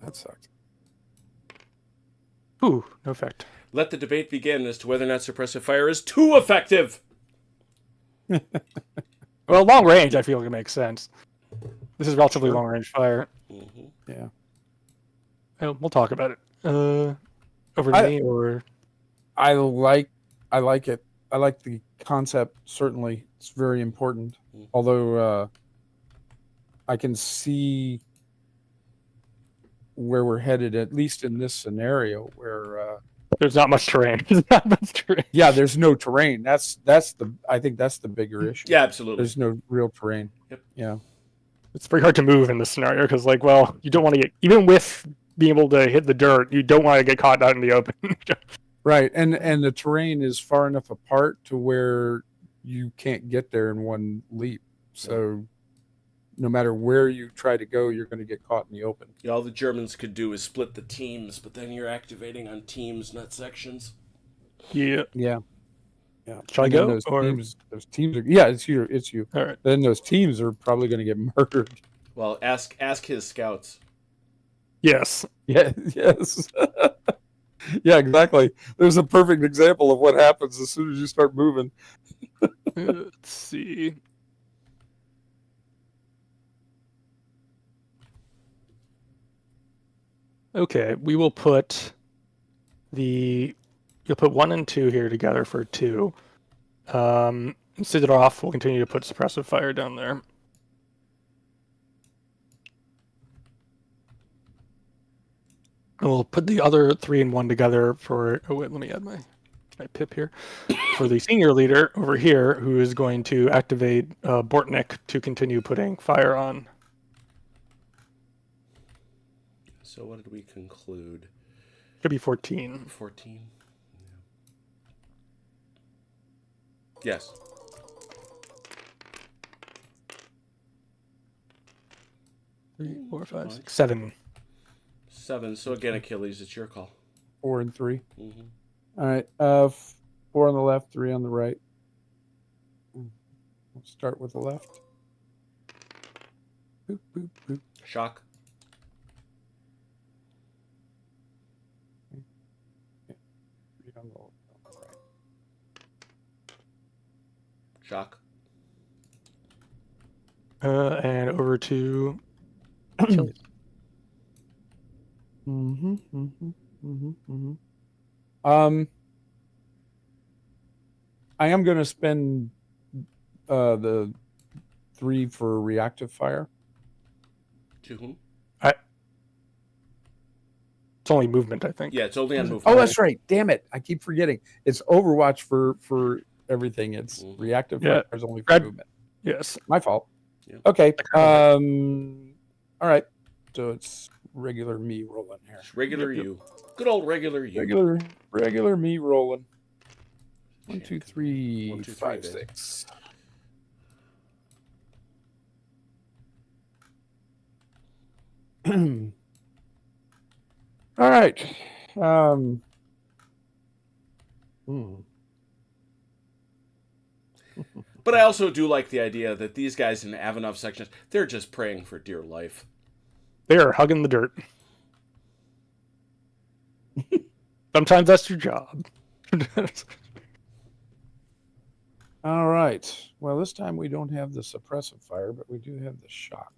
That sucked. Ooh, no effect. Let the debate begin as to whether or not suppressive fire is too effective. Well, long range, I feel like it makes sense. This is relatively long range fire. Mm-hmm. Yeah. Oh, we'll talk about it. Over to me or I like it. I like the concept. Certainly, it's very important. Although I can see where we're headed, at least in this scenario, where There's not much terrain. There's not much terrain. yeah, there's no terrain. I think that's the bigger issue. Yeah, absolutely. There's no real terrain. Yep. Yeah. It's pretty hard to move in this scenario because, like, well, you don't want to get, even with being able to hit the dirt, you don't want to get caught out in the open. Right, and the terrain is far enough apart to where you can't get there in one leap. So no matter where you try to go, you're going to get caught in the open. Yeah, all the Germans could do is split the teams, but then you're activating on teams, not sections. Yeah. Yeah. Yeah. Shall I And then go? Those Or... teams are, yeah, it's you. All right. Then those teams are probably going to get murdered. Well, ask his scouts. Yes. Yeah, yes. Yeah, exactly. There's a perfect example of what happens as soon as you start moving. Let's see. Okay, we will put you'll put 1 and 2 here together for 2. CItadel, we'll continue to put suppressive fire down there. And we'll put the other 3 and 1 together for, oh wait, let me add my pip here. For the senior leader over here, who is going to activate Bortnik to continue putting fire on. So what did we conclude? Could be 14. 14? Yeah. Yes. Three, 4, 5, 6, 7. 7. So again, Achilles, it's your call. 4 and 3. Mm-hmm. All right. 4 on the left, 3 on the right. We'll start with the left. Boop, boop, boop. Shock. Yeah. 3 on the right. Shock. And over to I am going to spend the 3 for reactive fire. To whom? It's only movement, I think. Yeah, it's only on movement. Oh, that's right. Damn it. I keep forgetting. It's Overwatch for everything. It's reactive fire is only for movement. Yes. My fault. Yeah. Okay. All right. So it's regular me rolling here. It's regular you. Good old regular you. Regular me rolling. 1, 2, 3, 1, 2, 3, 5, babe. 6. All right. But I also do like the idea that these guys in Avanov sections, they're just praying for dear life. They are hugging the dirt. Sometimes that's your job. All right. Well, this time we don't have the suppressive fire, but we do have the shock.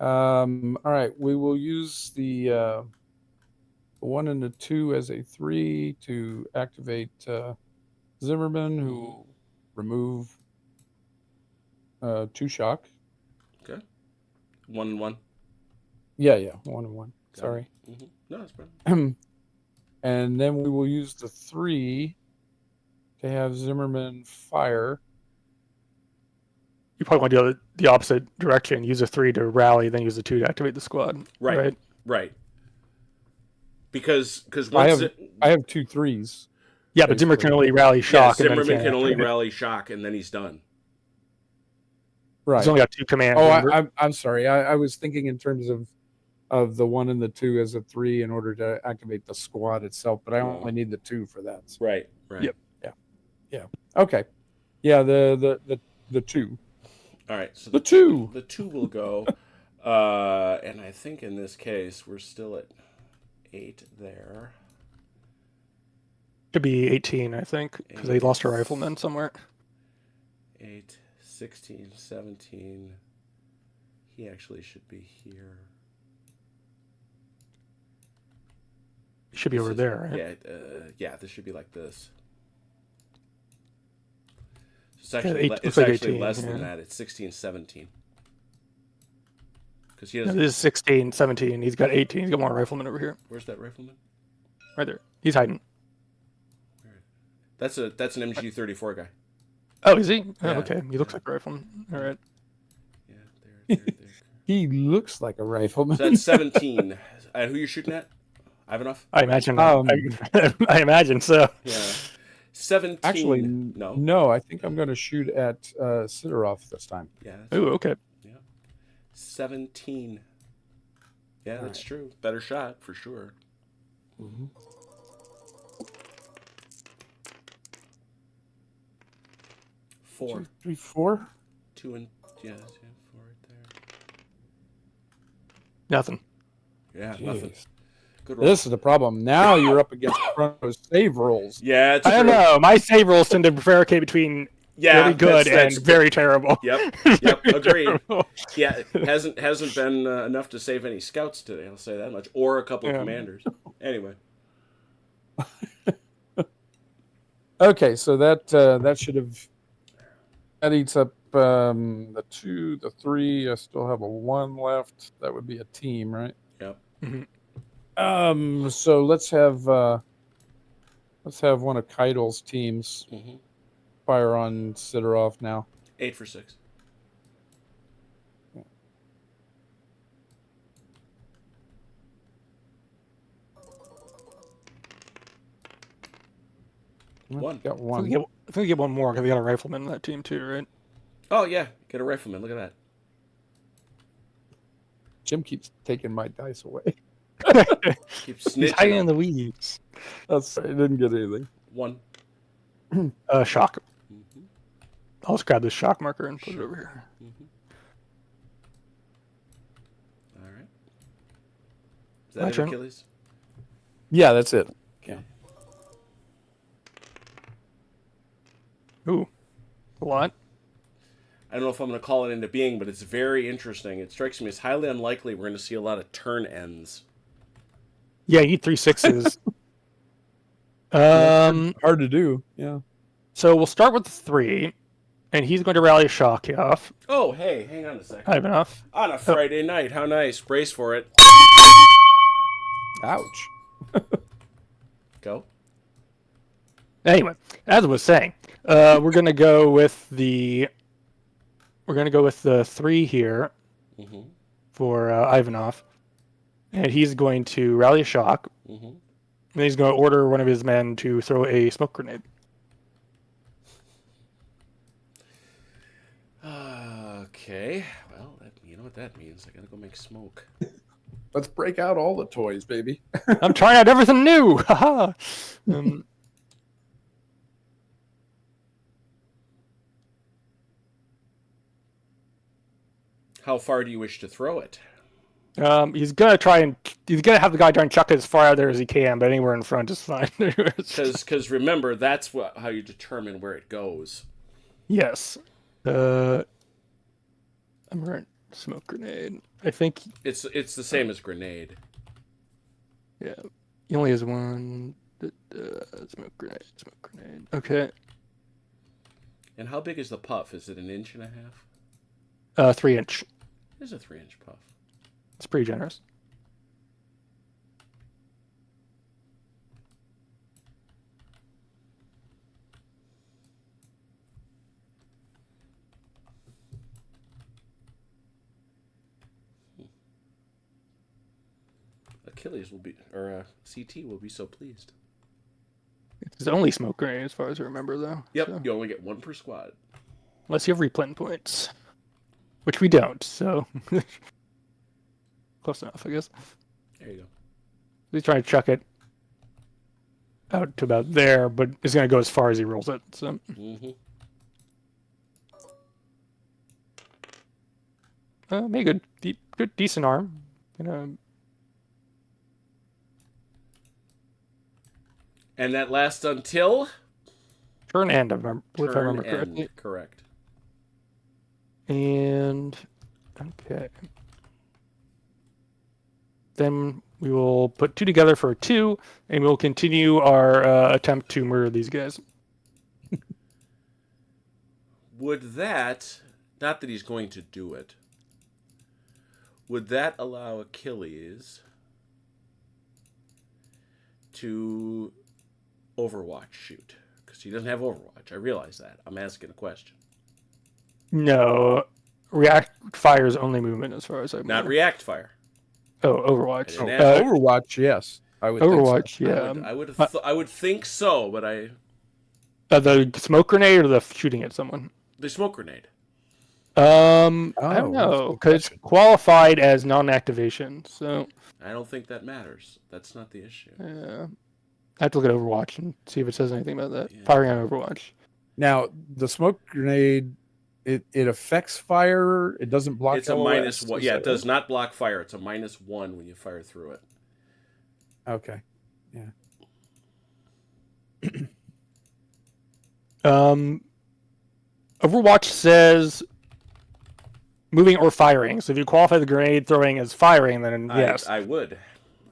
All right. We will use the 1 and the 2 as a 3 to activate Zimmerman, who will remove 2 shock. Okay. 1 and 1. Yeah. 1 and 1. Got Sorry. Mm-hmm. No, that's fine. And then we will use the 3 to have Zimmerman fire. You probably want to do the opposite direction. Use a 3 to rally, then use a 2 to activate the squad. Right. Because once I have 2 3s. Yeah, but Zimmer can only rally shock. Yeah, Zimmerman can only rally shock, and then he's done. Right. He's only got 2 commands. Oh, I'm sorry. I was thinking in terms of the 1 and the 2 as a 3 in order to activate the squad itself, but I only need the 2 for that. So. Right. Yep. Yeah. Okay. Yeah. The 2. All right. So the 2. The 2 will go, and I think in this case we're still at 8 there. Could be 18, I think, because they lost a rifleman somewhere. 8, 16, 17. He actually should be here. He should be over there, right? Yeah. This should be like this. It's actually, it's like 18, less than that. It's 16, 17. Because he No, has. this is 16, 17. He's got 18. He's got more riflemen over here. Where's that rifleman? Right there. He's hiding. That's an MG34 guy. Oh, is he? Oh, Yeah. okay. He looks like a rifleman. All right. Yeah, there. He looks like a rifleman. So that's 17. And who you shooting at? Ivanov? I imagine. Um, I imagine so. Yeah. 17. Actually, no. no. I think I'm going to shoot at Sidorov this time. Yeah. Ooh, okay. Yeah. 17. Yeah, All that's right. true. Better shot for sure. Mm-hmm. 4. 2, 3, 4. 2 and 4 right there. Nothing. Yeah, Jeez. nothing. Good roll. This is the problem. Now you're up against Chrono's save rolls. Yeah, it's I don't true. know. My save rolls tend to prevaricate between Yeah, very good that's and very terrible. Yep. Yep. Agreed. Yeah, hasn't been enough to save any scouts today. I'll say that much, or a couple Yeah. commanders. Anyway. Okay, so that should have that eats up the 2, the 3. I still have a 1 left. That would be a team, right? Yep. So let's have one of CItadel teams Mm-hmm. fire on Sidorov now. 8 for 6. One. Got I one. think we get one more because we got a rifleman in that team too, right? Oh yeah, get a rifleman. Look at Jim keeps taking my dice away. that. Keep He's hiding snitching. in the weeds. That's I didn't get anything. 1. Shock. Mm-hmm. I'll just grab this shock marker and put it over here. Mm-hmm. All right. Is that My it, turn. Achilles? Yeah, that's it. Okay. Ooh, a lot. I don't know if I'm going to call it into being, but it's very interesting. It strikes me as highly unlikely we're going to see a lot of turn ends. Yeah, you need 3 6s. Hard to do. Yeah. So we'll start with the 3, and he's going to rally shock you off. Oh, hey, hang on a second. I have enough. On a Friday night. How nice. Brace for it. Ouch. Go. Anyway, as I was saying, we're gonna go with the 3 here Mm-hmm. for Ivanov, and he's going to rally a shock, Mm-hmm. and he's going to order one of his men to throw a smoke grenade. Okay. Well, you know what that means. I got to go make smoke. Let's break out all the toys, baby. I'm trying out everything new. Haha. How far do you wish to throw it? He's gonna have the guy try and chuck it as far out there as he can, but anywhere in front is fine. Because remember, that's how you determine where it goes. Yes. I'm right. Smoke grenade. I think. It's the same as grenade. Yeah. He only has one. Smoke grenade. Smoke grenade. Okay. And how big is the puff? Is it 1.5 inches? 3 inch. It's a 3-inch puff. It's pretty generous. Achilles will be, or CT will be so pleased. It's only smoke grenade as far as I remember, though. Yep, So, you only get 1 per squad. unless you have replant points, which we don't. So close enough, I guess. There you go. He's trying to chuck it out to about there, but it's going to go as far as he rolls it. So Mm-hmm. make a good, decent arm. And that lasts until Turn end, if I remember turn correctly. end. Correct. And okay, then we will put 2 together for a 2, and we'll continue our attempt to murder these guys. Would that, not that he's going to do it, would that allow Achilles to Overwatch shoot? Because he doesn't have Overwatch. I realize that. I'm asking a question. No, react fires only movement as far as I'm Not aware. react fire. Oh, Overwatch. I didn't ask. Overwatch, yes. I would think Overwatch, so. yeah. I would think so, but The smoke grenade or the shooting at someone? the smoke grenade. I don't that's know, a good because it's question. qualified as non-activation. So I don't think that matters. That's not the issue. I have to look at Overwatch and see if it says anything about that. Yeah. Firing on Overwatch. Now, the smoke grenade, it affects fire. It doesn't block. It's a LOS, -1. is Yeah, that it does not block fire. It's a -1 when you fire through it. right? Okay. Overwatch says moving or firing. So if you qualify the grenade throwing as firing, then yes. I would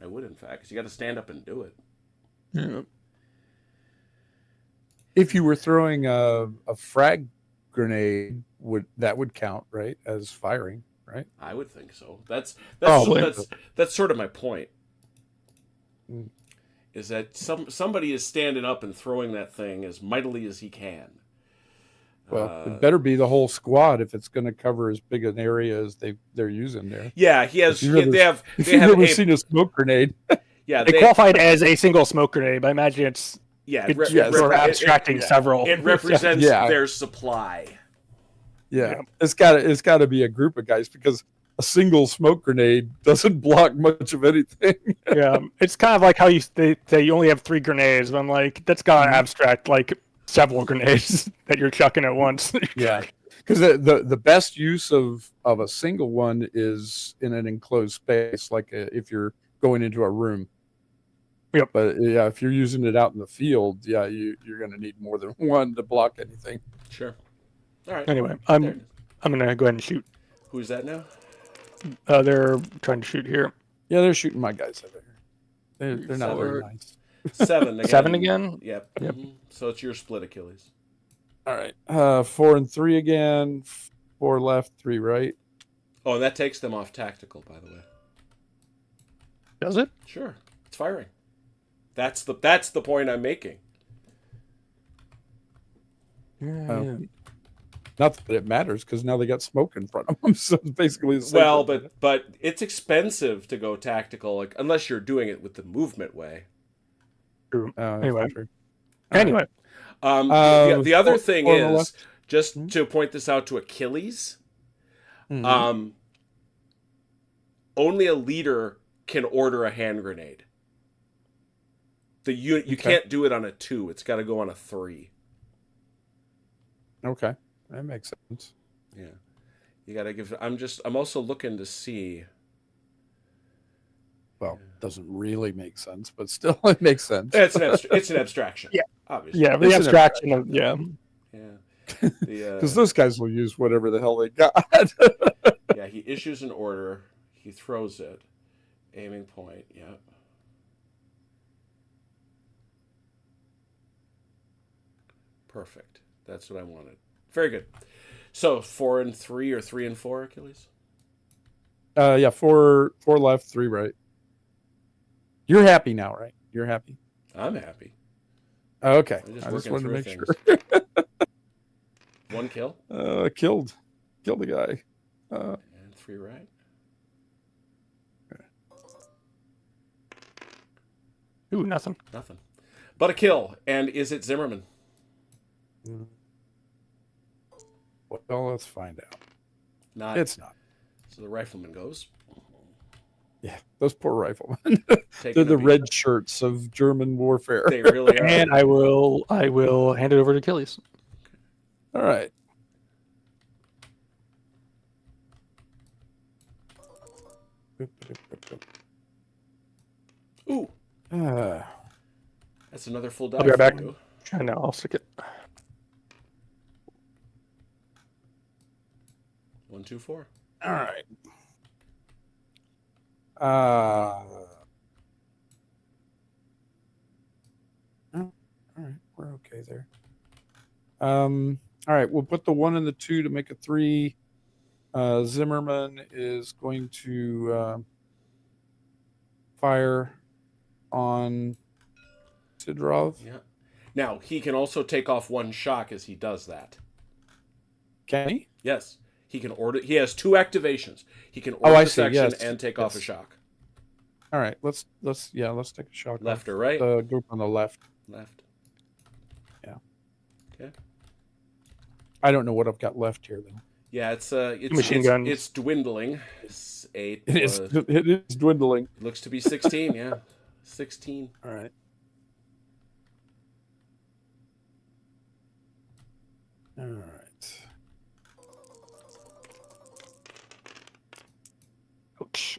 in fact, because you got to stand up and do it. Yeah. If you were throwing a frag grenade, would count, right, as firing, right? I would think so. That's Probably. sort of my point. Mm. Is that somebody is standing up and throwing that thing as mightily as he can. Well, it better be the whole squad if it's going to cover as big an area as they're using there. Yeah, he has. If you've They have. If They you've have ever a, seen a smoke grenade, yeah, They qualified as a single smoke grenade, but I imagine it's yeah. we're abstracting several. It represents Yeah. their supply. yeah, it's got to be a group of guys because a single smoke grenade doesn't block much of anything. Yeah, it's kind of like how they you only have 3 grenades. But I'm like, that's got to abstract like several grenades that you're chucking at once. Yeah, because the best use of a single one is in an enclosed space, like if you're going into a room. Yep. But yeah, if you're using it out in the field, yeah, you're going to need more than one to block anything. Sure. All right. Anyway, There I'm it is. gonna go ahead and shoot. Who's that now? They're trying to shoot here. Yeah, they're shooting my guys over here. They're not very Forward. nice. 7 again. 7 again. Yep. Yep. Mhm. So it's your split, Achilles. All right, 4 and 3 again. 4 left, 3 right. Oh, and that takes them off tactical, by the way. Does it? Sure, it's firing. That's the point I'm making. Yeah. Not that it matters because now they got smoke in front of them, so it's basically the same. Well, thing. but it's expensive to go tactical, like unless you're doing it with the movement way. True. That's Anyway. true. Anyway. The other thing four on the is just to point this out to Achilles. Mhm. Only a leader can order a hand grenade. You Okay. can't do it on a 2. It's got to go on a 3. Okay, that makes sense. Yeah, you got to give. I'm also looking to see. Well, doesn't really make sense, but still, it makes sense. It's an abstraction. Yeah. Obviously. Yeah, the It's an abstraction of yeah. Yeah. Because those guys will use whatever the hell they got. Yeah, he issues an order. He throws it. Aiming point. Yep. Perfect. That's what I wanted. Very good. So 4 and 3 or 3 and 4, Achilles? Yeah, 4 left, 3 right. You're happy now, right? You're happy. I'm happy. Oh, okay. I'm just I just working wanted to through make things. sure. 1 kill Killed the guy. and 3 right. Ooh, nothing. Nothing. But a kill. And is it Zimmerman? Well, let's find out. Not. It's not. So the rifleman goes. Yeah, those poor riflemen. Taking They're the a beat. red shirts of German warfare. They really are. And I will hand it over to Achilles. All right. Ooh, Uh, that's another full die I'll be right for back. you. I know, I'll stick it. 1, 2, 4. all right. All right, we're okay there. All right, we'll put the 1 and the 2 to make a 3. Zimmerman is going to fire on Sidorov. Yeah. Now, he can also take off one shock as he does that. Can he? Yes. He can order. He has 2 activations. He can order I the see, section yes, and take off a yes. shock. All right, let's take a shot. Left or right? The group on the left. Left. Yeah. Okay. I don't know what I've got left here though. Yeah, it's Machine guns. It's dwindling. It's 8. It is dwindling. It looks to be 16. Yeah, 16. All right. All right. Ouch.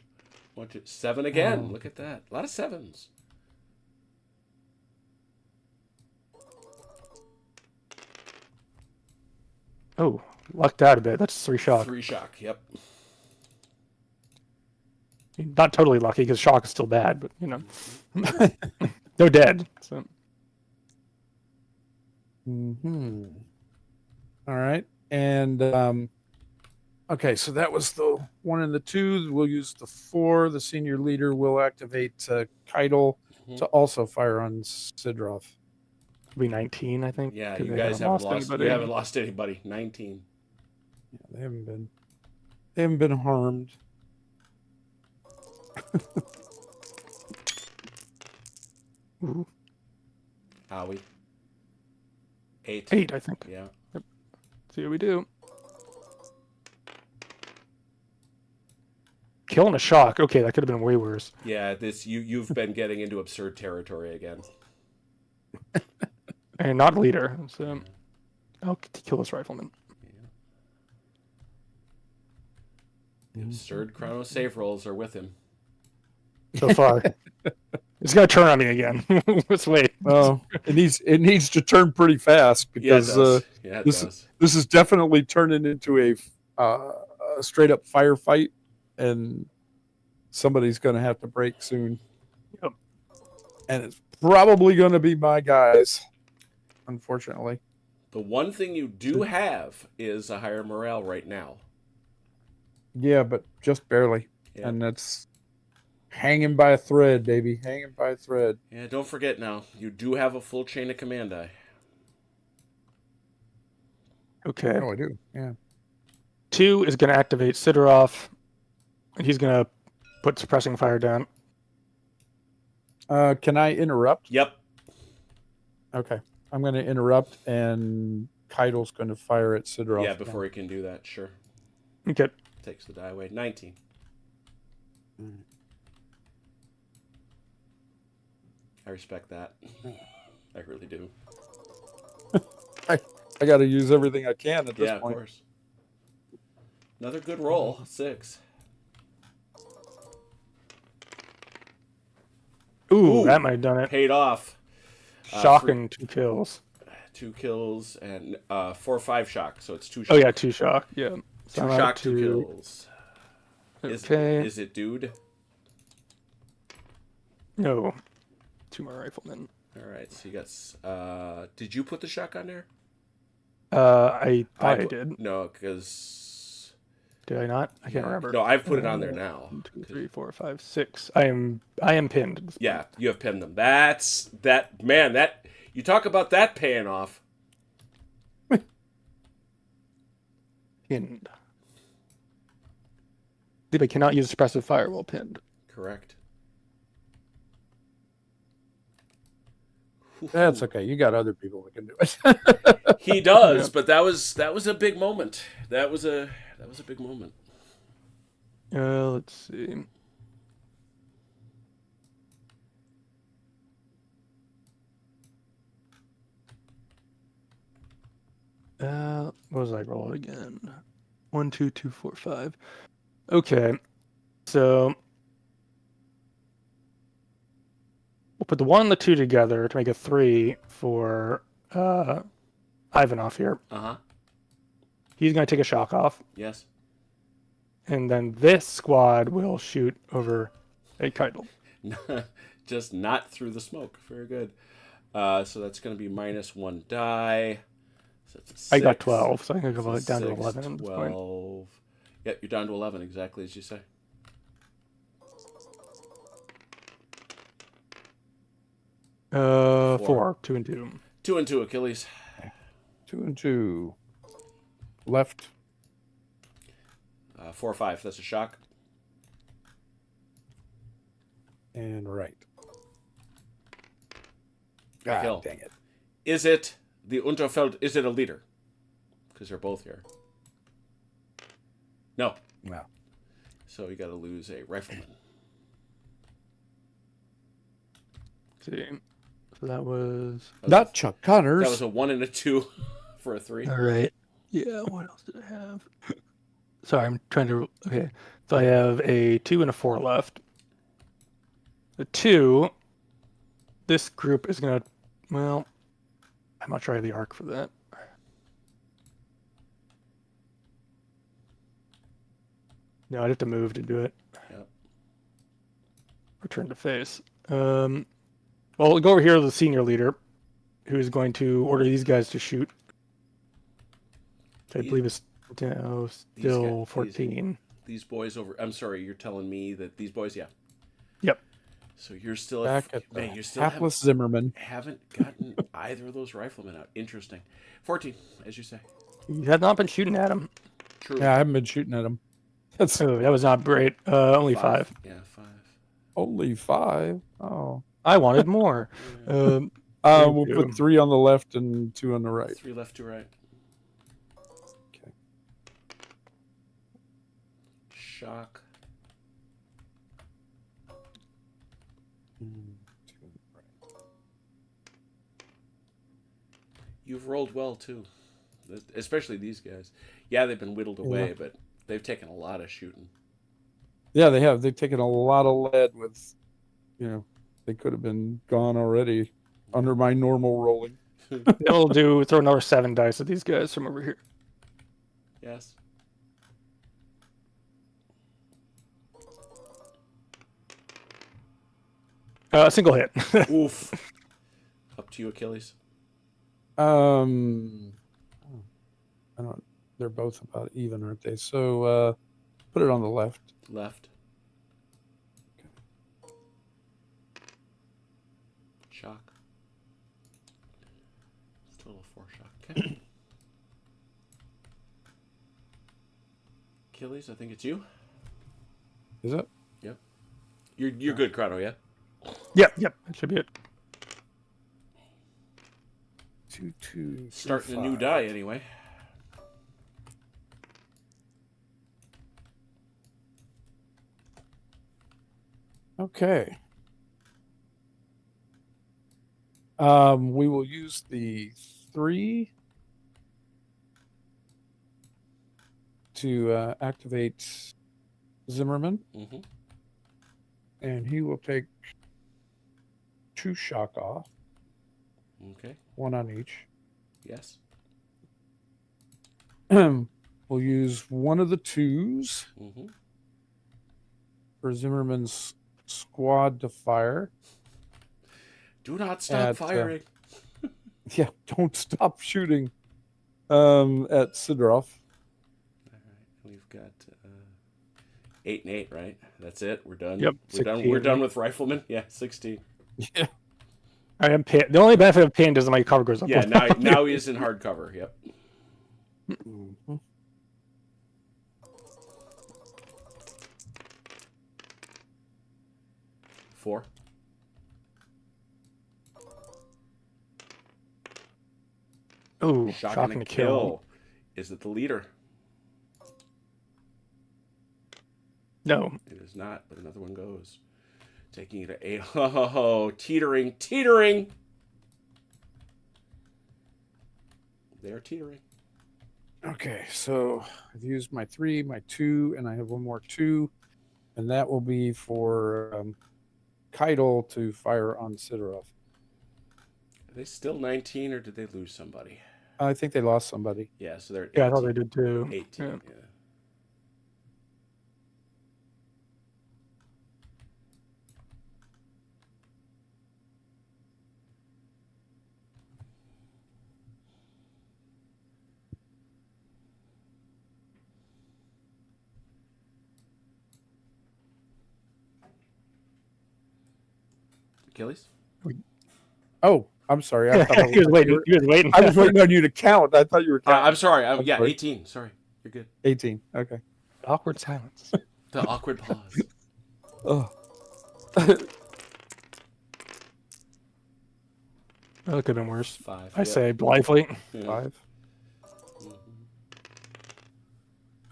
1, 2, 7 again. Oh. Look at that. A lot of 7s. Oh, lucked out a bit. That's 3 shock. 3 shock. Yep. Not totally lucky because shock is still bad, but they're dead. So. Mm-hmm. All right. And okay, so that was the 1 and the 2. We'll use the 4. The senior leader will activate CItadel to also fire on Sidorov. It'll be 19, I think. Yeah, 'cause you they guys haven't lost. anybody. You haven't lost anybody. 19. Yeah, they haven't been harmed. Ooh, Howie. 8. 8, I think. Yeah. See what we do. Killing a shock. Okay, that could have been way worse. Yeah. You've been getting into absurd territory again. And not leader. So I'll kill this rifleman. The absurd chrono save rolls are with him. So far. It's gonna turn on me again. Let's wait. Well, it needs to turn pretty fast because Yeah, it this does. this is definitely turning into a straight up firefight, and somebody's going to have to break soon. Yep. And it's probably going to be my guys, unfortunately. The one thing you do have is a higher morale right now. Yeah, but just barely, Yeah. and that's hanging by a thread, baby, hanging by a thread. Yeah, don't forget now, you do have a full chain of command die. Okay. Oh, I do. Yeah. 2 is gonna activate Sidorov, and he's gonna put suppressing fire down. Can I interrupt? Yep. Okay, I'm going to interrupt, and Keidel's going to fire at Sidorov. Yeah, before he can do that, sure. Okay. Takes the die away. 19. I respect that. I really do. I got to use everything I can at this Yeah, point. of course. Another good roll. 6. Ooh, Ooh. that might have done it. Paid off. Shocking 2 kills. 2 kills and 4 or 5 shock, so it's 2 shock. Oh yeah, 2 shock. Yeah. 2 So I'm shock, up 2 to- kills. Okay. Is it dude? No. 2 more riflemen. All right, so you got. Did you put the shock on there? I thought I did. No, because. Did I not? I can't remember. No, I've put it on there now. 1, 2, 3, 4, 5, 6. I am pinned. Yeah, you have pinned them. Man, you talk about that paying off. Pinned. I believe I cannot use suppressive fire while pinned. Correct. That's okay. You got other people that can do it. He does, but that was a big moment. That was a big moment. Let's see. What was I roll again? 1, 2, 2, 4, 5. Okay, so we'll put the 1 and the 2 together to make a 3 for Ivanov here. He's going to take a shock off, Yes. and then this squad will shoot over a Keitel. Just not through the smoke. Very good. So that's going to be -1 die. So it's a I got 6. 12, so I can go So down to 6, 11 at this point. 12. Yep, you're down to 11, exactly as you say. Four. 2 and 2. 2 and 2, Achilles. 2 and 2. Left. 4 or 5. That's a shock. And right. Kill. Dang it. Is it the Unterfeld? Is it a leader? Because they're both here. No. Wow. So you got to lose a rifleman. See. So that was. Not Chuck Connors. That was a 1 and a 2 for a 3. All right. Yeah, what else did I have? Sorry, I'm trying to. Okay. So I have a 2 and a 4 left. The 2. This group is going to. Well, I'm not trying the arc for that. No, I'd have to move to do it. Yep. Return to face. Well, we'll go over here to the senior leader, who's going to order these guys to shoot. I believe it's still 14. These boys over. I'm sorry, you're telling me that these boys, yeah. Yep. So you're still Back at man, the you're still hapless Zimmerman. haven't gotten either of those riflemen out. Interesting. 14, as you say. You have not been shooting at him. True. Yeah, I haven't been shooting at him. That's Oh, that was not great. Only 5. Yeah, 5. only 5. Oh. I wanted more. We'll Thank put you. 3 on the left and 2 on the right. 3 left, 2 right. Okay. Shock. 2 on the right. You've rolled well too, especially these guys. Yeah, they've been whittled away, but they've taken a lot of shooting. Yeah, they have. They've taken a lot of lead with, they could have been gone already under my normal rolling. We'll throw another 7 dice at these guys from over here. Yes. Single hit. Oof. Up to you, Achilles. I don't. They're both about even, aren't they? So put it on the left. Left. Shock. Total 4 shock. Okay. Achilles, I think it's you. Is it? Yep. You're good, Crotto, yeah? Yep. That should be it. 2, 2. Starting 3, a new 5. die anyway. Okay. We will use the 3 to activate Zimmerman, Mm-hmm. and he will take 2 shock off, Okay. 1 on each. Yes. We'll use one of the 2s Mm-hmm. for Zimmerman's squad to fire. Do not stop At, firing. Yeah, don't stop shooting. At Sidorov. All right. We've got 8 and 8, right? That's it. We're done. Yep, We're done. 16. We're done with riflemen. Yeah, 16. Yeah. I am pinned. The only benefit of pinned is that my cover goes up. Yeah. Now he's in hard cover. Yep. Mm-hmm. Four. Ooh, Shot and a kill. Is it the leader? No. It is not, but another one goes. Taking it to 8. Oh, teetering. They're teetering. Okay, so I've used my 3, my 2, and I have one more 2, and that will be for CItadel to fire on Sidorov. Are they still 19 or did they lose somebody? I think they lost somebody. Yeah, so they're at 18. Yeah, I thought they did too. 18, Yeah. yeah. Achilles? Oh, I'm sorry. I thought He was waiting. He was waiting. I was waiting on you to count. I thought you were counting. I'm sorry. I'm sorry. 18. Sorry. You're good. 18. Okay. Awkward silence. The awkward pause. Oh. That could have been worse. 5. I say blithely. Yeah.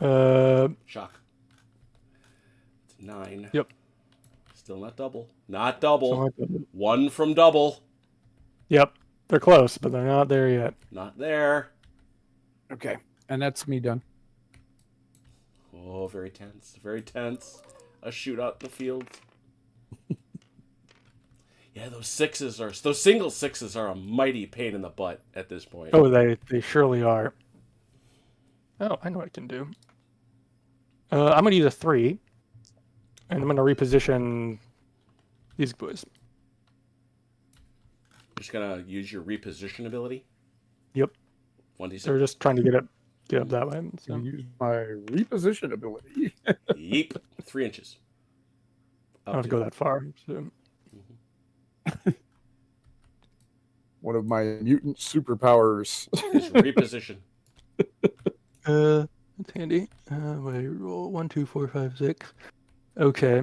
5. Shock. It's 9. Yep. Still not double. Not double. Something like that. 1 from double. Yep. They're close, but they're not there yet. Not there. Okay. And that's me done. Oh, very tense. Very tense. A shootout in the field. Yeah, those single sixes are a mighty pain in the butt at this point. Oh, they surely are. Oh, I know what I can do. I'm going to use a 3, and I'm going to reposition these boys. Just gonna use your reposition ability. Yep. 1d6. They're just trying to get up that way. So. So use my reposition ability. Yeep. 3 inches. I don't have to go that far. So. One of my mutant superpowers. Is reposition. That's handy. Wait, roll 1, 2, 4, 5, 6. Okay.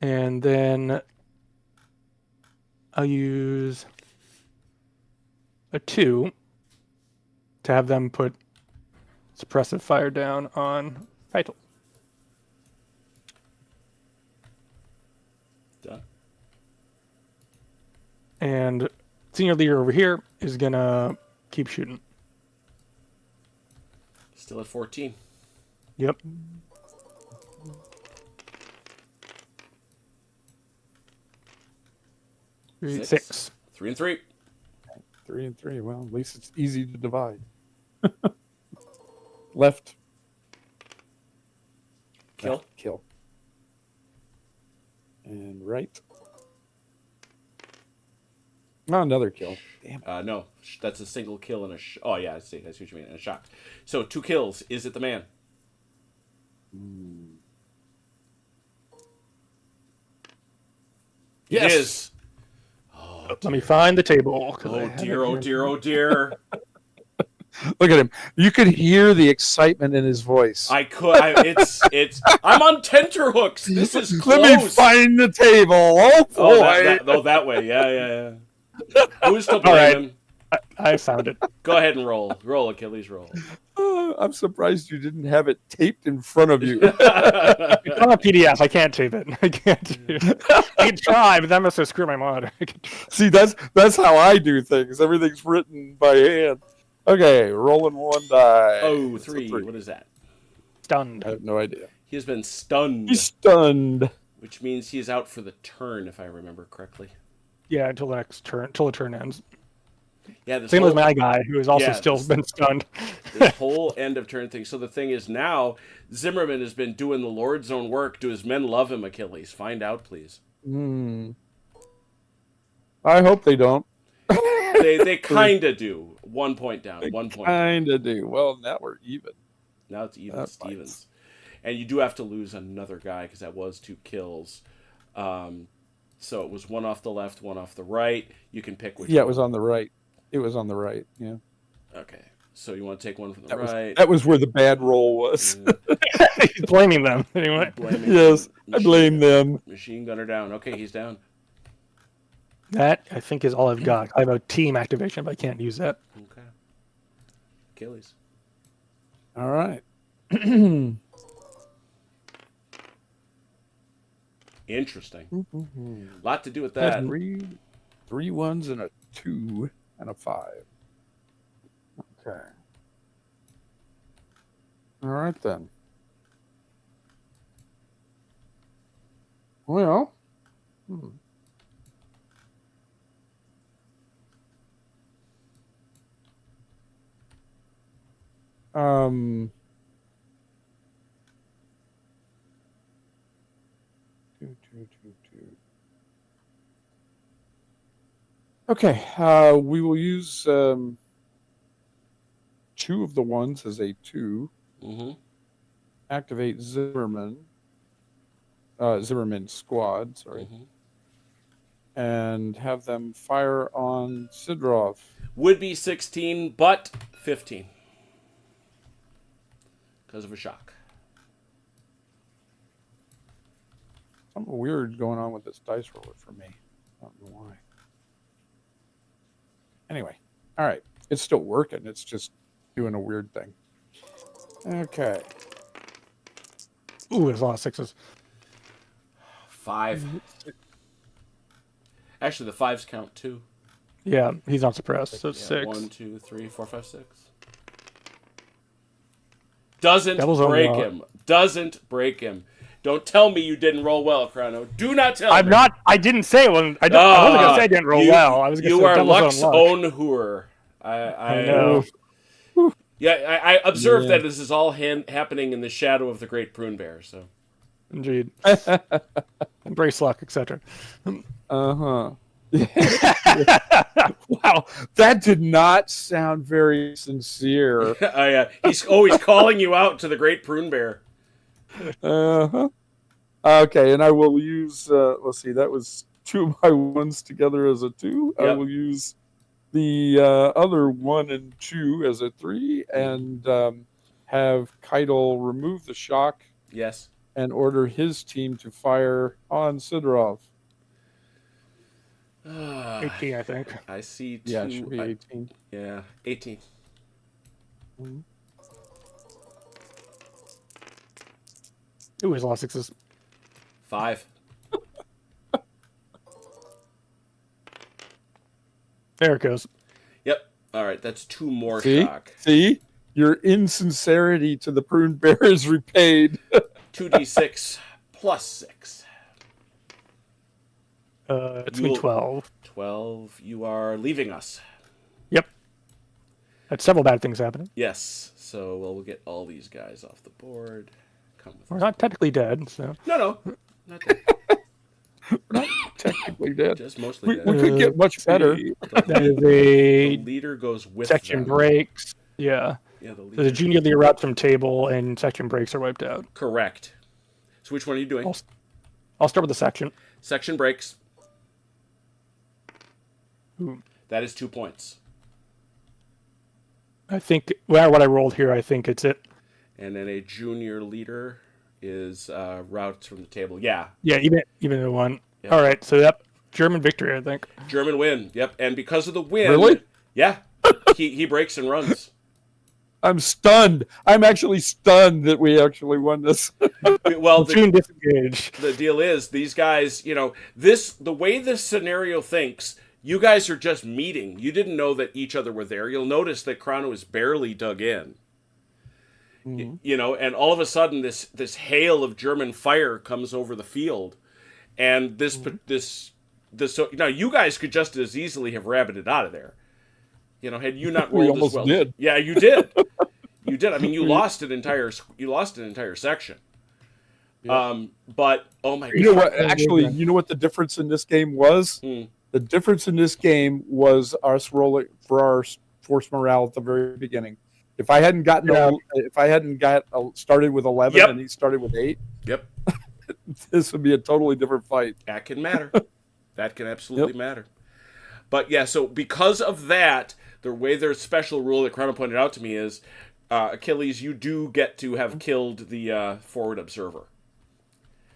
And then I'll use a 2 to have them put suppressive fire down on CItadel. Done. And senior leader over here is gonna keep shooting. Still at 14. Yep. Six. 3 and 3. 3 and 3. Well, at least it's easy to divide. Left. Kill. Left, kill. And right. Oh, another kill. Damn. No, that's a single kill and a. Oh yeah, I see what you mean. And a shot. So 2 kills. Is it the man? Yes. It is. Let me find the table. Oh dear! Oh dear! Oh dear! Look at him. You could hear the excitement in his voice. I could. It's. I'm on tenterhooks. This is close. Let me find the table. Oh boy. That way. Yeah. Who's to blame right. him? I found it. Go ahead and roll. Roll, Achilles, roll. I'm surprised you didn't have it taped in front of you. It's on a PDF. I can't tape it. I can't do it. I can try, but that must have screwed my mod. See, that's how I do things. Everything's written by hand. Okay, rolling 1 die. Oh, It's a 3. What is that? Stunned. I have no idea. He has been stunned. He's stunned. Which means he is out for the turn, if I remember correctly. Yeah, until the next turn, until the turn ends. Yeah, this Same whole, with my guy, who has also Yeah, still been stunned. this whole end of turn thing. So the thing is now, Zimmerman has been doing the Lord's own work. Do his men love him, Achilles? Find out, please. I hope they don't. They kind of do. 1 point down. 1 point down. Kind of do. Well, now we're even. Now it's even That Stevens. bites. And you do have to lose another guy because that was 2 kills. So it was 1 off the left, 1 off the right. You can pick which Yeah, it one. was on the right. It was on the right. Yeah. Okay. So you want to take one from the right. That was where the bad roll was. He's blaming them anyway. Blaming Yes, I blame them. Machine gunner down. Okay, he's down. That I think is all I've got. I have a team activation, but I can't use that. Okay. Achilles. All right. Interesting. A lot to do with that. Three 1s and a 2 and a 5. Okay. All right then. Well. Um. Two. Okay, we will use 2 of the 1s as a 2. Mm-hmm. Activate Zimmerman. Zimmerman's squad, sorry, and have them fire on Sidorov. Would be 16, but 15 because of a shock. Something weird going on with this dice roller for me. I don't know why. Anyway, all right. It's still working. It's just doing a weird thing. Okay. Ooh, there's a lot of 6s. 5. Actually, the 5s count too. Yeah, he's not suppressed, so it's 6. 1, 2, 3, 4, 5, 6. Doesn't Devil's own break law. him. Doesn't break him. Don't tell me you didn't roll well, Chrono. Do not tell me. I'm not. I didn't say it wasn't. I wasn't gonna say I didn't roll well. I was gonna you say are Devil's Luck's own luck. own hooer. I know. Yeah, I observed that this is all happening in the shadow of the Great Prune Bear. So, Indeed. Embrace luck, etc. Uh-huh. Wow, that did not sound very sincere. he's always calling you out to the Great Prune Bear. Uh-huh. Okay, and I will use, let's see, that was 2 of my 1s together as a 2. I Yep. will use the other 1 and 2 as a 3, and have CItadel remove the shock Yes. and order his team to fire on Sidorov. 18, I think. I see 2. Yeah, it should be 18. Yeah, 18. Mhm. Ooh, there's a lot of 6s. 5. There it goes. Yep. All right, that's 2 more See? shock. See? Your insincerity to the Prune Bear is repaid. 2d6 plus 6. It's gonna be 12. 12. You are leaving us. Yep. That's several bad things happening. Yes. So we'll get all these guys off the board. Come with We're us. not technically dead, so. No. Not that. We're not technically dead. Just mostly We dead. could get much better. That is The a leader goes with section them. breaks. Yeah. Yeah, the So leader. the junior leader routes from table and section breaks are wiped out. Correct. So which one are you doing? I'll start with the section. Section breaks. Ooh. That is 2 points. I think, well, what I rolled here, I think it's it. And then a junior leader is routes from the table. Yeah. Yeah, even the one. Yep. All right, so yep, German victory, I think. German win. Yep. And because of the win. Really? Yeah. he breaks and runs. I'm stunned. I'm actually stunned that we actually won this. Well, June disengage. the deal is these guys, the way this scenario thinks, you guys are just meeting. You didn't know that each other were there. You'll notice that Chrono is barely dug in. And all of a sudden this hail of German fire comes over the field, and this now you guys could just as easily have rabbited out of there. Had you not We rolled as almost well. did. Yeah, you did. You did. I mean, you lost an entire section. Yeah. But oh my god. You know what? Actually, you know what the difference in this game was? The difference in this game was us rolling for our force morale at the very beginning. If I hadn't started with 11 Yep. and he started with 8, Yep. this would be a totally different fight. That can matter. That can absolutely matter. But yeah, so because of that, the way their special rule that Chrono pointed out to me is, Achilles, you do get to have killed the forward observer.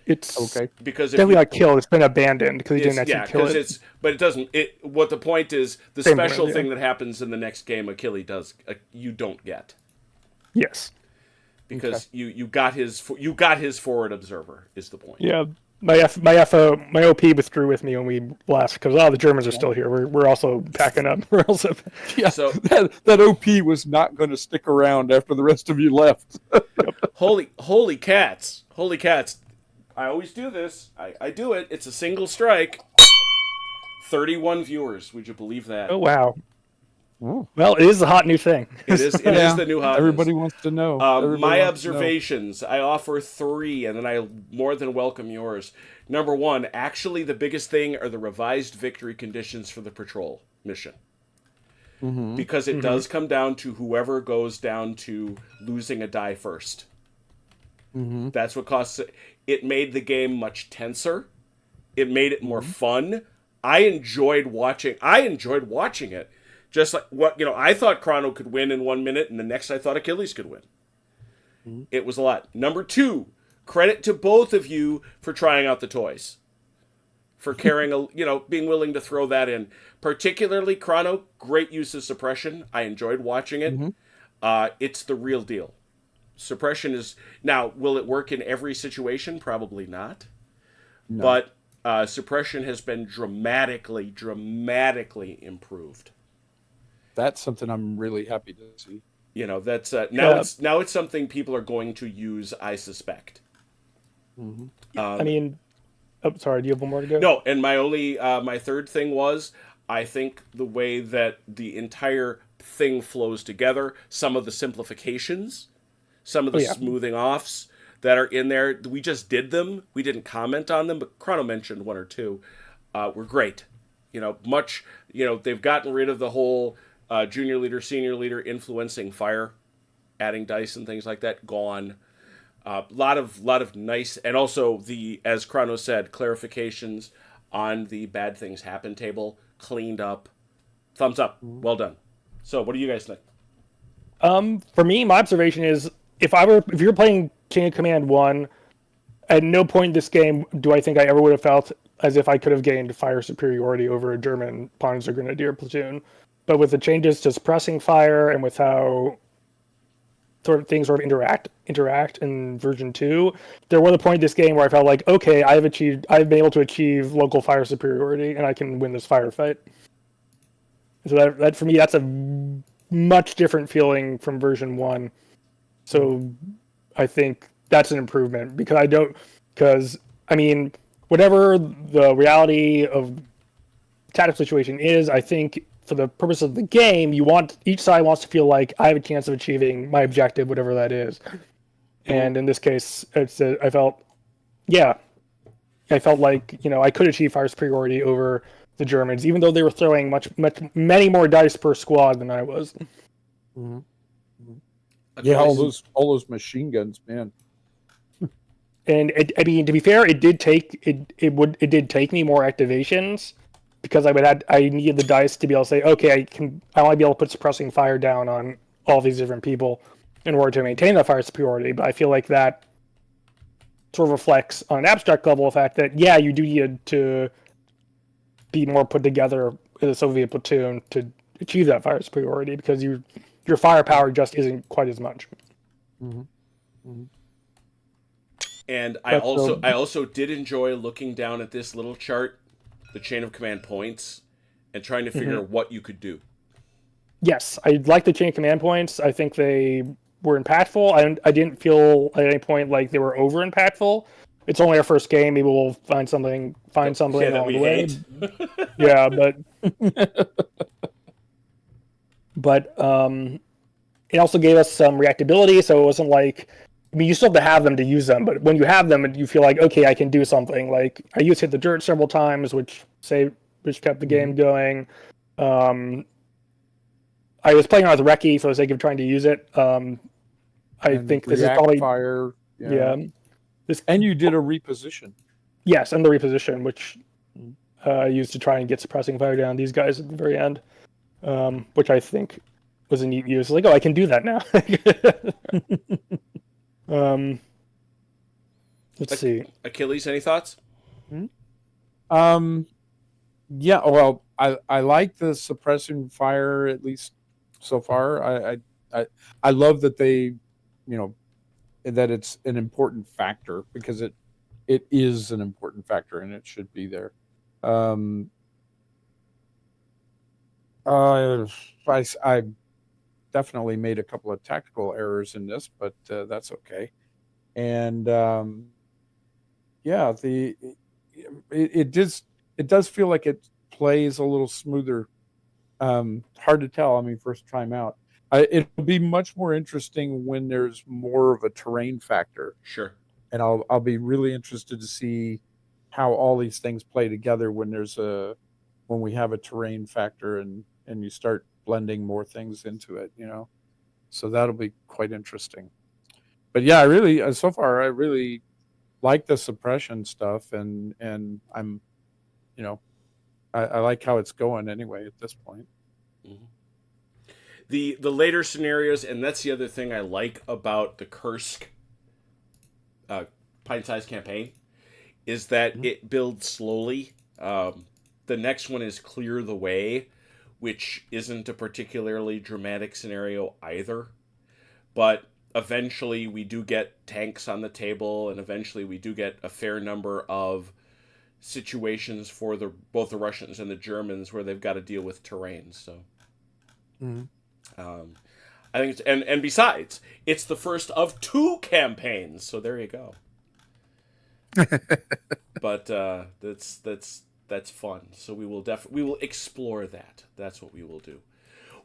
It's Okay. Because if definitely you, not killed. It's been abandoned because he didn't actually yeah, kill because it. but it doesn't. What the point is, the Same special way, yeah. thing that happens in the next game, Achilles does, you don't get. Yes. Because you got his forward observer is the point. Yeah. My OP withdrew with me when we left because the Germans are still here. We're also packing up. We're also Yeah, So- that OP was not going to stick around after the rest of you left. Holy cats! Holy cats! I always do this. I do it. It's a single strike. 31 viewers. Would you believe that? oh wow. Oh. Well, it is a hot new thing. It is. It is the new hotness. Everybody wants to know. Everybody My wants to know. observations. I offer 3, and then I more than welcome yours. Number 1, actually, the biggest thing are the revised victory conditions for the patrol mission. Because it does come down to whoever goes down to losing a die first. Mm-hmm. That's what caused it. It made the game much tenser. It made it more fun. I enjoyed watching it. Just like I thought Chrono could win in 1 minute, and the next I thought Achilles could win. Mm-hmm. It was a lot. Number 2, credit to both of you for trying out the toys. For carrying being willing to throw that in. Particularly Chrono, great use of suppression. I enjoyed watching it. Mm-hmm. It's the real deal. Suppression is now. Will it work in every situation? Probably not. No. But suppression has been dramatically improved. That's something I'm really happy to see. That's now it's something people are going to use. I suspect. Mm-hmm. I mean, sorry. Do you have one more to go? No, and my third thing was I think the way that the entire thing flows together, some of the simplifications, some of the smoothing offs that are in there, we just did them. We didn't comment on them, but Chrono mentioned 1 or 2. Were great. They've gotten rid of the whole junior leader, senior leader influencing fire, adding dice and things like that. Gone. Lot of nice, and also as Chrono said, clarifications on the bad things happen table, cleaned up. Thumbs up. Well done. So, what do you guys think? For me, my observation is if you're playing Chain of Command 1, at no point in this game do I think I ever would have felt as if I could have gained fire superiority over a German Panzer Grenadier platoon. But with the changes to suppressing fire and with how things interact in version 2, there was a point in this game where I felt like, okay, I've been able to achieve local fire superiority and I can win this firefight. So that for me, that's a much different feeling from version 1. So I think that's an improvement because whatever the reality of tactical situation is, I think for the purpose of the game, each side wants to feel like I have a chance of achieving my objective, whatever that is. And in this case, I felt like I could achieve fire superiority over the Germans, even though they were throwing many more dice per squad than I was. Mm-hmm. Yeah, all those machine guns, man. And to be fair, it did take me more activations because I needed the dice to be able to say, okay, I want to be able to put suppressing fire down on all these different people in order to maintain that fire superiority. But I feel like that sort of reflects on an abstract level the fact that you do need to be more put together as a Soviet platoon to achieve that fire superiority because your firepower just isn't quite as much. Mm-hmm. Mm-hmm. And I also did enjoy looking down at this little chart, the chain of command points, and trying to figure out what you could do. Yes, I like the chain of command points. I think they were impactful. I didn't feel at any point like they were over impactful. It's only our first game. Maybe we'll find something along the way. Yeah, but it also gave us some reactability, so it wasn't like. You still have to have them to use them, but when you have them, you feel like, okay, I can do something. Like I used Hit the Dirt several times, which kept the game going. I was playing around with Reki for the sake of trying to use it. I think this is probably fire. Yeah. And you did a reposition. Yes, and the reposition, which I used to try and get suppressing fire down these guys at the very end, which I think was a neat use. Like, I can do that now. Let's see. Achilles, any thoughts? Yeah, well, I like the suppressing fire, at least so far. I love that they, that it's an important factor because it is an important factor and it should be there. I definitely made a couple of tactical errors in this, but that's okay. And it does feel like it plays a little smoother. Hard to tell. I mean, first time out. It'll be much more interesting when there's more of a terrain factor. Sure. And I'll be really interested to see how all these things play together when we have a terrain factor and you start blending more things into it, So that'll be quite interesting. but yeah, I really so far I really like the suppression stuff, and I'm, you know, I like how it's going anyway at this point. Mm-hmm. The later scenarios, and that's the other thing I like about the Kursk Pint-Sized campaign, is that it builds slowly. The next one is Clear the Way, which isn't a particularly dramatic scenario either. But eventually we do get tanks on the table, and eventually we do get a fair number of situations for both the Russians and the Germans where they've got to deal with terrain. So I think it's, and besides, it's the first of 2 campaigns, so there you go. But that's fun. So we will explore that. That's what we will do.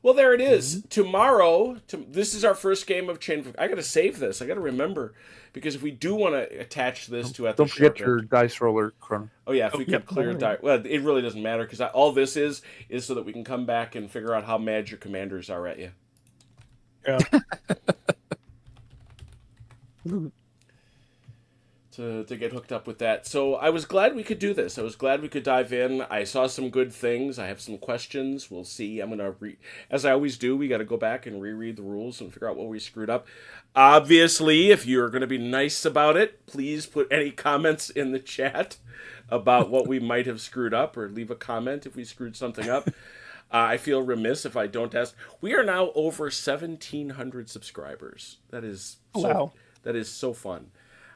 Well, there it is. Tomorrow, this is our first game of Chain of... I got to save this. I got to remember, because if we do want to attach this to... Don't forget your dice roller, Chrono. Oh, yeah, if we could clear dice... Well, it really doesn't matter, because all this is so that we can come back and figure out how mad your commanders are at you. Yeah. To get hooked up with that. So I was glad we could do this. I was glad we could dive in. I saw some good things. I have some questions. We'll see. I'm going to as I always do, we got to go back and reread the rules and figure out what we screwed up. Obviously, if you're going to be nice about it, please put any comments in the chat about what we might have screwed up, or leave a comment if we screwed something up. I feel remiss if I don't ask. We are now over 1,700 subscribers. That is Wow. That is so fun.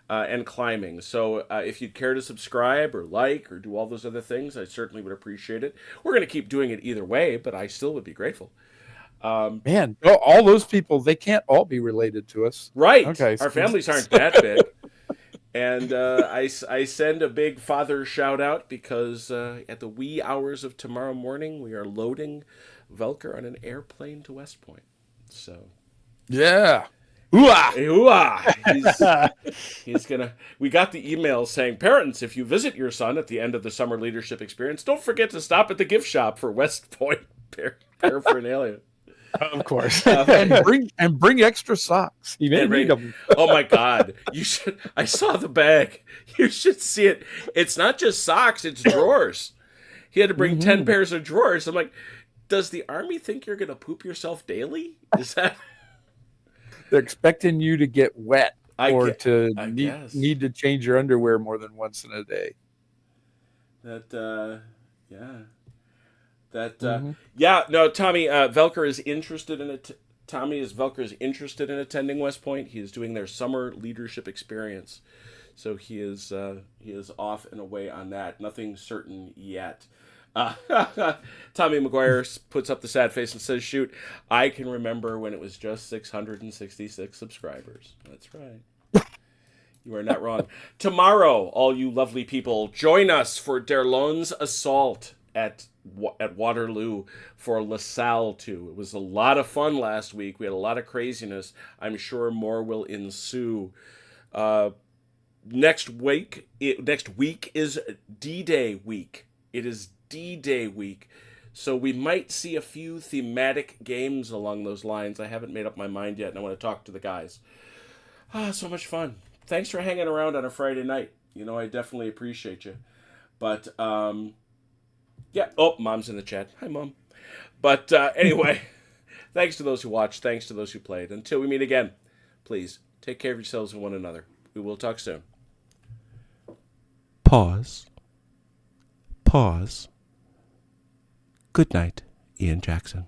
And climbing. So if you'd care to subscribe or like or do all those other things, I certainly would appreciate it. We're going to keep doing it either way, but I still would be grateful. Man, all those people, they can't all be related to us. Right. Okay. Our families aren't that big. And I send a big father shout out because at the wee hours of tomorrow morning, we are loading Velker on an airplane to West Point. So. Yeah. He's gonna. We got the email saying, "Parents, if you visit your son at the end of the summer leadership experience, don't forget to stop at the gift shop for West Point paraphernalia." Of course. and bring extra socks. You may need them. Oh my God! You should. I saw the bag. You should see it. It's not just socks; it's drawers. He had to bring 10 pairs of drawers. I'm like, does the Army think you're gonna poop yourself daily? Is that? They're expecting you to get wet or to need to change your underwear more than once in a day. No, Tommy, Velker is interested in it. Velker is interested in attending West Point. He is doing their summer leadership experience. So he is off and away on that. Nothing certain yet. Tommy McGuire puts up the sad face and says, "Shoot, I can remember when it was just 666 subscribers." That's right. You are not wrong. Tomorrow, all you lovely people, join us for Derlone's assault at Waterloo for LaSalle 2. It was a lot of fun last week. We had a lot of craziness. I'm sure more will ensue. Next week is D-Day week. It is D-Day week. So we might see a few thematic games along those lines. I haven't made up my mind yet, and I want to talk to the guys. So much fun. Thanks for hanging around on a Friday night. You know, I definitely appreciate you. But, yeah. Oh, Mom's in the chat. Hi, Mom. But anyway, thanks to those who watched. Thanks to those who played. Until we meet again, please take care of yourselves and one another. We will talk soon. Pause. Good night, Ian Jackson.